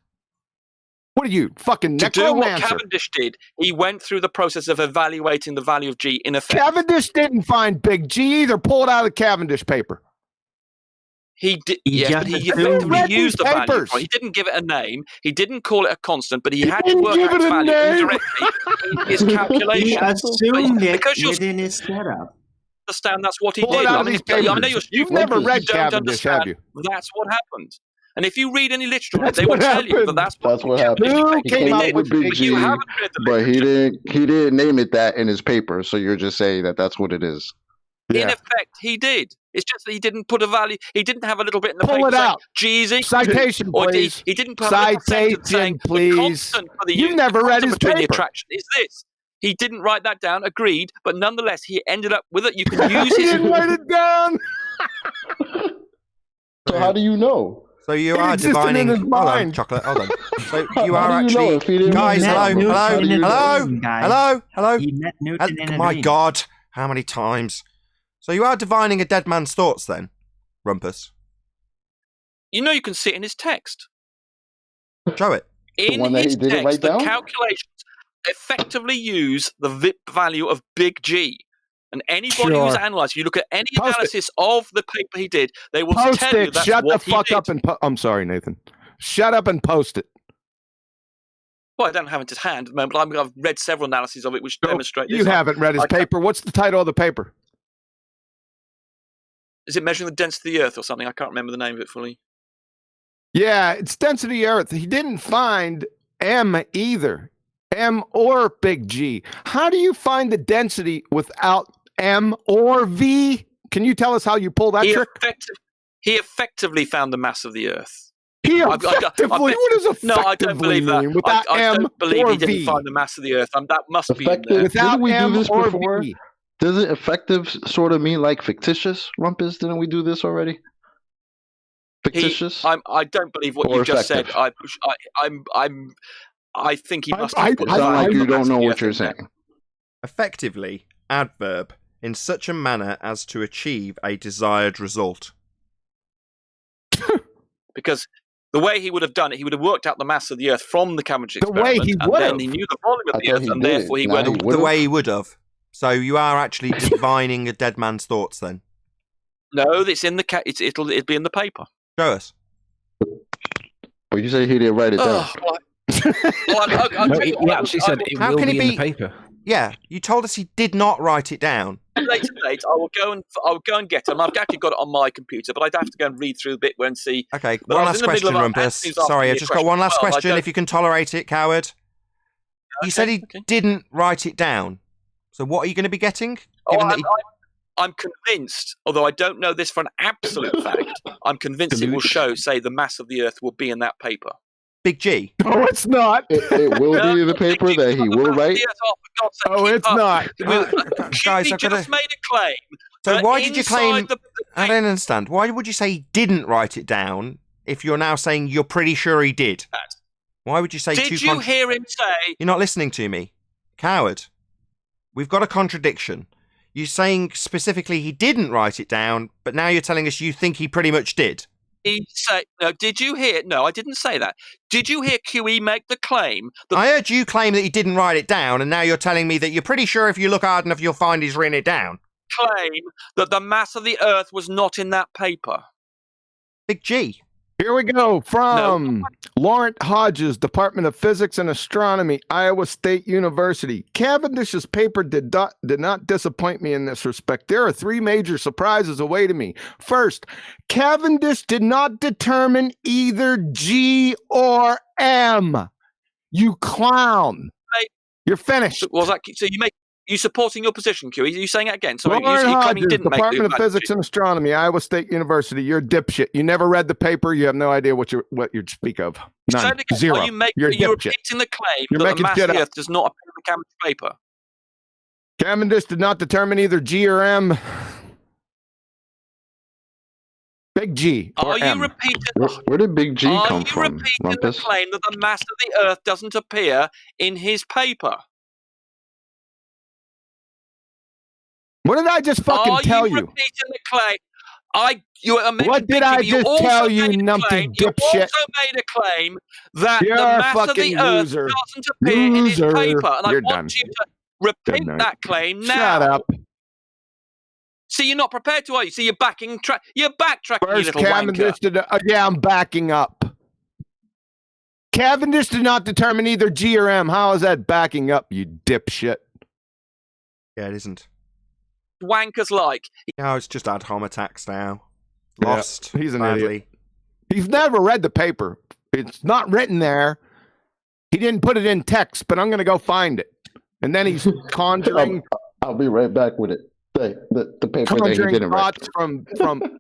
What are you, fucking To do what necromancer? Cavendish did, he went through the process of evaluating the value of G in effect. Cavendish didn't find Big G either. Pull it out of the Cavendish paper. He did, He yes, just but he assumed effectively read these used the value. papers. For it. He didn't give it a name. He didn't call it a constant, but he had to didn't work give out it its a value name. indirectly in his He calculations. assumed it Because you're within his setup. understand that's what he Pull did. it out I of mean, these I know papers. you're You've stupid. never You read don't Cavendish, have understand. you? That's what happened. And if you read any literature, That's they will what tell you that happened. That's what happened. Who He came came up up with with Big Big But G, you haven't read the but literature. he didn't name it that in his paper. So you're just saying that that's what it is. In Yeah. effect, he did. It's just that he didn't put a value. He didn't have a little bit in the Pull paper it saying out. G is equal Citation, to, or please. he didn't have a little sentence saying Citation, please. the constant for the You've the never read constant his between the paper. attraction is this. He didn't write that down. Agreed, but nonetheless, he ended up with it. You can use He his. didn't write it down. So how do you know? So you It are existed in divining. his Hold on, mind. chocolate. Hold on. So you How are do you know actually, if he didn't guys. met Hello, Newton hello, in a hello, dream, guys. hello. He met Newton in a My dream. God, how many times? So you are divining a dead man's thoughts, then, Rumpus? You know, you can see it in his text. Show it. In one that he his didn't write text, the down? calculations effectively use the VIP value of Big G. And anybody who's Sure. analysed, you look at any Post it. analysis of the paper he did, they will Post tell you it. that's Shut the what he fuck did. up and I'm sorry, Nathan. Shut up and post it. Well, I don't have it at hand at the moment, but I've read several analyses of it which demonstrate this. You haven't read his I can't- paper. What's the title of the paper? Is it measuring the density of the Earth or something? I can't remember the name of it fully. Yeah, it's density Earth. He didn't find M either. M or Big G. How do you find the density without M or V? Can you tell us how you pull that He, trick? he effectively found the mass of the Earth. He I've- I've- effectively. I've- what does effectively No, I don't believe that. mean? Without I M don't believe or he didn't V. find the mass of the Earth. That must be in Effective. there. Without Didn't we do M this or before? V. Doesn't effective sort of mean like fictitious, Rumpus? Didn't we do this already? Fictitious? I don't believe what Or you just said. effective? I think he must I- have put It the sounds value like of you the don't mass know of the what Earth you're in there. saying. Effectively, adverb in such a manner as to achieve a desired result. Because the way he would have done it, he would have worked out the mass of the Earth from the Cavendish The way experiment, he and would then have. he knew the volume of I the thought Earth, he and did therefore it. he Now went. he The would've. way he would have. So you are actually divining a dead man's thoughts, then. No, it's in the it'll be in the paper. Show us. Well, you say he didn't write it down. Oh, well, No, he actually said it How will can be he in be- the paper. Yeah, you told us he did not write it down. later date, I will go and get them. I've actually got it on my computer, but I'd have to go and read through the bit where and see. Okay, But one I was last in the middle question, of Rumpus. Anthony's asking Sorry, me I've a just got one last question. Well, I question, don't- if you can tolerate it, coward. You said he didn't write it down. So what are you going to be getting? Oh, Given that he- I'm convinced, although I don't know this for an absolute fact, I'm convinced it will say the mass of the Earth will be in that paper. Big G. No, it's not. It will be in the paper that he will write. Oh, it's not. Guys, He I've got just to... made a claim. So that why did you claim... inside I don't understand. Why would you say he didn't write it down if you're now saying you're pretty sure he did? Why would you say Did you hear him say... You're not listening to me. Coward. We've got a contradiction. You're saying specifically he didn't write it down, but now you're telling us you think he pretty much did. he say? No, did you hear? No, I didn't say that. Did you hear QE make the claim that I heard you claim that he didn't write it down, and now you're telling me that you're pretty sure if you look hard enough, you'll find he's written it down. claim that the mass of the Earth was not in that paper? Big G. Here we go from Laurent Hodges, Department of Physics and Astronomy, Iowa State University. Cavendish's paper did not disappoint me in this respect. There are 3 major surprises awaiting me. First, Cavendish did not determine either G or M. You clown. You're finished. Was that so? You supporting your position, QE? Are you saying it again? Sorry, Laurent you claim Hodges, he didn't Department make of Physics and Astronomy, Iowa State University. You're a dipshit. You never read the paper. You have no idea what you speak of. None. Zero. Are you You're a dipshit. repeating the claim You're that the making mass shit of the up. Earth does not appear in the Cavendish paper? Cavendish did not determine either G or M. Big G. Or Are you M. repeating? Where did Big G Are come you from, repeating the Rumpus? claim that the mass of the Earth doesn't appear in his paper? What did I just fucking tell Are you? you repeating the claim? You are What did I just tell you, numpty You dipshit? also made a claim that You're the a mass of the fucking Earth loser. doesn't appear in his Loser. paper, and I You're want done. you to repeat Good night. that claim now. Shut up. See, you're not prepared to, are you? See, you're backtracking, you First, little wanker. Cavendish did. Yeah, I'm backing up. Cavendish did not determine either G or M. How is that backing up, you dipshit? Yeah, it isn't. Wankers like. No, it's just ad hom attacks now. Yeah, Lost. he's an badly. idiot. He's never read the paper. It's not written there. He didn't put it in text, but I'm going to go find it. And then he's conjuring. I'll be right back with it. The paper that he Conjuring didn't write. thoughts from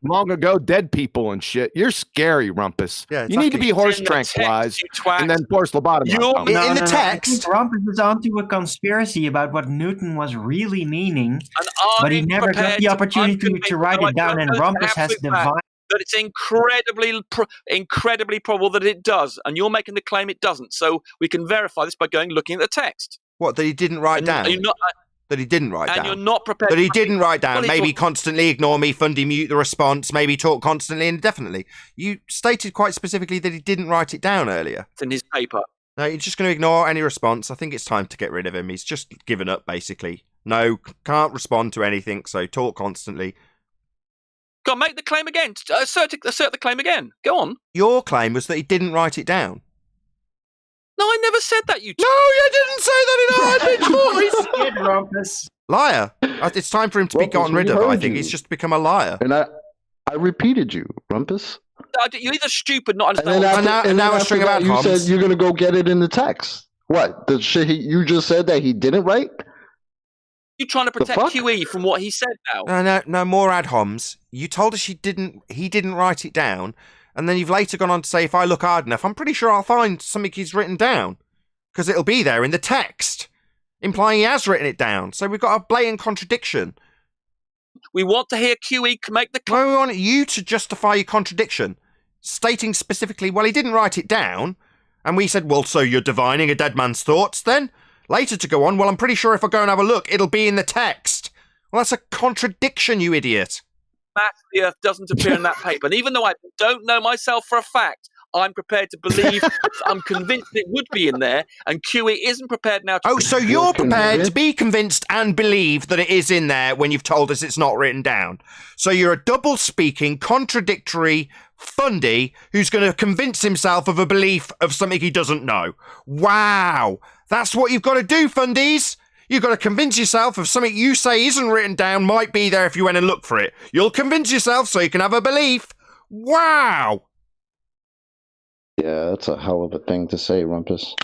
long ago dead people and shit. You're scary, Rumpus. Yeah, you need to be exactly. horse In the text, tranquilized you twat. and then force lobotomy. You're- In the I text. think Rumpus is onto a conspiracy about what Newton was really meaning, And but he I'm never got prepared the I'm opportunity convinced to write by it down, and those Rumpus has absolute facts divine. that it's incredibly probable that it does, and you're making the claim it doesn't. So we can verify this by looking at the text. What, that he didn't write down? And you're not, That he didn't write and down? you're not prepared. That he to- didn't write down. Well, Maybe it's- constantly ignore me, Fundy mute the response, maybe talk constantly and indefinitely. You stated quite specifically that he didn't write it down earlier. It's in his paper. No, you're just going to ignore any response. I think it's time to get rid of him. He's just given up, basically. No, can't respond to anything, so talk constantly. Go on, make the claim again. Assert the claim again. Go on. Your claim was that he didn't write it down. No, I never said that. You. No, you didn't say that in a high-pitched voice. Kid Rumpus. Liar. It's time for him to be Rumpus, gotten rid we of. I heard think you. he's just become a liar. And I repeated you, Rumpus. You're either stupid, not And understand. then And now a after string of that, ad you homs. said you're gonna go get it in the text. What? The shit you just said that he didn't write? You're trying to protect fuck? QE from what he said now. No, more ad homs. You told us he didn't write it down, and then you've later gone on to say if I look hard enough, I'm pretty sure I'll find something he's written down. Because it'll be there in the text, implying he has written it down. So we've got a blatant contradiction. We want to hear QE make the claim. No, we want you to justify your contradiction, stating specifically, well, he didn't write it down. And we said, well, so you're divining a dead man's thoughts then? Later to go on, well, I'm pretty sure if I go and have a look, it'll be in the text. Well, that's a contradiction, you idiot. Mass of the Earth doesn't appear in that paper. And even though I don't know myself for a fact, I'm prepared to believe, I'm convinced it would be in there, and QE isn't prepared now to... Oh, so you're prepared to be convinced and believe that it is in there when you've told us it's not written down. So you're a double-speaking, contradictory Fundy who's going to convince himself of a belief of something he doesn't know. Wow. That's what you've got to do, Fundies. You've got to convince yourself of something you say isn't written down might be there if you went and look for it. You'll convince yourself so you can have a belief. Wow. Yeah, that's a hell of a thing to say, Rumpus.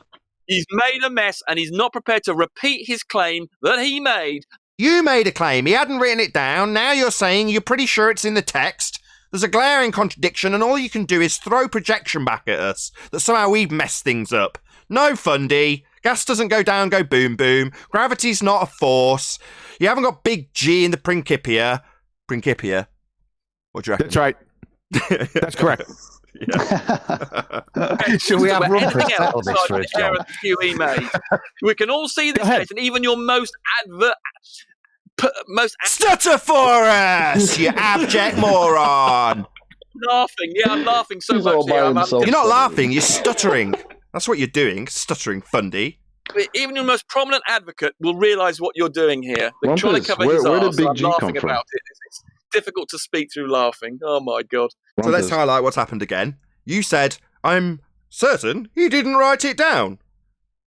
He's made a mess, and he's not prepared to repeat his claim that he made. You made a claim. He hadn't written it down. Now you're saying you're pretty sure it's in the text. There's a glaring contradiction, and all you can do is throw projection back at us that somehow we've messed things up. No, Fundy. Gas doesn't go down, go boom, boom. Gravity's not a force. You haven't got big G in the Principia. Principia? What do you reckon? That's right. That's correct. Should we have But Rumpus anything settle else this besides first, the error John? that QE made? We can all see this case, and even your most Stutter for us, you abject moron! laughing. Yeah, I'm laughing so He's much all by here. himself. You're not laughing, you're stuttering. That's what you're doing, stuttering Fundy. Even your most prominent advocate will realise what you're doing here. They're trying to Rumpus, cover his where did arse. Big I'm G come laughing from? about it. It's difficult to speak through laughing. Oh my god. So let's Rumpus. highlight what's happened again. You said, I'm certain he didn't write it down.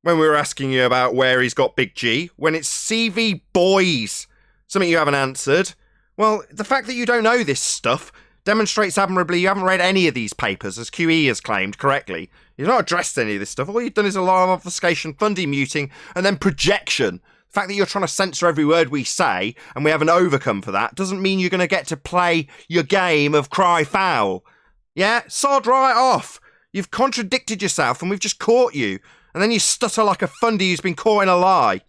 When we were asking you about where he's got Big G, when it's CV Boys, something you haven't answered. Well, the fact that you don't know this stuff demonstrates admirably you haven't read any of these papers, as QE has claimed correctly. You've not addressed any of this stuff. All you've done is alarm obfuscation, Fundy muting, and then projection. The fact that you're trying to censor every word we say, and we haven't overcome for that, doesn't mean you're going to get to play your game of cry foul. Yeah? Sod right off. You've contradicted yourself, and we've just caught you. And then you stutter like a Fundy who's been caught in a lie.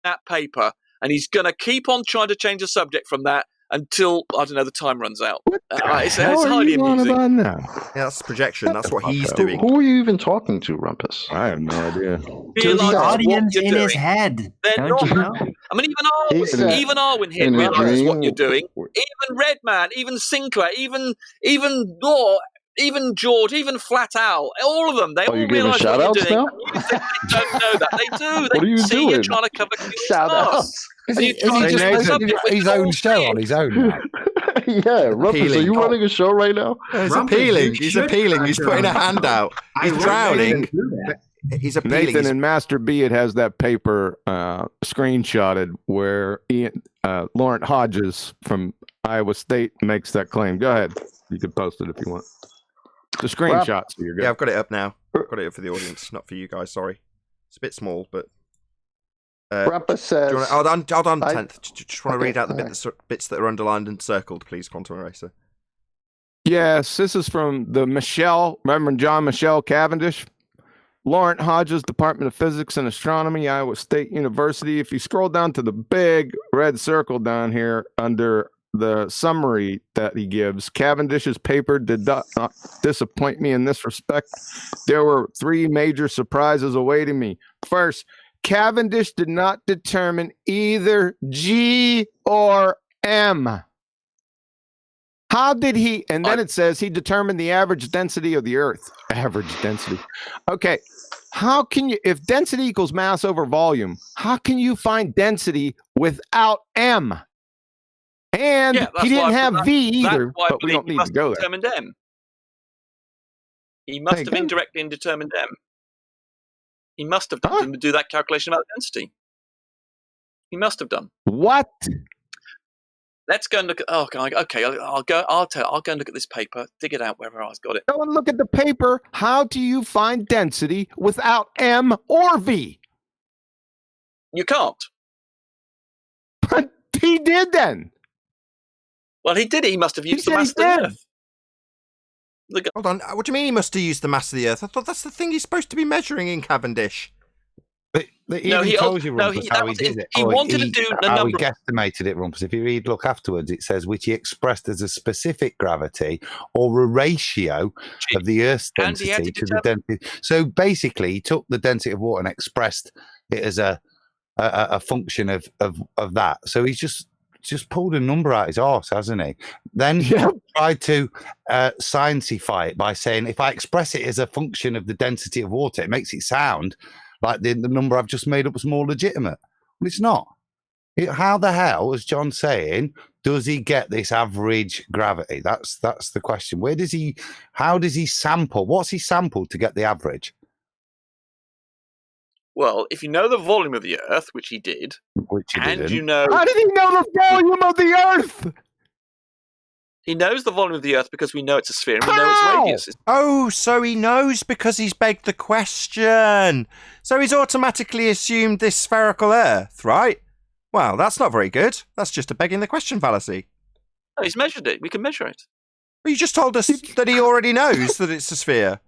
That paper, and he's going to keep on trying to change the subject from that until, I don't know, the time runs out. It's highly amusing. Yeah, that's projection. That's what he's doing. Who are you even talking to, Rumpus? I have no idea. To the audience in his head. They're Don't you not. know? I mean, even Arwin here in a realises what dream. you're doing. Even Redman, even Sinclair, even Law, even George, even Flat Owl, all of them, they all you giving realise what you're shout-outs doing. now? And you think they don't know that. They do. They What are you see doing? you're trying to cover Shout-outs. And you try Is to he change the just subject, which his is all own show on his own now? Yeah, Rumpus, are you running a show right now? He's appealing. He's appealing. He's putting a hand out. He's drowning. He's appealing. Nathan and Master B, it has that paper screenshotted where Laurent Hodges from Iowa State makes that claim. Go ahead. You can post it if you want. The screenshot, so you're good. Yeah, I've got it up now. I've got it up for the audience, not for you guys. Sorry. It's a bit small, but... Rumpus says... hold on, 10th. Just want to read out the bits that are underlined and circled, please, Quantum Eraser. Yes, this is from the Reverend John Michelle Cavendish. Laurent Hodges, Department of Physics and Astronomy, Iowa State University. If you scroll down to the big red circle down here under the summary that he gives, Cavendish's paper did not disappoint me in this respect. There were 3 major surprises awaiting me. First, Cavendish did not determine either G or M. How did he? And then it says he determined the average density of the Earth. Average density. Okay. How can you, if density equals mass over volume, how can you find density without M? And he didn't have V either, but we don't need to go there. Determined M. He must have indirectly determined M. He must have done to do that calculation about density. He must have done. What? Let's go and look at. Oh, okay. I'll go and look at this paper. Dig it out wherever I've got it. Go and look at the paper. How do you find density without M or V? You can't. But he did then. Well, he did it. He must have used the mass of the Earth. Hold on. What do you mean he must have used the mass of the Earth? I thought that's the thing he's supposed to be measuring in Cavendish. He told you, Rumpus, how he did it. He wanted to do the how number. He guesstimated it, Rumpus. If you read, look afterwards, it says which he expressed as a specific gravity or a ratio of the Earth's density to the density. So basically, he took the density of water and expressed it as a function of that. So he's just pulled a number out his arse, hasn't he? Then tried to sciencify it by saying, if I express it as a function of the density of water, it makes it sound like the number I've just made up was more legitimate. Well, it's not. How the hell, as John's saying, does he get this average gravity? That's the question. How does he sample? What's he sampled to get the average? Well, if you know the volume of the Earth, which he did, you know... How did he know the volume of the Earth? He knows the volume of the Earth because we know it's a sphere and we know its radius. Oh, so he knows because he's begged the question. So he's automatically assumed this spherical Earth, right? Well, that's not very good. That's just a begging the question fallacy. No, he's measured it. We can measure it. Well, you just told us that he already knows that it's a sphere.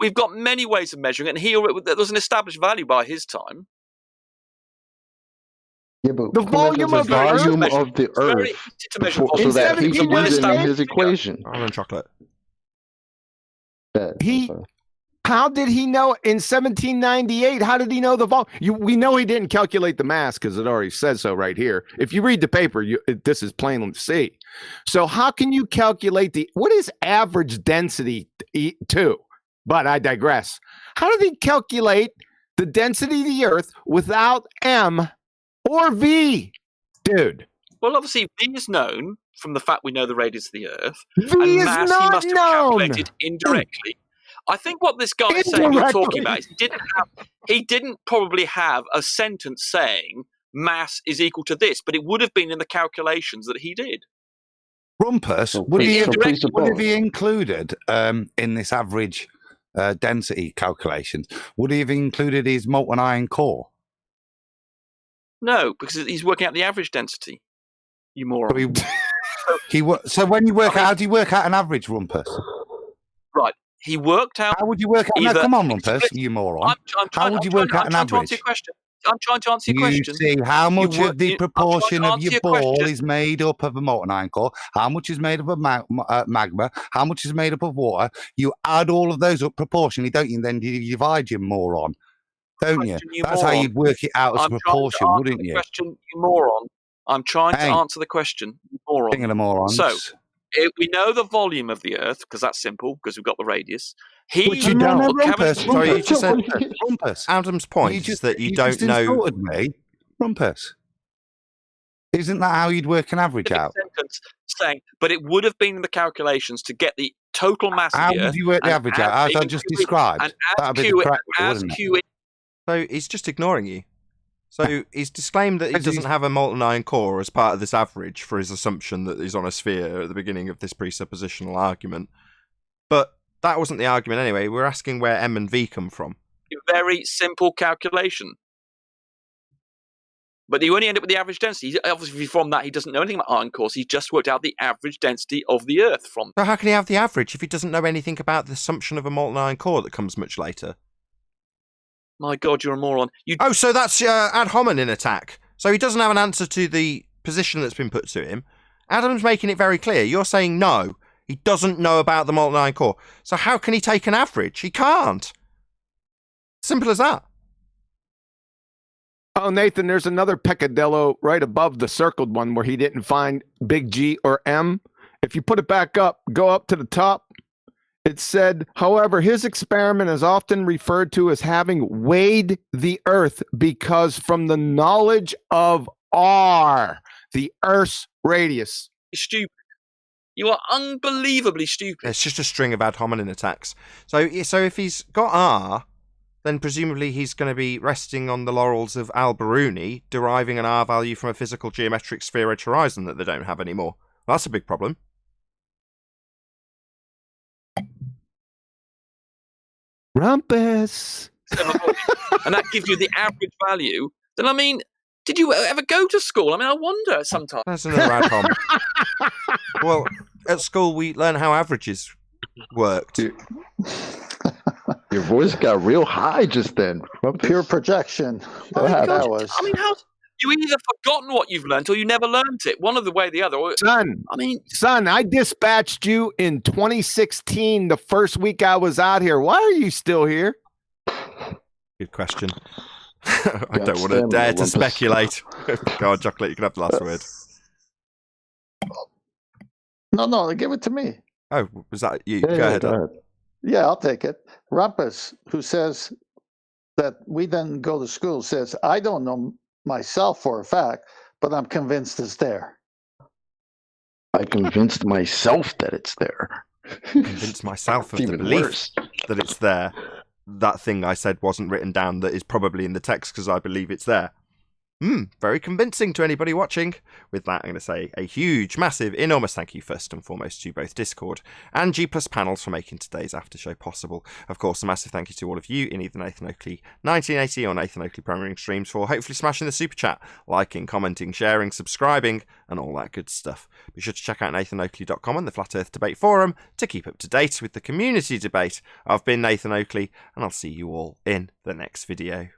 We've got many ways of measuring it, and there was an established value by his time. Yeah, but the volume of the Earth so that he can use it in his equation. Almond chocolate. How did he know in 1798? How did he know the volume? We know he didn't calculate the mass because it already says so right here. If you read the paper, this is plain to see. So how can you calculate what is average density to? But I digress. How did he calculate the density of the Earth without M or V, dude? Well, obviously, V is known from the fact we know the radius of the Earth. V and is mass not he must have known. calculated indirectly. I think what this guy is saying you're talking about is he didn't probably have a sentence saying mass is equal to this, but it would have been in the calculations that he did. Rumpus, would he have included in this average density calculations, would he have included his molten iron core? No, because he's working out the average density. You moron. So when you work out, how do you work out an average, Rumpus? Right. He worked out. How would you work out? No, come on, Rumpus, you moron. How would you work out an average? I'm trying to answer your question. You see how much of the proportion of your ball is made up of a molten iron core, how much is made up of magma, how much is made up of water. You add all of those up proportionally, don't you? And then you divide, you moron. Don't you? That's how you'd work it out as a proportion, wouldn't you? Question, you moron. I'm trying to answer the question, you moron. King of the morons. So, we know the volume of the Earth, because that's simple, because we've got the radius. You don't. Rumpus. Sorry, you just said Rumpus. Adam's point is that you don't know. Insulted me, Rumpus. Isn't that how you'd work an average out? Sentence saying, but it would have been in the calculations to get the total mass How of the Earth. would you work the average out? As I just described. That'd be the correct way, wouldn't it? So he's just ignoring you. So he's disclaimed that he doesn't have a molten iron core as part of this average for his assumption that he's on a sphere at the beginning of this presuppositional argument. But that wasn't the argument anyway. We're asking where M and V come from. A very simple calculation. But you only end up with the average density. Obviously, from that, he doesn't know anything about iron cores. He's just worked out the average density of the Earth from. So how can he have the average if he doesn't know anything about the assumption of a molten iron core that comes much later? My God, you're a moron. Oh, so that's ad hominem attack. So he doesn't have an answer to the position that's been put to him. Adam's making it very clear. You're saying no, he doesn't know about the molten iron core. So how can he take an average? He can't. Simple as that. Oh, Nathan, there's another peccadillo right above the circled one where he didn't find big G or M. If you put it back up, go up to the top. It said, however, his experiment is often referred to as having weighed the Earth because from the knowledge of R, the Earth's radius. You're stupid. You are unbelievably stupid. It's just a string of ad hominem attacks. So if he's got R, then presumably he's going to be resting on the laurels of Al-Biruni, deriving an R value from a physical geometric sphere edge horizon that they don't have anymore. Well, that's a big problem. Rumpus. And that gives you the average value. Then, I mean, did you ever go to school? I mean, I wonder sometimes. That's another ad hominem. Well, at school we learn how averages worked. Your voice got real high just then. Pure projection. Oh That God, was. I mean, how you either forgotten what you've learned or you never learned it. One of the way or the other. Son, I dispatched you in 2016, the first week I was out here. Why are you still here? Good question. I don't want to dare to speculate. Go on, Chocolate, you can have the last word. No, give it to me. Oh, was that you? Yeah, go ahead. Yeah, I'll take it. Rumpus, who says that we then go to school, says, I don't know myself for a fact, but I'm convinced it's there. I convinced myself that it's there. Convinced myself of the belief that it's there. That thing I said wasn't written down that is probably in the text because I believe it's there. Very convincing to anybody watching. With that, I'm going to say a huge, massive, enormous thank you first and foremost to both Discord and G Plus Panels for making today's after show possible. Of course, a massive thank you to all of you in either Nathan Oakley 1980 or Nathan Oakley Premiering Streams for hopefully smashing the super chat, liking, commenting, sharing, subscribing, and all that good stuff. Be sure to check out nathanoakley.com and the Flat Earth Debate Forum to keep up to date with the community debate. I've been Nathan Oakley, and I'll see you all in the next video.